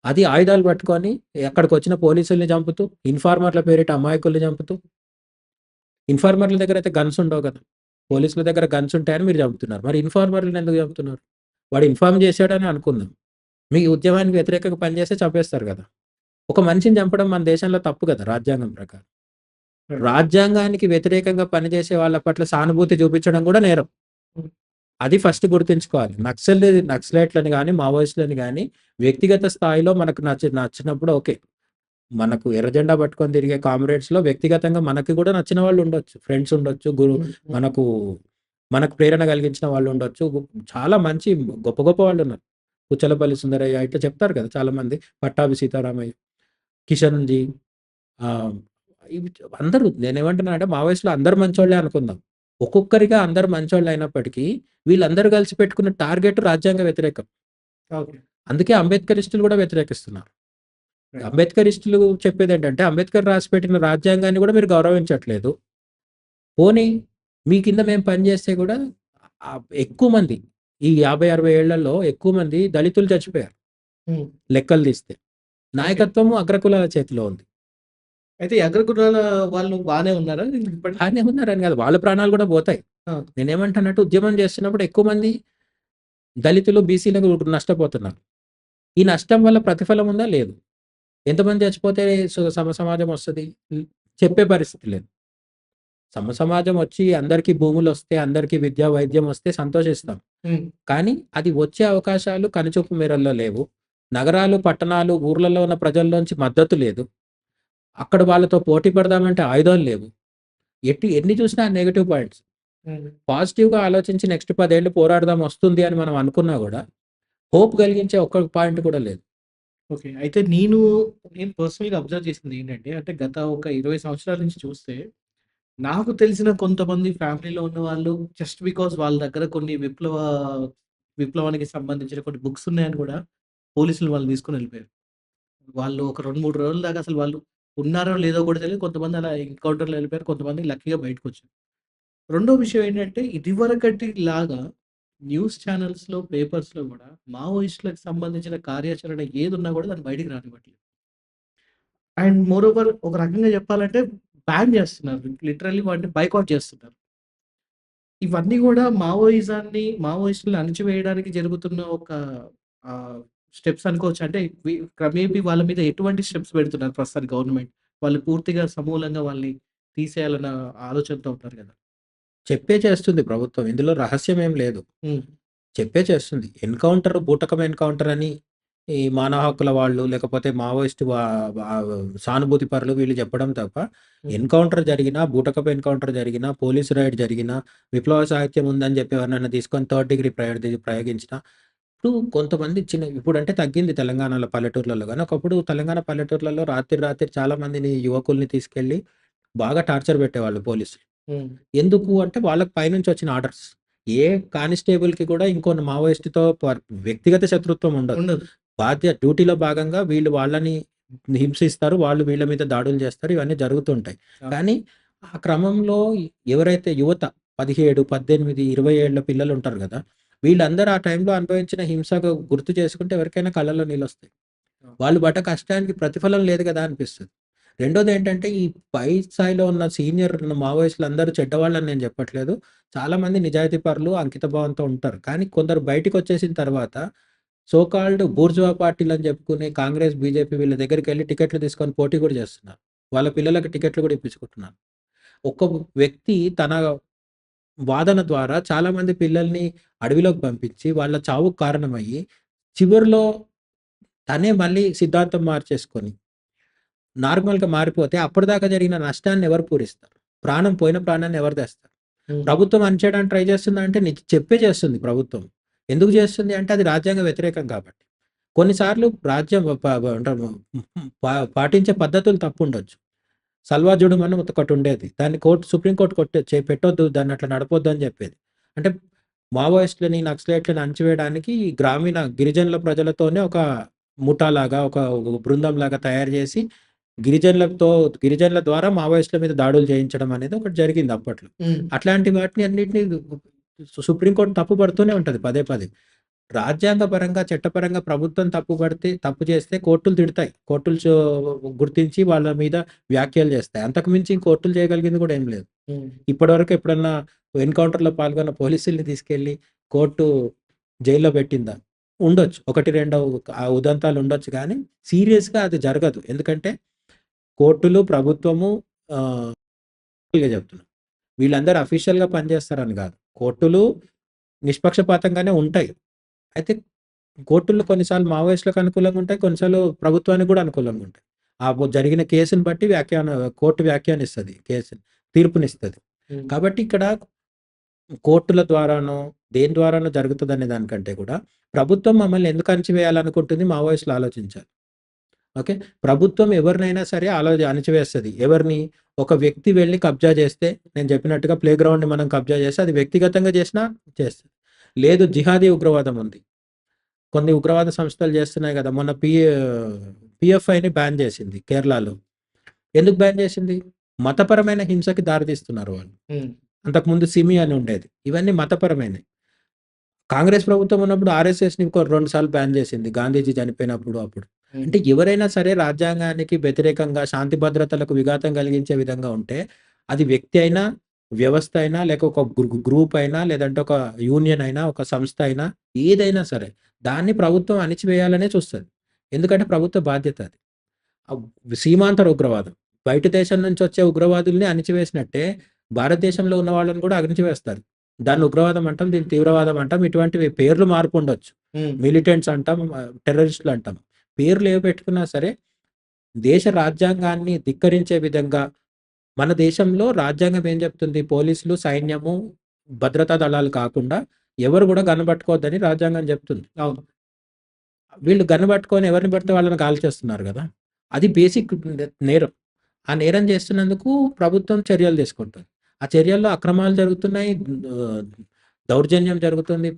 అది ఆయుధాలు పట్టుకొని అక్కడికొచ్చిన పోలీసుల్ని చంపుతూ, ఇన్ఫార్మర్‌ల పేరిట అమాయకుల్ని చంపుతూ, ఇన్ఫార్మర్‌ల దగ్గర అయితే గన్స్ ఉండవు కదా! హ్మ్. పోలీసుల దగ్గర గన్స్ ఉంటాయని మీరు చంపుతున్నారు. మరి ఇన్ఫార్మర్‌లని ఎందుకు చంపుతున్నారు? వాడు ఇన్ఫార్మ్ చేసాడని అనుకుందాం. మీ ఉద్యమానికి వ్యతిరేకంగా పనిచేస్తే చంపేస్తారు కదా! ఒక మనిషిని చంపడం మన దేశంలో తప్పు కదా! రాజ్యాంగం ప్రకారం. రైట్. రాజ్యాంగానికి వ్యతిరేకంగా పనిచేసే వాళ్ళ పట్ల సానుభూతి చూపించడం కూడా నేరం. హ్మ్. అది ఫస్ట్ గుర్తుంచుకోవాలి. నక్సలైట్‌లని గాని, మావోయిస్టులని గాని వ్యక్తిగత స్థాయిలో మనకు నచ్చినప్పుడు ఓకే. మనకు ఎర్ర జెండా పట్టుకొని తిరిగే కామ్రేడ్స్‌లో వ్యక్తిగతంగా మనకి కూడా నచ్చిన వాళ్ళు ఉండొచ్చు. ఫ్రెండ్స్ ఉండొచ్చు. హ్మ్. హ్మ్. మనకు మనకు ప్రేరణ కలిగించిన వాళ్ళు ఉండొచ్చు. చాలా మంచి గొప్ప గొప్ప వాళ్ళున్నారు. పుచ్చలపల్లి సుందరయ్య ఇట్లా చెప్తారు కదా! చాలామంది. పట్టాభి సీతారామయ్య, కిషన్‌జీ ఆహ్, ఇవి అందరూ నేనేమంటున్నానంటే మావోయిస్ట్‌లో అందరూ మంచోళ్ళే అనుకుందాం. ఒక్కొక్కరిగా అందరూ మంచోళ్ళే అయినప్పటికీ వీళ్ళందరూ కలిసి పెట్టుకున్న టార్గెట్ రాజ్యాంగ వ్యతిరేకం. ఓకే. అందుకే అంబేద్కరిస్టులు కూడా వ్యతిరేకిస్తున్నారు. రైట్. అంబేద్కరిస్టులు చెప్పేదేంటంటే, అంబేద్కర్ రాసిపెట్టిన రాజ్యాంగాన్ని గూడా మీరు గౌరవించట్లేదు. పోనీ మీ కింద మేము పనిచేస్తే గూడా ఎక్కువ మంది ఈ 50, 60 ఏళ్లలో ఎక్కువ మంది దళితులు చచ్చిపోయారు. హ్మ్. లెక్కలు తీస్తే. ఓకే. నాయకత్వము అగ్రకులాల చేతిలో ఉంది. అయితే ఈ అగ్రకులాల వాళ్ళు బానే ఉన్నారా ఇప్పటికి? బానే ఉన్నారని గాదు. వాళ్ళ ప్రాణాలు గూడా పోతాయి. ఆ! నేనేమంటానంటే ఉద్యమం చేస్తున్నప్పుడు ఎక్కువ మంది దళితులు, బీసీలకు నష్టపోతున్నారు. ఈ నష్టం వల్ల ప్రతిఫలం ఉందా? లేదు. ఎంతమంది చచ్చిపోతే సమాజం వస్తది? చెప్పే పరిస్థితి లేదు. సమాజం వచ్చి అందరికీ భూములొస్తే, అందరికీ విద్యా, వైద్యం వస్తే సంతోషిస్తాం. హ్మ్. కానీ అది వచ్చే అవకాశాలు కనుచూపు మేరల్లో లేవు. నగరాలు, పట్టణాలు, ఊర్లలో ఉన్న ప్రజల్లోంచి మద్దతు లేదు. అక్కడ వాళ్ళతో పోటీ పడదామంటే ఆయుధాలు లేవు. ఎన్ని చూసినా నెగెటివ్ పాయింట్స్. హ్మ్. పాజిటివ్‌గా ఆలోచించి నెక్స్ట్ 10 ఏళ్ళు పోరాడదాం వస్తుంది అని మనం అనుకున్నా గూడా, హోప్ కలిగించే ఒక్క పాయింట్ కూడా లేదు. ఓకే. అయితే నేను పర్సనల్‌గా అబ్జర్వ్ చేసిందేంటంటే, అంటే గత ఒక 20 సంవత్సరాల నుంచి చూస్తే, నాకు తెలిసిన కొంతమంది ఫ్యామిలీలో ఉన్నవాళ్ళు జస్ట్ బికాజ్ వాళ్ళ దగ్గర కొన్ని విప్లవానికి సంబంధించిన కొన్ని బుక్స్ ఉన్నాయని కూడా పోలీసులు వాళ్ళని తీసుకొని వెళ్ళిపోయారు. వాళ్ళు ఒక 2, 3 రోజుల దాకా అసలు వాళ్ళు ఉన్నారో లేదో కూడా తెలీదు. కొంతమంది అలా ఎన్‌కౌంటర్‌లో వెళ్ళిపోయారు. కొంతమంది లక్కీగా బయటకొచ్చారు. రెండో విషయం ఏంటంటే, ఇదివరకటిలాగా న్యూస్ ఛానెల్స్‌లో, పేపర్స్‌లో గూడా మావోయిస్టులకు సంబంధించిన కార్యాచరణ ఏదున్నా గూడా దాన్ని బయటికి రానివ్వట్లేదు. అండ్ మోర్ ఓవర్ ఒక రకంగా చెప్పాలంటే బ్యాన్ జేస్తున్నారు. లిటరల్లీ వాటిని బాయ్కాట్ చేస్తున్నారు. ఇవన్నీ గూడా మావోయిస్టులని అణచివేయడానికి జరుగుతున్న ఒక ఆహ్, స్టెప్స్ అనుకోవచ్చా? అంటే క్రమేపీ వాళ్ళ మీద ఎటువంటి స్టెప్స్ పెడుతున్నారు ప్రస్తుతానికి గవర్నమెంట్? వాళ్ళు పూర్తిగా సమూలంగా వాళ్ళని తీసేయాలన్న ఆలోచనతో ఉన్నారు గదా! చెప్పే చేస్తుంది ప్రభుత్వం. ఇందులో రహస్యం ఏం లేదు. హ్మ్. చెప్పే చేస్తుంది. బూటకం ఎన్‌కౌంటర్ అని ఈ మానవ హక్కుల వాళ్ళు లేకపోతే మావోయిస్ట్ సానుభూతి పరులు వీళ్ళు చెప్పడం తప్ప, హ్మ్. బూటకపు ఎన్‌కౌంటర్ జరిగినా, పోలీస్ రైడ్ జరిగినా, విప్లవ సాహిత్యం ఉందని చెప్పి ఎవరినైనా తీసుకొని థర్డ్ డిగ్రీ ప్రయోగించినా, కొంతమంది ఇప్పుడంటే తగ్గింది తెలంగాణలో పల్లెటూర్లలో గానీ, ఒకప్పుడు తెలంగాణ పల్లెటూర్లలో రాత్రి రాత్రి చాలా మందిని యువకుల్ని తీసుకెళ్ళి బాగా టార్చర్ పెట్టేవాళ్ళు పోలీసులు. హ్మ్. ఎందుకు అంటే వాళ్ళకి పైనుంచి వచ్చిన ఆర్డర్స్. ఏ కానిస్టేబుల్‌కి కూడా ఇంకో మావోయిస్ట్‌తో వ్యక్తిగత శత్రుత్వం ఉండదు. ఉండదు. డ్యూటీలో భాగంగా వీళ్ళు వాళ్ళని హింసిస్తారు. వాళ్ళు వీళ్ళ మీద దాడులు చేస్తారు. ఇవన్నీ జరుగుతుంటాయి. ఆ! కానీ ఆ క్రమంలో ఎవరైతే యువత 17, 18, 20 ఏళ్ల పిల్లలుంటారు గదా! వీళ్ళందరూ ఆ టైంలో అనుభవించిన హింసకు గుర్తు చేసుకుంటే ఎవరికైనా కళ్ళలో నీళ్ళొస్తాయి. వాళ్ళు పడ్డ కష్టానికి ప్రతిఫలం లేదు కదా అనిపిస్తది. రెండోదేంటంటే ఈ పై స్థాయిలో ఉన్న సీనియర్ మావోయిస్టులందరూ చెడ్డవాళ్ళని నేను చెప్పట్లేదు. చాలామంది నిజాయితీపరులు, అంకితభావంతో ఉంటారు. కానీ కొందరు బయటికొచ్చేసిన తర్వాత సో కాల్డ్ బూర్జువా పార్టీలని చెప్పుకుని కాంగ్రెస్, బీజేపీ వీళ్ళ దగ్గరికెళ్ళి టికెట్లు తీసుకొని పోటీ కూడా చేస్తున్నారు. వాళ్ళ పిల్లలకి టికెట్లు కూడా ఇప్పించుకుంటున్నారు. ఒక వ్యక్తి తన వాదన ద్వారా చాలామంది పిల్లల్ని అడవిలోకి పంపించి వాళ్ళ చావుకు కారణమయ్యి, చివరిలో తనే మళ్ళీ సిద్ధాంతం మార్చేసుకొని నార్మల్‌గా మారిపోతే అప్పటిదాకా జరిగిన నష్టాన్ని ఎవరు పూరిస్తారు? ప్రాణం పోయిన ప్రాణాన్ని ఎవరు తెస్తారు? హ్మ్. ప్రభుత్వం అణిచేయడానికి ట్రై చేస్తుందా అంటే చెప్పే చేస్తుంది ప్రభుత్వం. ఎందుకు చేస్తుంది అంటే అది రాజ్యాంగ వ్యతిరేకం కాబట్టి. కొన్నిసార్లు రాజ్యం ప ప అంటారు పాటించే పద్ధతులు తప్పుండొచ్చు. సల్వా జుడుం అని ఒకటుండేది. దాన్ని సుప్రీం కోర్ట్ పెట్టొద్దు, దాన్ని అట్లా నడపొద్దు అని చెప్పేది. అంటే మావోయిస్టులని, నక్సలైట్‌లని అణచివేయడానికి ఈ గ్రామీణ గిరిజనుల ప్రజలతోనే ఒక ముఠాలాగా, ఒక బృందంలాగా తయారు చేసి గిరిజనుల ద్వారా మావోయిస్టుల మీద దాడులు చేయించడం అనేది ఒకటి జరిగింది అప్పట్లో. హ్మ్. అట్లాంటి వాటిని అన్నిటిని సుప్రీం కోర్ట్ తప్పుపడుతూనే ఉంటది పదే పదే. రాజ్యాంగపరంగా, చట్టపరంగా ప్రభుత్వం తప్పు చేస్తే కోర్టులు తిడతాయి. కోర్టులు గుర్తించి వాళ్ళ మీద వ్యాఖ్యలు చేస్తాయి. అంతకు మించి కోర్టులు చేయగలిగింది కూడా ఏం లేదు. హ్మ్. ఇప్పటివరకు ఎప్పుడన్నా ఎన్‌కౌంటర్‌లో పాల్గొన్న పోలీసుల్ని తీసుకెళ్ళి కోర్టు జైల్లో పెట్టిందా? ఉండొచ్చు. 1, 2 ఉదంతాలు ఉండొచ్చు గానీ, సీరియస్‌గా అది జరగదు. ఎందుకంటే కోర్టులు, ప్రభుత్వము ఆహ్, చెప్తున్నా. వీళ్ళందరూ అఫీషియల్‌గా పనిచేస్తారని గాదు. కోర్టులు నిష్పక్షపాతంగానే ఉంటాయి. అయితే కోర్టులు కొన్నిసార్లు మావోయిస్టులకు అనుకూలంగా ఉంటాయి. కొన్నిసార్లు ప్రభుత్వానికి గూడా అనుకూలంగా ఉంటాయి. జరిగిన కేసుని బట్టి కోర్టు వ్యాఖ్యానిస్తది కేసుని. తీర్పునిస్తది. హ్మ్. కాబట్టి ఇక్కడ కోర్టుల ద్వారానో, దేని ద్వారానో జరుగుతదనే దానికంటే కూడా ప్రభుత్వం మమ్మల్ని ఎందుకు అణచివేయాలనుకుంటుంది మావోయిస్టులు ఆలోచించాలి. ఓకే. ప్రభుత్వం ఎవరినైనా సరే అణచివేస్తది. ఎవరిని? ఒక వ్యక్తి వెళ్లి కబ్జా చేస్తే, నేను చెప్పినట్టుగా ప్లే గ్రౌండ్‌ని మనం కబ్జా చేస్తే అది వ్యక్తిగతంగా చేసినా చేస్తది. లేదు జిహాదీ ఉగ్రవాదం ఉంది. కొన్ని ఉగ్రవాద సంస్థలు చేస్తున్నాయి గదా! మొన్న పీఎఫ్ఐని బ్యాన్ చేసింది కేరళలో. ఎందుకు బ్యాన్ చేసింది? మతపరమైన హింసకి దారితీస్తున్నారు వాళ్ళు. హ్మ్. అంతకుముందు సిమి అని ఉండేది. ఇవన్నీ మతపరమైనయి. కాంగ్రెస్ ప్రభుత్వం ఉన్నప్పుడు ఆర్ఎస్ఎస్‌ని 2 సార్లు బ్యాన్ చేసింది. గాంధీజీ చనిపోయినప్పుడు అప్పుడు. హ్మ్. అంటే ఎవరైనా సరే రాజ్యాంగానికి వ్యతిరేకంగా శాంతి భద్రతలకు విఘాతం కలిగించే విధంగా ఉంటే, అది వ్యక్తి అయినా, వ్యవస్థ అయినా, లేక ఒక గ్రూప్ అయినా, లేదంటే ఒక యూనియన్ అయినా, ఒక సంస్థ అయినా, ఏదైనా సరే దాన్ని ప్రభుత్వం అణిచివేయాలనే చూస్తది. ఎందుకంటే ప్రభుత్వ బాధ్యత అది. ఆహ్, సీమాంతర ఉగ్రవాదం. బయట దేశం నుంచి వచ్చే ఉగ్రవాదుల్ని అణిచివేసినట్టే, భారతదేశంలో ఉన్న వాళ్ళని కూడా అణిచివేస్తారు. దాన్ని ఉగ్రవాదం అంటాం, దీన్ని తీవ్రవాదం అంటాం. ఇటువంటివి పేర్లు మార్పు ఉండొచ్చు. హ్మ్. మిలిటెంట్స్ అంటాం, టెర్రరిస్టులు అంటాం. పేర్లు ఏవి పెట్టుకున్నా సరే, దేశ రాజ్యాంగాన్ని ధిక్కరించే విధంగా మన దేశంలో రాజ్యాంగం ఏం చెప్తుంది? పోలీసులు, సైన్యము, భద్రతా దళాలు కాకుండా ఎవరు కూడా గన్ పట్టుకోవద్దని రాజ్యాంగం చెప్తుంది. అవును. వీళ్ళు గన్ పట్టుకొని ఎవరిని పడితే వాళ్ళని కాల్చేస్తున్నారు గదా! అది బేసిక్ నేరం. ఆ నేరం చేస్తున్నందుకు ప్రభుత్వం చర్యలు తీసుకుంటుంది. ఆ చర్యల్లో అక్రమాలు జరుగుతున్నాయి. ఆహ్, దౌర్జన్యం జరుగుతుంది.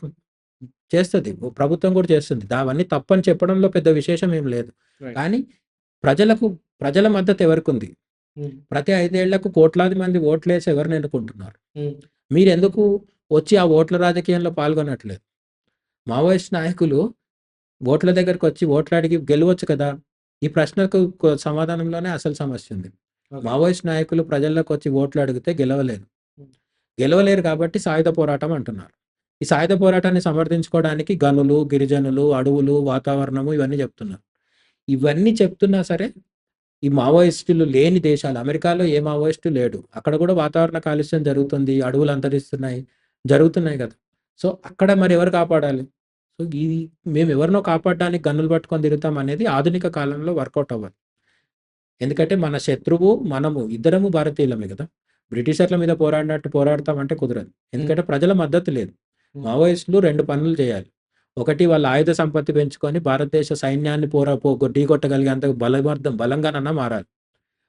చేస్తది. ప్రభుత్వం కూడా చేస్తుంది. అవన్నీ తప్పని చెప్పడంలో పెద్ద విశేషం ఏం లేదు. రైట్. కానీ ప్రజల మద్దతు ఎవరికుంది? హ్మ్. ప్రతి 5 ఏళ్లకు కోట్లాది మంది ఓట్లేసి ఎవరిని ఎన్నుకుంటున్నారు? హ్మ్. మీరెందుకు వచ్చి ఆ ఓట్ల రాజకీయంలో పాల్గొనట్లేదు? మావోయిస్ట్ నాయకులు ఓట్ల దగ్గరకొచ్చి ఓట్లడిగి గెలవచ్చు కదా! ఈ ప్రశ్నకు సమాధానంలోనే అసలు సమస్యుంది. ఓకే. మావోయిస్ట్ నాయకులు ప్రజల్లోకొచ్చి ఓట్లు అడిగితే గెలవలేరు. హ్మ్. గెలవలేరు కాబట్టి సాయుధ పోరాటం అంటున్నారు. ఈ సాయుధ పోరాటాన్ని సమర్థించుకోవడానికి గనులు, గిరిజనులు, అడవులు, వాతావరణము ఇవన్నీ చెప్తున్నారు. ఇవన్నీ చెప్తున్నా సరే, ఈ మావోయిస్టులు లేని దేశాలు అమెరికాలో ఏ మావోయిస్టు లేడు. అక్కడ కూడా వాతావరణ కాలుష్యం జరుగుతుంది. అడవులు అంతరిస్తున్నాయి. జరుగుతున్నాయి కదా! సో, అక్కడ మరి ఎవరు కాపాడాలి? సో, మేమెవరినో కాపాడడానికి గన్నులు పట్టుకొని తిరుగుతాం అనేది ఆధునిక కాలంలో వర్కౌట్ అవ్వదు. ఎందుకంటే మన శత్రువు, మనము ఇద్దరము భారతీయులమే గదా! బ్రిటిషర్ల మీద పోరాడినట్టు పోరాడతామంటే కుదరదు. హ్మ్. ఎందుకంటే ప్రజల మద్దతు లేదు. హ్మ్. మావోయిస్టులు 2 పనులు చేయాలి. ఒకటి వాళ్ళ ఆయుధ సంపత్తి పెంచుకొని భారతదేశ సైన్యాన్ని ఢీకొట్టగలిగేంత బలంగానన్నా మారాలి.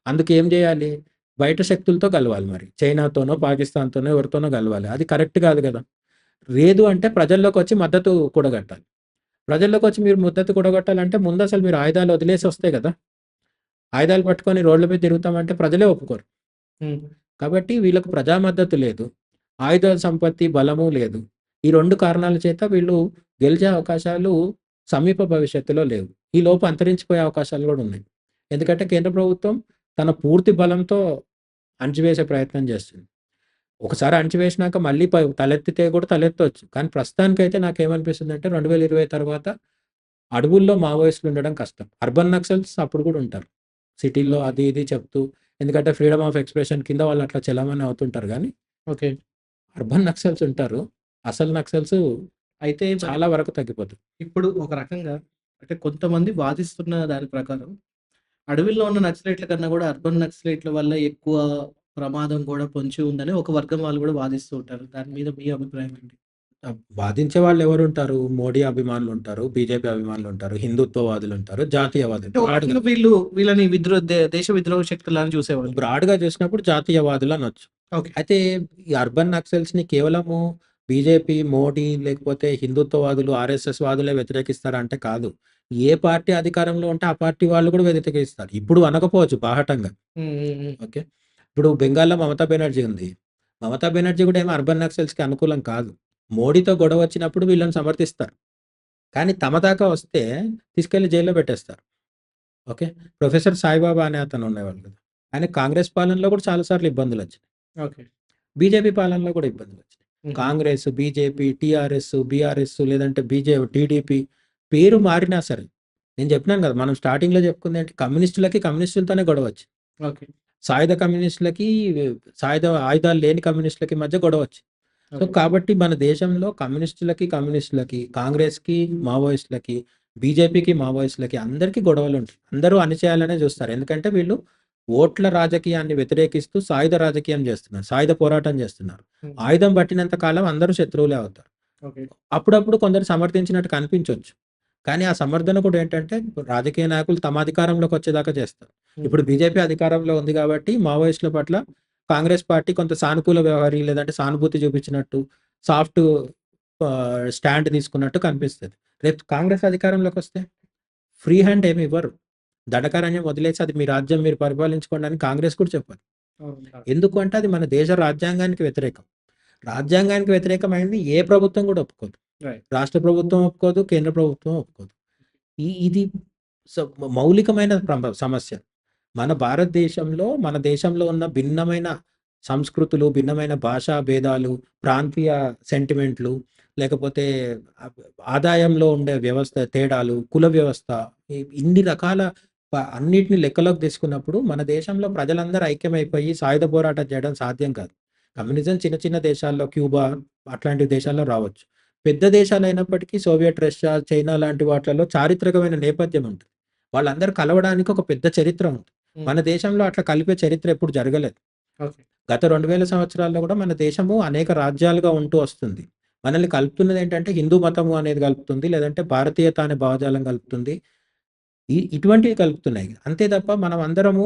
అందుకు ఏం జేయాలి? బయట శక్తులతో కలవాలి మరి. చైనాతోనో, పాకిస్తాన్‌తోనో ఎవరితోనో కలవాలి. అది కరెక్ట్ కాదు గదా! లేదు అంటే ప్రజల్లోకొచ్చి మద్దతు కూడగట్టాలి. ప్రజల్లోకొచ్చి మీరు మద్దతు కూడగట్టాలంటే ముందసలు మీరు ఆయుధాలు వదిలేసి వస్తే గదా! ఆయుధాలు పట్టుకొని రోడ్ల మీద తిరుగుతామంటే ప్రజలే ఒప్పుకోరు. హ్మ్. కాబట్టి వీళ్ళకు ప్రజా మద్దతు లేదు. ఆయుధ సంపత్తి, బలము లేదు. ఈ 2 కారణాల చేత వీళ్ళు గెలిచే అవకాశాలు సమీప భవిష్యత్తులో లేవు. ఈలోపు అంతరించిపోయే అవకాశాలు గూడా ఉన్నాయి. ఎందుకంటే కేంద్ర ప్రభుత్వం తన పూర్తి బలంతో అణచివేసే ప్రయత్నం చేస్తుంది. ఒకసారి అణచివేసినాక మళ్ళీ తలెత్తితే కూడా తలెత్తొచ్చు. కానీ ప్రస్తుతానికైతే నాకేమనిపిస్తుందంటే 2020 తర్వాత అడవుల్లో మావోయిస్టులు ఉండడం కష్టం. అర్బన్ నక్సల్స్ అప్పుడు కూడా ఉంటారు. సిటీల్లో అది ఇది చెప్తూ, ఎందుకంటే ఫ్రీడమ్ ఆఫ్ ఎక్స్‌ప్రెషన్ కింద వాళ్ళు అట్లా చలామణి అవుతుంటారు గానీ, ఓకే. అర్బన్ నక్సల్స్ ఉంటారు. అసలు నక్సల్స్ అయితే మరి చాలా వరకు తగ్గిపోతారు. ఇప్పుడు ఒక రకంగా అంటే కొంతమంది వాదిస్తున్న దాని ప్రకారం అడవిలో ఉన్న నక్సలైట్ల కన్నా గూడా అర్బన్ నక్సలైట్ల వల్ల ఎక్కువ ప్రమాదం కూడా పొంచి ఉందని ఒక వర్గం వాళ్ళు గూడా వాదిస్తూ ఉంటారు. దాని మీద మీ అభిప్రాయం ఏంటి? వాదించే వాళ్ళు ఎవరుంటారు? మోడీ అభిమానులుంటారు, బీజేపీ అభిమానులుంటారు, హిందుత్వవాదులుంటారు, జాతీయవాదులు. అంటే ఒక రకంగా వీళ్ళని దేశ విద్రోహ శక్తులని చూసేవాళ్ళు. బ్రాడ్‌గా చూసినప్పుడు జాతీయవాదులు అనొచ్చు. ఓకే. అయితే ఈ అర్బన్ నక్సల్స్‌ని కేవలము బీజేపీ, మోడీ లేకపోతే హిందుత్వవాదులు, ఆర్ఎస్ఎస్ వాదులే వ్యతిరేకిస్తారా అంటే కాదు. ఏ పార్టీ అధికారంలో ఉంటే ఆ పార్టీ వాళ్ళు కూడా వ్యతిరేకిస్తారు. ఇప్పుడు అనకపోవచ్చు బాహాటంగా. హ్మ్. హ్మ్. హ్మ్. ఓకే. ఇప్పుడు బెంగాల్‌లో మమతా బెనర్జీ ఉంది. మమతా బెనర్జీ కూడా ఏమో అర్బన్ నక్సల్స్‌కి అనుకూలం కాదు. మోడీతో గొడవ వచ్చినప్పుడు వీళ్ళని సమర్థిస్తారు. కానీ తమ దాకా వస్తే తీసుకెళ్ళి జైల్‌లో పెట్టేస్తారు. ఓకే. ప్రొఫెసర్ సాయిబాబా అనే అతను ఉండేవాళ్ళు కదా! ఆయన కాంగ్రెస్ పాలనలో కూడా చాలా సార్లు ఇబ్బందులొచ్చాయి. ఓకే. బీజేపీ పాలనలో కూడా ఇబ్బందులొచ్చాయి. హుహు. కాంగ్రెస్, బీజేపీ, టీఆర్ఎస్, బీఆర్ఎస్ లేదంటే టీడీపీ పేరు మారినా సరే, నేను చెప్పినాను కదా! మనం స్టార్టింగ్‌లో చెప్పుకుందేంటి కమ్యూనిస్టులతోనే గొడవొచ్చింది. ఓకే. సాయుధ కమ్యూనిస్టులకి, ఆయుధాలు లేని కమ్యూనిస్టులకి మధ్య గొడవొచ్చింది. So, okay. కాబట్టి మన దేశంలో కమ్యూనిస్టులకి, కాంగ్రెస్‌కి, మావోయిస్టులకి, బీజేపీకి, మావోయిస్టులకి అందరికీ గొడవలుంటాయి. అందరూ అణిచేయాలనే చూస్తారు. ఎందుకంటే వీళ్ళు ఓట్ల రాజకీయాన్ని వ్యతిరేకిస్తూ సాయుధ రాజకీయం చేస్తున్నారు. సాయుధ పోరాటం చేస్తున్నారు. హ్మ్. ఆయుధం పట్టినంత కాలం అందరూ శత్రువులే అవుతారు. ఓకే. అప్పుడప్పుడు కొందరు సమర్థించినట్టు కనిపించొచ్చు. కానీ ఆ సమర్థన కూడా ఏంటంటే రాజకీయ నాయకులు తమ అధికారంలోకి వచ్చేదాకా చేస్తారు. హ్మ్. ఇప్పుడు బీజేపీ అధికారంలో ఉంది కాబట్టి మావోయిస్టుల పట్ల కాంగ్రెస్ పార్టీ కొంత సానుకూల వ్యవహారి లేదంటే సానుభూతి చూపించినట్టు, సాఫ్ట్ స్టాండ్ తీసుకున్నట్టు కనిపిస్తది. రేపు కాంగ్రెస్ అధికారంలోకొస్తే ఫ్రీ హ్యాండ్ ఏమి ఇవ్వరు. దండకారణ్యం వదిలేసి అది మీ రాజ్యం మీరు పరిపాలించుకోండి అని కాంగ్రెస్ కూడా చెప్పదు. అవును. కాదు. ఎందుకు అంటే అది మన దేశ రాజ్యాంగానికి వ్యతిరేకం. రాజ్యాంగానికి వ్యతిరేకమైనది ఏ ప్రభుత్వం కూడా ఒప్పుకోదు. రైట్. రాష్ట్ర ప్రభుత్వం ఒప్పుకోదు, కేంద్ర ప్రభుత్వం ఒప్పుకోదు. ఇది స మౌలికమైన సమస్య. మన దేశంలో ఉన్న భిన్నమైన సంస్కృతులు, భిన్నమైన భాషా భేదాలు, ప్రాంతీయ సెంటిమెంట్లు, లేకపోతే ఆహ్, ఆదాయంలో ఉండే వ్యవస్థ తేడాలు, కుల వ్యవస్థ, ఇన్ని రకాల అన్నిటిని లెక్కలోకి తీసుకున్నప్పుడు మన దేశంలో ప్రజలందరూ ఐక్యమైపోయి సాయుధ పోరాటం చేయడం సాధ్యం కాదు. కమ్యూనిజం చిన్న చిన్న దేశాల్లో క్యూబా అట్లాంటి దేశాల్లో రావచ్చు. పెద్ద దేశాలైనప్పటికీ సోవియట్ రష్యా, చైనా లాంటి వాట్లలో చారిత్రకమైన నేపథ్యం ఉంటుంది. వాళ్ళందరూ కలవడానికి ఒక పెద్ద చరిత్ర ఉంది. హ్మ్. మన దేశంలో అట్లా కలిపే చరిత్ర ఎప్పుడు జరగలేదు. ఓకే. గత 2000 సంవత్సరాల్లో కూడా మన దేశము అనేక రాజ్యాలుగా ఉంటూ వస్తుంది. మనల్ని కలుపుతున్నదేంటంటే హిందూ మతము అనేది కలుపుతుంది. లేదంటే భారతీయత అనే భావజాలం కలుపుతుంది. ఇటువంటివి కలుపుతున్నాయి. అంతే తప్ప మనం అందరము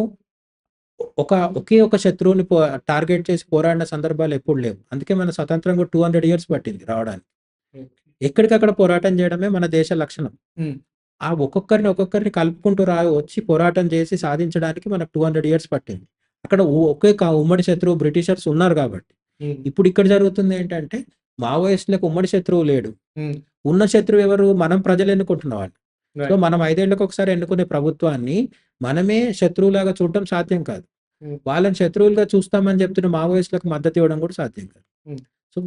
ఒకే ఒక శత్రువుని టార్గెట్ చేసి పోరాడిన సందర్భాలు ఎప్పుడు లేవు. అందుకే మన స్వతంత్రం కూడా 200 ఇయర్స్ పట్టింది రావడానికి. ఓకే. ఎక్కడికక్కడ పోరాటం చేయడమే మన దేశ లక్షణం. హ్మ్. ఆ ఒక్కొక్కరిని కలుపుకుంటూ వచ్చి పోరాటం చేసి సాధించడానికి మనకు 200 ఇయర్స్ పట్టింది. అక్కడ ఒకే ఉమ్మడి శత్రువు బ్రిటిషర్స్ ఉన్నారు కాబట్టి. హ్మ్. ఇప్పుడు ఇక్కడ జరుగుతుందేంటంటే మావోయిస్టులకు ఉమ్మడి శత్రువు లేడు. హ్మ్. ఉన్న శత్రువు ఎవరు? మనం ప్రజలు ఎన్నుకుంటున్న వాళ్ళు. So, right. మనం 5 ఏళ్లకొకసారి ఎన్నుకునే ప్రభుత్వాన్ని మనమే శత్రువులాగా చూడటం సాధ్యం కాదు. హ్మ్. వాళ్ళని శత్రువులుగా చూస్తామని చెప్తున్న మావోయిస్టులకు మద్దతు ఇవ్వడం కూడా సాధ్యం కాదు. హ్మ్. సో,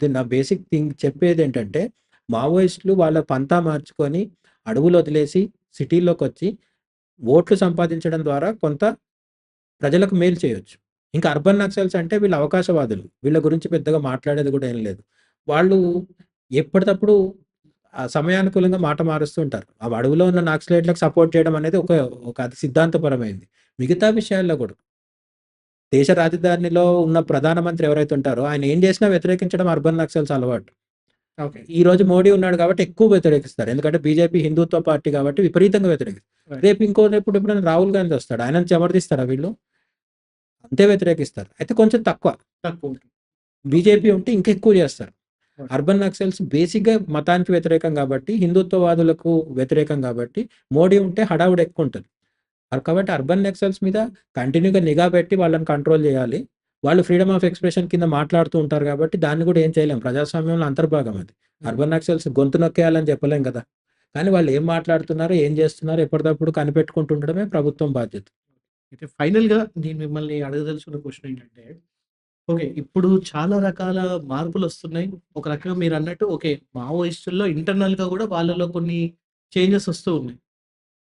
నా బేసిక్ థింగ్ చెప్పేదేంటంటే, మావోయిస్టులు వాళ్ళ పంతా మార్చుకొని అడవులు వదిలేసి సిటీల్లోకొచ్చి ఓట్లు సంపాదించడం ద్వారా కొంత ప్రజలకు మేలు చేయొచ్చు. ఇంకా అర్బన్ నక్సల్స్ అంటే వీళ్ళు అవకాశవాదులు. వీళ్ళ గురించి పెద్దగా మాట్లాడేది కూడా ఏం లేదు. వాళ్ళు ఎప్పటికప్పుడు సమయానుకూలంగా మాట మారుస్తూ ఉంటారు. ఆ అడవిలో ఉన్న నక్సలైట్‌లకు సపోర్ట్ చేయడం అనేది ఒక అది సిద్ధాంతపరమైంది. మిగతా విషయాల్లో కూడా దేశ రాజధానిలో ఉన్న ప్రధానమంత్రి ఎవరైతే ఉంటారో ఆయన ఏం చేసినా వ్యతిరేకించడం అర్బన్ నక్సల్స్ అలవాటు. ఓకే. ఈరోజు మోడీ ఉన్నాడు కాబట్టి ఎక్కువ వ్యతిరేకిస్తారు. ఎందుకంటే బీజేపీ హిందుత్వ పార్టీ కాబట్టి విపరీతంగా వ్యతిరేకిస్తారు. రైట్. రేపు ఎప్పుడైనా రాహుల్ గాంధీ వస్తాడు. ఆయనను సమర్థిస్తారా వీళ్ళు? అంతే వ్యతిరేకిస్తారు. అయితే కొంచెం తక్కువ. తక్కువ ఉంటుంది. బీజేపీ ఉంటే ఇంకా ఎక్కువ చేస్తారు. ఓకే. అర్బన్ నక్సల్స్ బేసిక్‌గా మతానికి వ్యతిరేకం కాబట్టి, హిందుత్వవాదులకు వ్యతిరేకం కాబట్టి, మోడీ ఉంటే హడావుడి ఎక్కువుంటది. కాబట్టి అర్బన్ నక్సల్స్ మీద కంటిన్యూ‌గా నిఘా పెట్టి వాళ్ళని కంట్రోల్ చేయాలి. వాళ్ళు ఫ్రీడమ్ ఆఫ్ ఎక్స్‌ప్రెషన్ కింద మాట్లాడుతూ ఉంటారు కాబట్టి దాన్ని కూడా ఏం చేయలేం. ప్రజాస్వామ్యంలో అంతర్భాగం అది. హ్మ్. అర్బన్ నక్సల్స్ గొంతు నొక్కేయాలని చెప్పలేం కదా! కానీ వాళ్ళు ఏం మాట్లాడుతున్నారో, ఏం చేస్తున్నారో ఎప్పటికప్పుడు కనిపెట్టుకుంటూ ఉండడమే ప్రభుత్వం బాధ్యత. అయితే ఫైనల్‌గా నేను మిమ్మల్ని అడగదలుచుకున్న క్వెషన్ ఏంటంటే, ఓకే. ఇప్పుడు చాలా రకాల మార్పులొస్తున్నాయి. ఒక రకంగా మీరన్నట్టు ఓకే. మావోయిస్టుల్లో ఇంటర్నల్‌గా గూడా వాళ్ళలో కొన్ని చేంజెస్ వస్తూ ఉన్నాయి.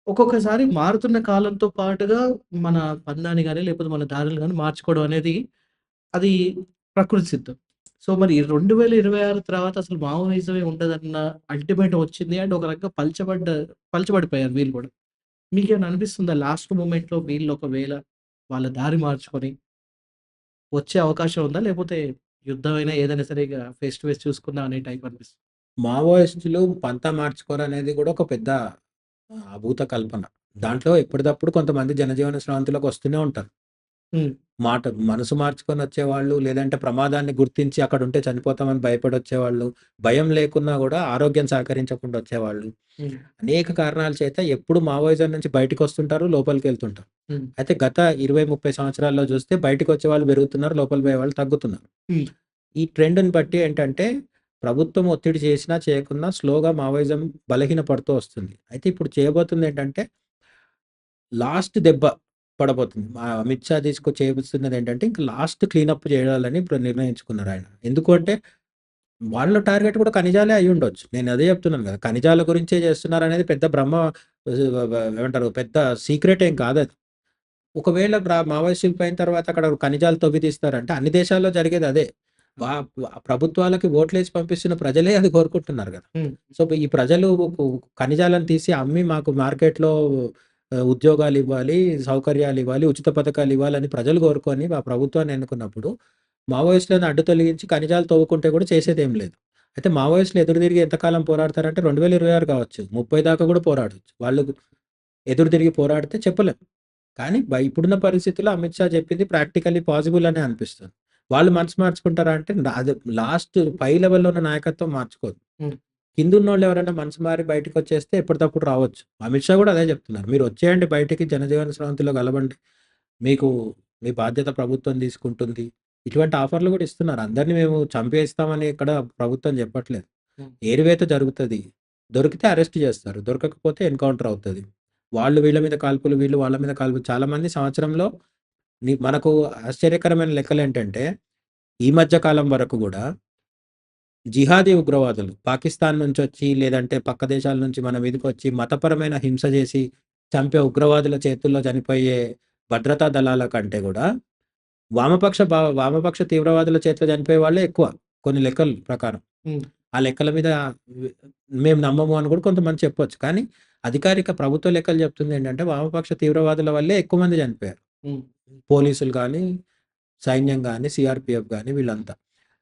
ఒక్కొక్కసారి మారుతున్న కాలంతో పాటుగా మన పందాన్ని గాని, లేకపోతే మన దారులు గాని మార్చుకోవడం అనేది అది ప్రకృతి సిద్ధం. సో, మరి 2026 తర్వాత అసలు మావోయిజమే ఉండదన్న అల్టిమేటం వచ్చింది. అండ్ ఒక రకంగా పలచబడిపోయారు వీళ్ళు గూడా. మీకేమైనా అనిపిస్తుందా లాస్ట్ మొమెంట్‌లో వీళ్ళు ఒకవేళ వాళ్ళ దారి మార్చుకొని వచ్చే అవకాశం ఉందా? లేపోతే యుద్ధమైనా ఏదైనా సరే ఇగ ఫేస్ టు ఫేస్ చూసుకుందాం అనే టైప్ అనిపిస్తుందా? మావోయిస్టులు పంతా మార్చుకోరనేది కూడా ఒక పెద్ద అభూత కల్పన. దాంట్లో ఎప్పటిదప్పుడు కొంతమంది జనజీవన స్రవంతిలోకి వస్తూనే ఉంటారు. హ్మ్. మనసు మార్చుకొనొచ్చేవాళ్ళు, లేదంటే ప్రమాదాన్ని గుర్తించి అక్కడుంటే చనిపోతామని భయపడొచ్చేవాళ్ళు, భయం లేకున్నా గూడా ఆరోగ్యం సహకరించకుండా వచ్చేవాళ్ళు. హ్మ్. అనేక కారణాల చేత ఎప్పుడు మావోయిజం నుంచి బయటికొస్తుంటారు, లోపలికెళ్తుంటారు. హ్మ్. అయితే గత 20, 30 సంవత్సరాల్లో చూస్తే బయటికొచ్చే వాళ్ళు పెరుగుతున్నారు, లోపల పోయేవాళ్ళు తగ్గుతున్నారు. హ్మ్. ఈ ట్రెండ్‌ని బట్టి ఏంటంటే, ప్రభుత్వం ఒత్తిడి చేసినా, చేయకున్నా స్లోగా మావోయిజం బలహీనపడుతూ వస్తుంది. అయితే ఇప్పుడు చేయబోతుందేంటంటే లాస్ట్ దెబ్బ పడబోతుంది. అమిత్ షా చేపిస్తున్నదేంటంటే, ఇంక లాస్ట్ క్లీనప్ చేయాలని ఇప్పుడు నిర్ణయించుకున్నారాయన. ఎందుకు అంటే, వాళ్ళ టార్గెట్ కూడా ఖనిజాలే అయ్యుండొచ్చు. నేను అదే చెప్తున్నాను గదా! ఖనిజాల గురించే చేస్తున్నారనేది పెద్ద బ్రహ్మ ఏమంటారు పెద్ద సీక్రెట్ ఏం కాదది. ఒకవేళ మావోయిస్టులు పోయిన తర్వాత అక్కడ ఖనిజాలు తవ్వి తీస్తారంటే అన్ని దేశాల్లో జరిగేది అదే. వా ప్రభుత్వాలకి ఓట్లేసి పంపిస్తున్న ప్రజలే అది కోరుకుంటున్నారు గదా! హ్మ్. సో, ఈ ప్రజలు ఖనిజాలను తీసి అమ్మి మాకు మార్కెట్‌లో ఉద్యోగాలివ్వాలి, సౌకర్యాలివ్వాలి, ఉచిత పథకాలివ్వాలని ప్రజలు కోరుకొని ఆ ప్రభుత్వాన్ని ఎన్నుకున్నప్పుడు, మావోయిస్టులను అడ్డు తొలగించి ఖనిజాలు తవ్వుకుంటే కూడా చేసేదేం లేదు. అయితే మావోయిస్టులు ఎదురు తిరిగి ఎంతకాలం పోరాడతారంటే 2026 కావచ్చు, 30 దాకా కూడా పోరాడొచ్చు. వాళ్ళు ఎదురు తిరిగి పోరాడితే చెప్పలేం. కానీ ఇప్పుడున్న పరిస్థితుల్లో అమిత్ షా చెప్పింది ప్రాక్టికల్లీ పాసిబుల్ అనే అనిపిస్తుంది. వాళ్ళు మనసు మార్చుకుంటారా అంటే అది లాస్ట్ పై లెవెల్‌లో ఉన్న నాయకత్వం మార్చుకోదు. హ్మ్. కిందున్నోళ్ళు ఎవరైనా మనసు మారి బయటికొచ్చేస్తే ఎప్పటికప్పుడు రావచ్చు. అమిత్ షా గూడా అదే జెప్తున్నారు. మీరొచ్చేయండి బయటికి జనజీవన స్రవంతిలో కలవండి. మీకు మీ బాధ్యత ప్రభుత్వం తీసుకుంటుంది. ఇటువంటి ఆఫర్‌లు గూడా ఇస్తున్నారు. అందరిని మేము చంపేస్తామని ఇక్కడ ప్రభుత్వం చెప్పట్లేదు. హ్మ్. ఏరివేత జరుగుతది. దొరికితే అరెస్ట్ జేస్తారు. దొరకకపోతే ఎన్‌కౌంటర్ అవుతది. వాళ్ళు వీళ్ళ మీద కాల్పులు, వీళ్ళు వాళ్ళ మీద కాల్పులు చాలామంది సంవత్సరంలో మనకు ఆశ్చర్యకరమైన లెక్కలేంటంటే, ఈ మధ్య కాలం వరకు గూడా జిహాదీ ఉగ్రవాదులు పాకిస్తాన్ నుంచొచ్చి, లేదంటే పక్క దేశాల నుంచి మన మీదకొచ్చి మతపరమైన హింస జేసి చంపే ఉగ్రవాదుల చేతుల్లో చనిపోయే భద్రతా దళాల కంటే గూడా వామపక్ష తీవ్రవాదుల చేతిలో చనిపోయే వాళ్ళే ఎక్కువ. కొన్ని లెక్కల ప్రకారం. హ్మ్. ఆ లెక్కల మీద వ్ మేము నమ్మము అని గూడా కొంతమంది చెప్పొచ్చు. కానీ అధికారిక ప్రభుత్వ లెక్కలు చెప్తుందేంటంటే వామపక్ష తీవ్రవాదుల వల్లే ఎక్కువ మంది చనిపోయారు. హ్మ్. పోలీసులు గానీ, సైన్యం గానీ, సీఆర్‌పీఎఫ్ గానీ వీళ్ళంతా.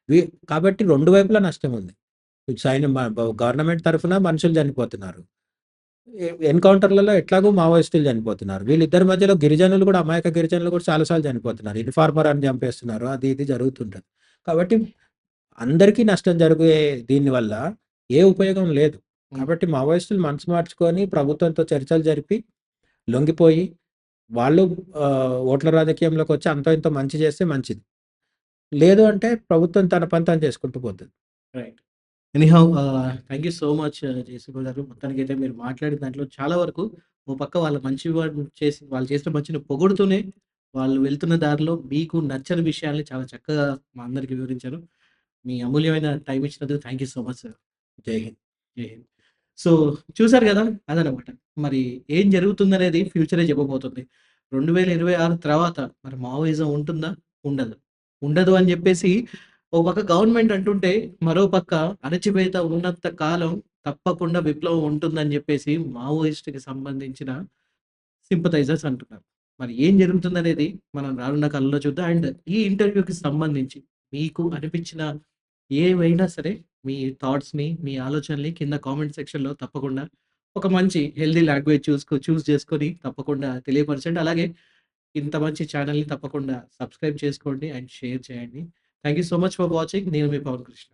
వి కాబట్టి 2 వైపులా నష్టముంది. సైన్యం గవర్నమెంట్ తరఫున మనుషులు చనిపోతున్నారు. ఎన్‌కౌంటర్‌లలో ఎట్లాగో మావోయిస్టులు చనిపోతున్నారు. వీళ్ళిద్దరి మధ్యలో గిరిజనులు గూడా అమాయక గిరిజనులు గూడా చాలా సార్లు చనిపోతున్నారు. ఇన్ఫార్మర్ అని చంపేస్తున్నారు. అది ఇది జరుగుతుంటది. కాబట్టి అందరికీ నష్టం జరిగే దీనివల్ల ఏ ఉపయోగం లేదు. హ్మ్. కాబట్టి మావోయిస్టులు మనసు మార్చుకొని ప్రభుత్వంతో చర్చలు జరిపి లొంగిపోయి వాళ్ళు ఓట్ల రాజకీయంలోకొచ్చి అంతో ఇంతో మంచి చేస్తే మంచిది. లేదు అంటే ప్రభుత్వం తన పని తాను చేసుకుంటూ పోతది. Right. Anyhow thank you so much JC garu. మొత్తానికైతే మీరు మాట్లాడిన దాంట్లో చాలా వరకు ఓ పక్క వాళ్ళ మంచి వాళ్ళు చేసిన మంచిని పొగుడుతూనే, వాళ్ళు వెళ్తున్న దారిలో మీకు నచ్చని విషయాల్ని చాలా చక్కగా మా అందరికి వివరించారు. మీ అమూల్యమైన టైమ్ ఇచ్చినందుకు thank you so much sir. జై హింద్. జై హింద్. సో, చూసారు గదా! అదనమాట. మరి ఏం జరుగుతుందనేది ఫ్యూచరే చెప్పబోతుంది. 2026 తర్వాత మరి మావోయిజం ఉంటుందా? ఉండదు. ఉండదు అని జెప్పేసి ఓ పక్క గవర్నమెంట్ అంటుంటే, మరో పక్క అణచివేత ఉన్నంత కాలం తప్పకుండా విప్లవం ఉంటుందని జెప్పేసి మావోయిస్ట్‌కి సంబంధించిన సింపథైజర్స్ అంటున్నారు. మరి ఏం జరుగుతుందనేది మనం రానున్న కాలంలో చూద్దాం. అండ్ ఈ ఇంటర్వ్యూకి సంబంధించి మీకు అనిపించిన ఏవైనా సరే మీ థాట్స్‌ని, మీ ఆలోచనల్ని కింద కామెంట్ సెక్షన్‌లో తప్పకుండా ఒక మంచి హెల్తీ లాంగ్వేజ్ చూస్ చేసుకొని తప్పకుండా తెలియపరచండి. అలాగే ఇంత మంచి ఛానెల్‌ని తప్పకుండా సబ్స్క్రైబ్ చేసుకోండి అండ్ షేర్ చేయండి. Thank you so much for watching. నేను మీ పవన్ కృష్ణ.